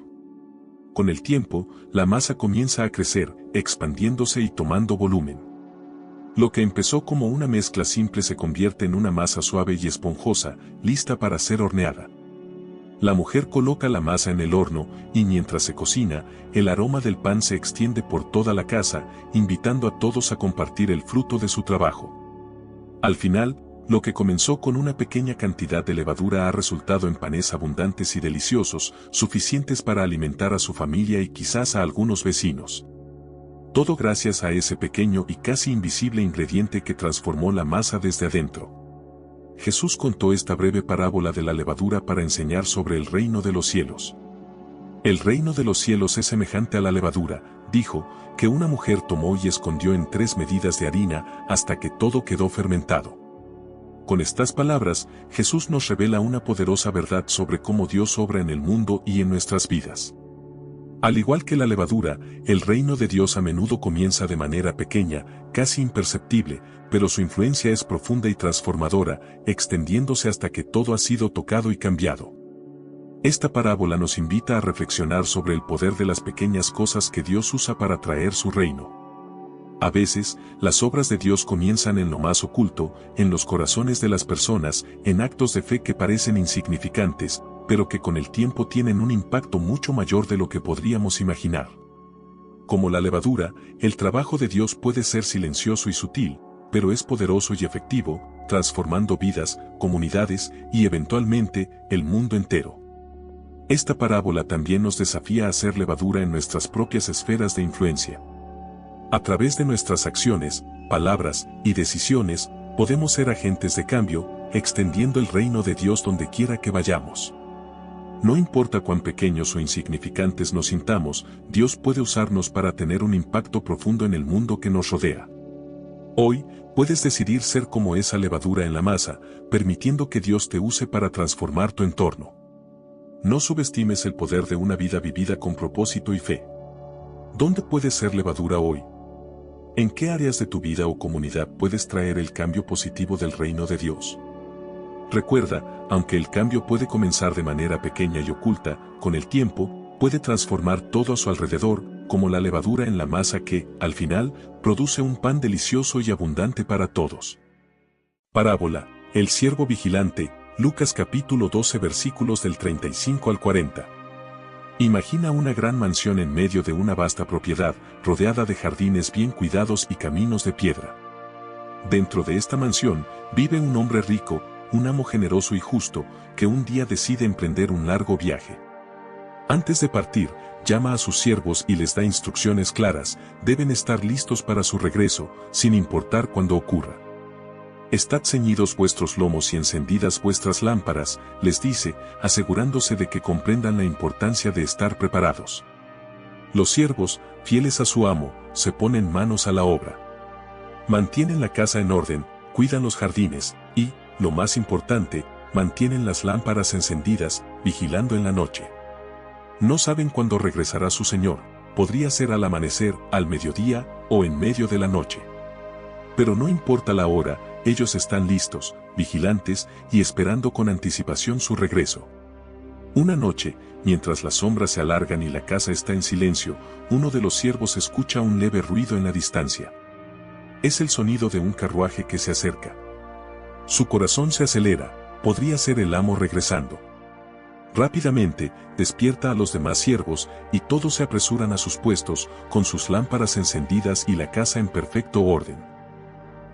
Con el tiempo, la masa comienza a crecer, expandiéndose y tomando volumen. Lo que empezó como una mezcla simple se convierte en una masa suave y esponjosa, lista para ser horneada. La mujer coloca la masa en el horno, y mientras se cocina, el aroma del pan se extiende por toda la casa, invitando a todos a compartir el fruto de su trabajo. Al final, lo que comenzó con una pequeña cantidad de levadura ha resultado en panes abundantes y deliciosos, suficientes para alimentar a su familia y quizás a algunos vecinos. Todo gracias a ese pequeño y casi invisible ingrediente que transformó la masa desde adentro. Jesús contó esta breve parábola de la levadura para enseñar sobre el reino de los cielos. El reino de los cielos es semejante a la levadura, dijo, que una mujer tomó y escondió en 3 medidas de harina hasta que todo quedó fermentado. Con estas palabras, Jesús nos revela una poderosa verdad sobre cómo Dios obra en el mundo y en nuestras vidas. Al igual que la levadura, el reino de Dios a menudo comienza de manera pequeña, casi imperceptible, pero su influencia es profunda y transformadora, extendiéndose hasta que todo ha sido tocado y cambiado. Esta parábola nos invita a reflexionar sobre el poder de las pequeñas cosas que Dios usa para traer su reino. A veces, las obras de Dios comienzan en lo más oculto, en los corazones de las personas, en actos de fe que parecen insignificantes, pero que con el tiempo tienen un impacto mucho mayor de lo que podríamos imaginar. Como la levadura, el trabajo de Dios puede ser silencioso y sutil, pero es poderoso y efectivo, transformando vidas, comunidades y eventualmente, el mundo entero. Esta parábola también nos desafía a hacer levadura en nuestras propias esferas de influencia. A través de nuestras acciones, palabras y decisiones, podemos ser agentes de cambio, extendiendo el reino de Dios donde quiera que vayamos. No importa cuán pequeños o insignificantes nos sintamos, Dios puede usarnos para tener un impacto profundo en el mundo que nos rodea. Hoy, puedes decidir ser como esa levadura en la masa, permitiendo que Dios te use para transformar tu entorno. No subestimes el poder de una vida vivida con propósito y fe. ¿Dónde puedes ser levadura hoy? ¿En qué áreas de tu vida o comunidad puedes traer el cambio positivo del reino de Dios? Recuerda, aunque el cambio puede comenzar de manera pequeña y oculta, con el tiempo, puede transformar todo a su alrededor, como la levadura en la masa que, al final, produce un pan delicioso y abundante para todos. Parábola, el siervo vigilante, Lucas capítulo 12 versículos del 35 al 40. Imagina una gran mansión en medio de una vasta propiedad, rodeada de jardines bien cuidados y caminos de piedra. Dentro de esta mansión, vive un hombre rico, un amo generoso y justo, que un día decide emprender un largo viaje. Antes de partir, llama a sus siervos y les da instrucciones claras: deben estar listos para su regreso, sin importar cuándo ocurra. Estad ceñidos vuestros lomos y encendidas vuestras lámparas, les dice, asegurándose de que comprendan la importancia de estar preparados. Los siervos, fieles a su amo, se ponen manos a la obra. Mantienen la casa en orden, cuidan los jardines, y, lo más importante, mantienen las lámparas encendidas, vigilando en la noche. No saben cuándo regresará su señor, podría ser al amanecer, al mediodía, o en medio de la noche. Pero no importa la hora, ellos están listos, vigilantes y esperando con anticipación su regreso. Una noche, mientras las sombras se alargan y la casa está en silencio, uno de los siervos escucha un leve ruido en la distancia. Es el sonido de un carruaje que se acerca. Su corazón se acelera, podría ser el amo regresando. Rápidamente, despierta a los demás siervos y todos se apresuran a sus puestos, con sus lámparas encendidas y la casa en perfecto orden.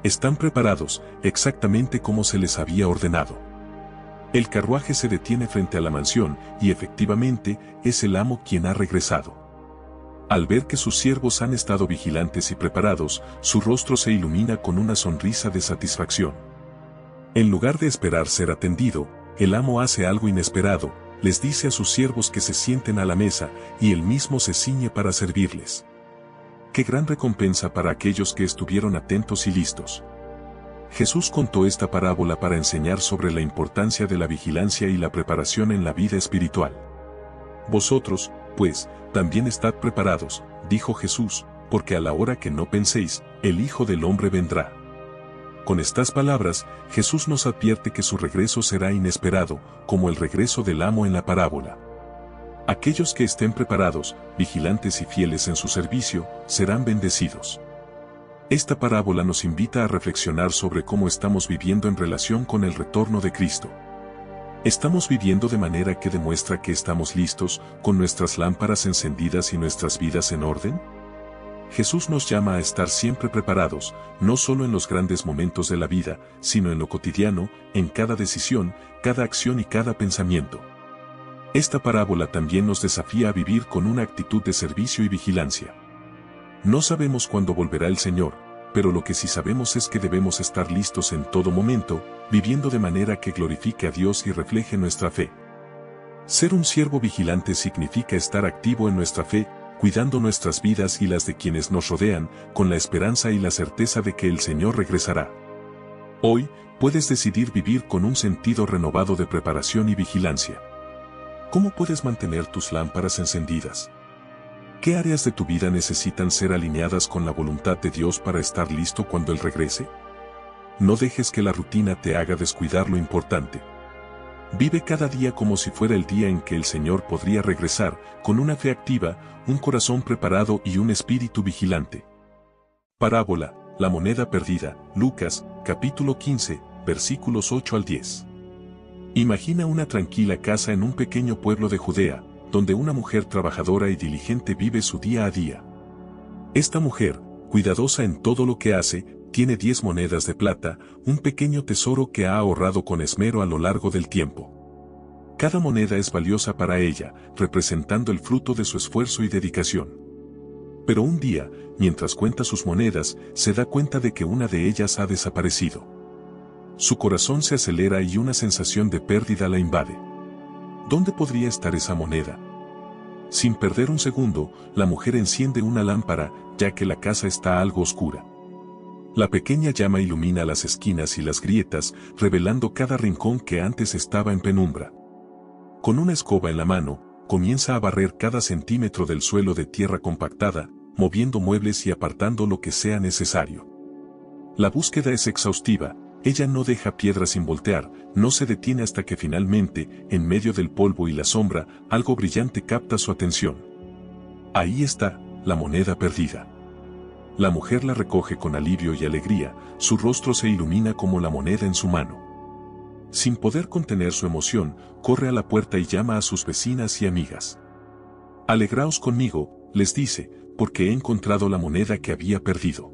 Están preparados, exactamente como se les había ordenado. El carruaje se detiene frente a la mansión y efectivamente es el amo quien ha regresado. Al ver que sus siervos han estado vigilantes y preparados, su rostro se ilumina con una sonrisa de satisfacción. En lugar de esperar ser atendido, el amo hace algo inesperado, les dice a sus siervos que se sienten a la mesa y él mismo se ciñe para servirles. ¡Qué gran recompensa para aquellos que estuvieron atentos y listos! Jesús contó esta parábola para enseñar sobre la importancia de la vigilancia y la preparación en la vida espiritual. Vosotros, pues, también estad preparados, dijo Jesús, porque a la hora que no penséis, el Hijo del Hombre vendrá. Con estas palabras, Jesús nos advierte que su regreso será inesperado, como el regreso del amo en la parábola. Aquellos que estén preparados, vigilantes y fieles en su servicio, serán bendecidos. Esta parábola nos invita a reflexionar sobre cómo estamos viviendo en relación con el retorno de Cristo. ¿Estamos viviendo de manera que demuestra que estamos listos, con nuestras lámparas encendidas y nuestras vidas en orden? Jesús nos llama a estar siempre preparados, no solo en los grandes momentos de la vida, sino en lo cotidiano, en cada decisión, cada acción y cada pensamiento. Esta parábola también nos desafía a vivir con una actitud de servicio y vigilancia. No sabemos cuándo volverá el Señor, pero lo que sí sabemos es que debemos estar listos en todo momento, viviendo de manera que glorifique a Dios y refleje nuestra fe. Ser un siervo vigilante significa estar activo en nuestra fe, cuidando nuestras vidas y las de quienes nos rodean, con la esperanza y la certeza de que el Señor regresará. Hoy, puedes decidir vivir con un sentido renovado de preparación y vigilancia. ¿Cómo puedes mantener tus lámparas encendidas? ¿Qué áreas de tu vida necesitan ser alineadas con la voluntad de Dios para estar listo cuando Él regrese? No dejes que la rutina te haga descuidar lo importante. Vive cada día como si fuera el día en que el Señor podría regresar, con una fe activa, un corazón preparado y un espíritu vigilante. Parábola, la moneda perdida, Lucas, capítulo 15, versículos 8 al 10. Imagina una tranquila casa en un pequeño pueblo de Judea, donde una mujer trabajadora y diligente vive su día a día. Esta mujer, cuidadosa en todo lo que hace, tiene 10 monedas de plata, un pequeño tesoro que ha ahorrado con esmero a lo largo del tiempo. Cada moneda es valiosa para ella, representando el fruto de su esfuerzo y dedicación. Pero un día, mientras cuenta sus monedas, se da cuenta de que una de ellas ha desaparecido. Su corazón se acelera y una sensación de pérdida la invade. ¿Dónde podría estar esa moneda? Sin perder un segundo, la mujer enciende una lámpara, ya que la casa está algo oscura. La pequeña llama ilumina las esquinas y las grietas, revelando cada rincón que antes estaba en penumbra. Con una escoba en la mano, comienza a barrer cada centímetro del suelo de tierra compactada, moviendo muebles y apartando lo que sea necesario. La búsqueda es exhaustiva. Ella no deja piedra sin voltear, no se detiene hasta que finalmente, en medio del polvo y la sombra, algo brillante capta su atención. Ahí está, la moneda perdida. La mujer la recoge con alivio y alegría, su rostro se ilumina como la moneda en su mano. Sin poder contener su emoción, corre a la puerta y llama a sus vecinas y amigas. «Alegraos conmigo», les dice, «porque he encontrado la moneda que había perdido».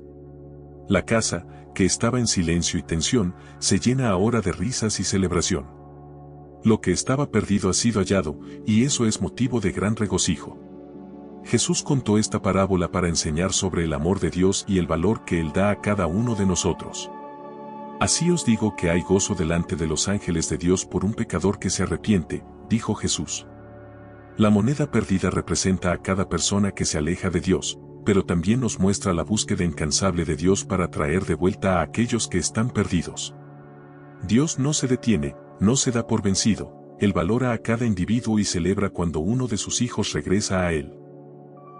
La casa, que estaba en silencio y tensión, se llena ahora de risas y celebración. Lo que estaba perdido ha sido hallado, y eso es motivo de gran regocijo. Jesús contó esta parábola para enseñar sobre el amor de Dios y el valor que Él da a cada uno de nosotros. «Así os digo que hay gozo delante de los ángeles de Dios por un pecador que se arrepiente», dijo Jesús. La moneda perdida representa a cada persona que se aleja de Dios, pero también nos muestra la búsqueda incansable de Dios para traer de vuelta a aquellos que están perdidos. Dios no se detiene, no se da por vencido, Él valora a cada individuo y celebra cuando uno de sus hijos regresa a Él.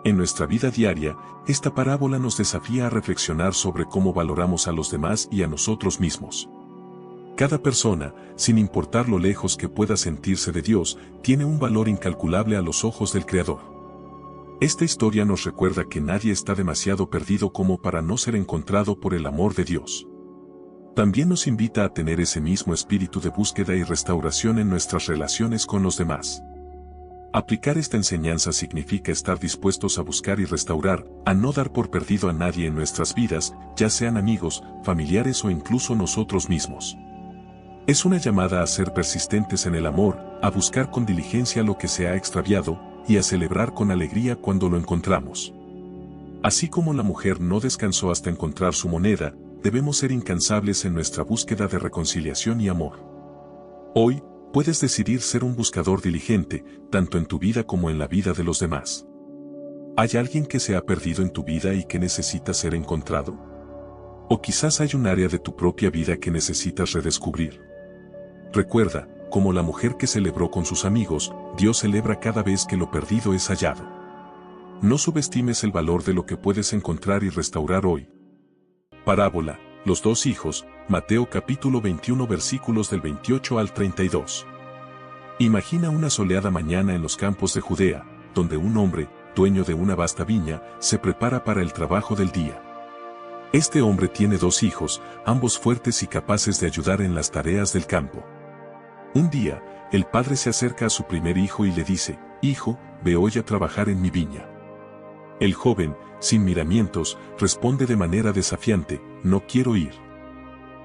En nuestra vida diaria, esta parábola nos desafía a reflexionar sobre cómo valoramos a los demás y a nosotros mismos. Cada persona, sin importar lo lejos que pueda sentirse de Dios, tiene un valor incalculable a los ojos del Creador. Esta historia nos recuerda que nadie está demasiado perdido como para no ser encontrado por el amor de Dios. También nos invita a tener ese mismo espíritu de búsqueda y restauración en nuestras relaciones con los demás. Aplicar esta enseñanza significa estar dispuestos a buscar y restaurar, a no dar por perdido a nadie en nuestras vidas, ya sean amigos, familiares o incluso nosotros mismos. Es una llamada a ser persistentes en el amor, a buscar con diligencia lo que se ha extraviado, y a celebrar con alegría cuando lo encontramos. Así como la mujer no descansó hasta encontrar su moneda, debemos ser incansables en nuestra búsqueda de reconciliación y amor. Hoy, puedes decidir ser un buscador diligente, tanto en tu vida como en la vida de los demás. ¿Hay alguien que se ha perdido en tu vida y que necesita ser encontrado? ¿O quizás hay un área de tu propia vida que necesitas redescubrir? Recuerda, como la mujer que celebró con sus amigos, Dios celebra cada vez que lo perdido es hallado. No subestimes el valor de lo que puedes encontrar y restaurar hoy. Parábola, los dos hijos, Mateo capítulo 21 versículos del 28 al 32. Imagina una soleada mañana en los campos de Judea, donde un hombre, dueño de una vasta viña, se prepara para el trabajo del día. Este hombre tiene dos hijos, ambos fuertes y capaces de ayudar en las tareas del campo. Un día, el padre se acerca a su primer hijo y le dice: «Hijo, ve hoy a trabajar en mi viña». El joven, sin miramientos, responde de manera desafiante: «No quiero ir».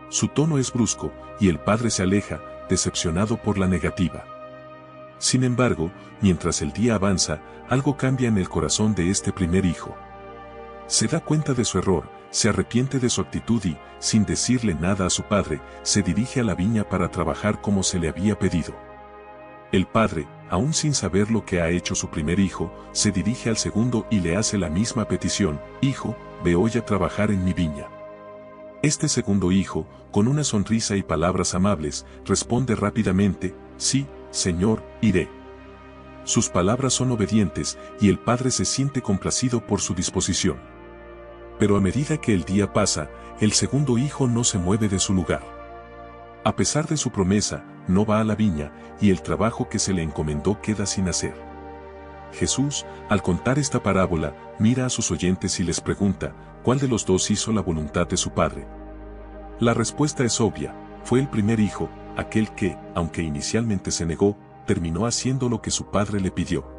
Su tono es brusco, y el padre se aleja, decepcionado por la negativa. Sin embargo, mientras el día avanza, algo cambia en el corazón de este primer hijo. Se da cuenta de su error, se arrepiente de su actitud y, sin decirle nada a su padre, se dirige a la viña para trabajar como se le había pedido. El padre, aún sin saber lo que ha hecho su primer hijo, se dirige al segundo y le hace la misma petición: «Hijo, ve hoy a trabajar en mi viña». Este segundo hijo, con una sonrisa y palabras amables, responde rápidamente: «Sí, Señor, iré». Sus palabras son obedientes, y el padre se siente complacido por su disposición. Pero a medida que el día pasa, el segundo hijo no se mueve de su lugar. A pesar de su promesa, no va a la viña, y el trabajo que se le encomendó queda sin hacer. Jesús, al contar esta parábola, mira a sus oyentes y les pregunta: ¿cuál de los dos hizo la voluntad de su padre? La respuesta es obvia: fue el primer hijo, aquel que, aunque inicialmente se negó, terminó haciendo lo que su padre le pidió.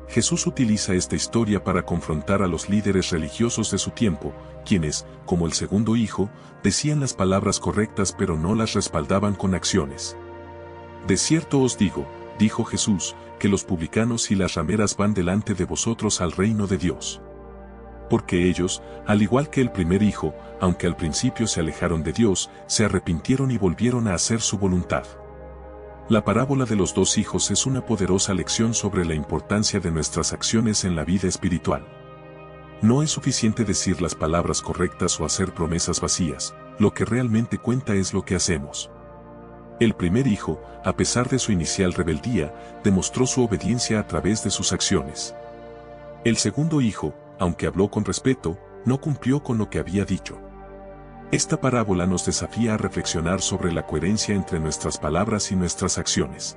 Jesús utiliza esta historia para confrontar a los líderes religiosos de su tiempo, quienes, como el segundo hijo, decían las palabras correctas pero no las respaldaban con acciones. «De cierto os digo», dijo Jesús, «que los publicanos y las rameras van delante de vosotros al reino de Dios. Porque ellos, al igual que el primer hijo, aunque al principio se alejaron de Dios, se arrepintieron y volvieron a hacer su voluntad». La parábola de los dos hijos es una poderosa lección sobre la importancia de nuestras acciones en la vida espiritual. No es suficiente decir las palabras correctas o hacer promesas vacías, lo que realmente cuenta es lo que hacemos. El primer hijo, a pesar de su inicial rebeldía, demostró su obediencia a través de sus acciones. El segundo hijo, aunque habló con respeto, no cumplió con lo que había dicho. Esta parábola nos desafía a reflexionar sobre la coherencia entre nuestras palabras y nuestras acciones.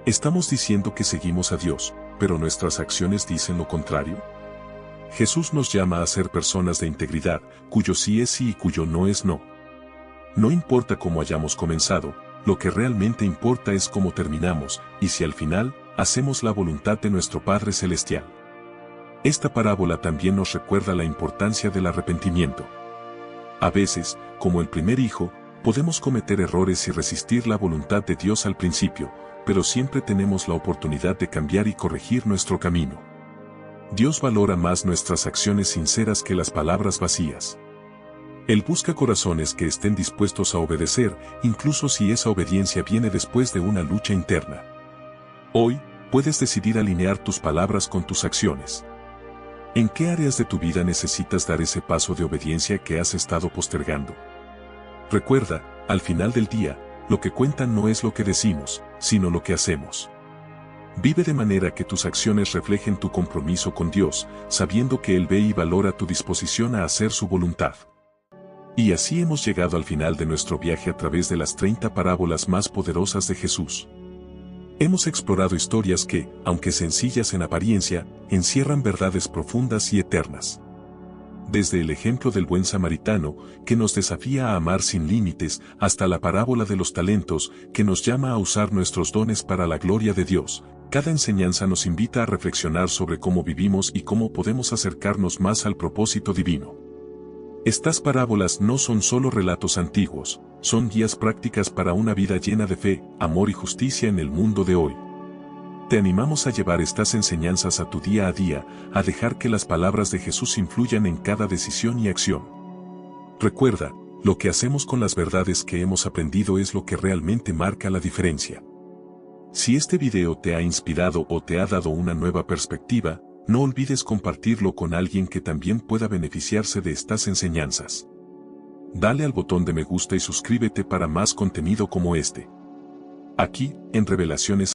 ¿Estamos diciendo que seguimos a Dios, pero nuestras acciones dicen lo contrario? Jesús nos llama a ser personas de integridad, cuyo sí es sí y cuyo no es no. No importa cómo hayamos comenzado, lo que realmente importa es cómo terminamos, y si al final, hacemos la voluntad de nuestro Padre Celestial. Esta parábola también nos recuerda la importancia del arrepentimiento. A veces, como el primer hijo, podemos cometer errores y resistir la voluntad de Dios al principio, pero siempre tenemos la oportunidad de cambiar y corregir nuestro camino. Dios valora más nuestras acciones sinceras que las palabras vacías. Él busca corazones que estén dispuestos a obedecer, incluso si esa obediencia viene después de una lucha interna. Hoy, puedes decidir alinear tus palabras con tus acciones. ¿En qué áreas de tu vida necesitas dar ese paso de obediencia que has estado postergando? Recuerda, al final del día, lo que cuenta no es lo que decimos, sino lo que hacemos. Vive de manera que tus acciones reflejen tu compromiso con Dios, sabiendo que Él ve y valora tu disposición a hacer su voluntad. Y así hemos llegado al final de nuestro viaje a través de las 30 parábolas más poderosas de Jesús. Hemos explorado historias que, aunque sencillas en apariencia, encierran verdades profundas y eternas. Desde el ejemplo del buen samaritano, que nos desafía a amar sin límites, hasta la parábola de los talentos, que nos llama a usar nuestros dones para la gloria de Dios, cada enseñanza nos invita a reflexionar sobre cómo vivimos y cómo podemos acercarnos más al propósito divino. Estas parábolas no son solo relatos antiguos, son guías prácticas para una vida llena de fe, amor y justicia en el mundo de hoy. Te animamos a llevar estas enseñanzas a tu día a día, a dejar que las palabras de Jesús influyan en cada decisión y acción. Recuerda, lo que hacemos con las verdades que hemos aprendido es lo que realmente marca la diferencia. Si este video te ha inspirado o te ha dado una nueva perspectiva, no olvides compartirlo con alguien que también pueda beneficiarse de estas enseñanzas. Dale al botón de me gusta y suscríbete para más contenido como este. Aquí, en Revelaciones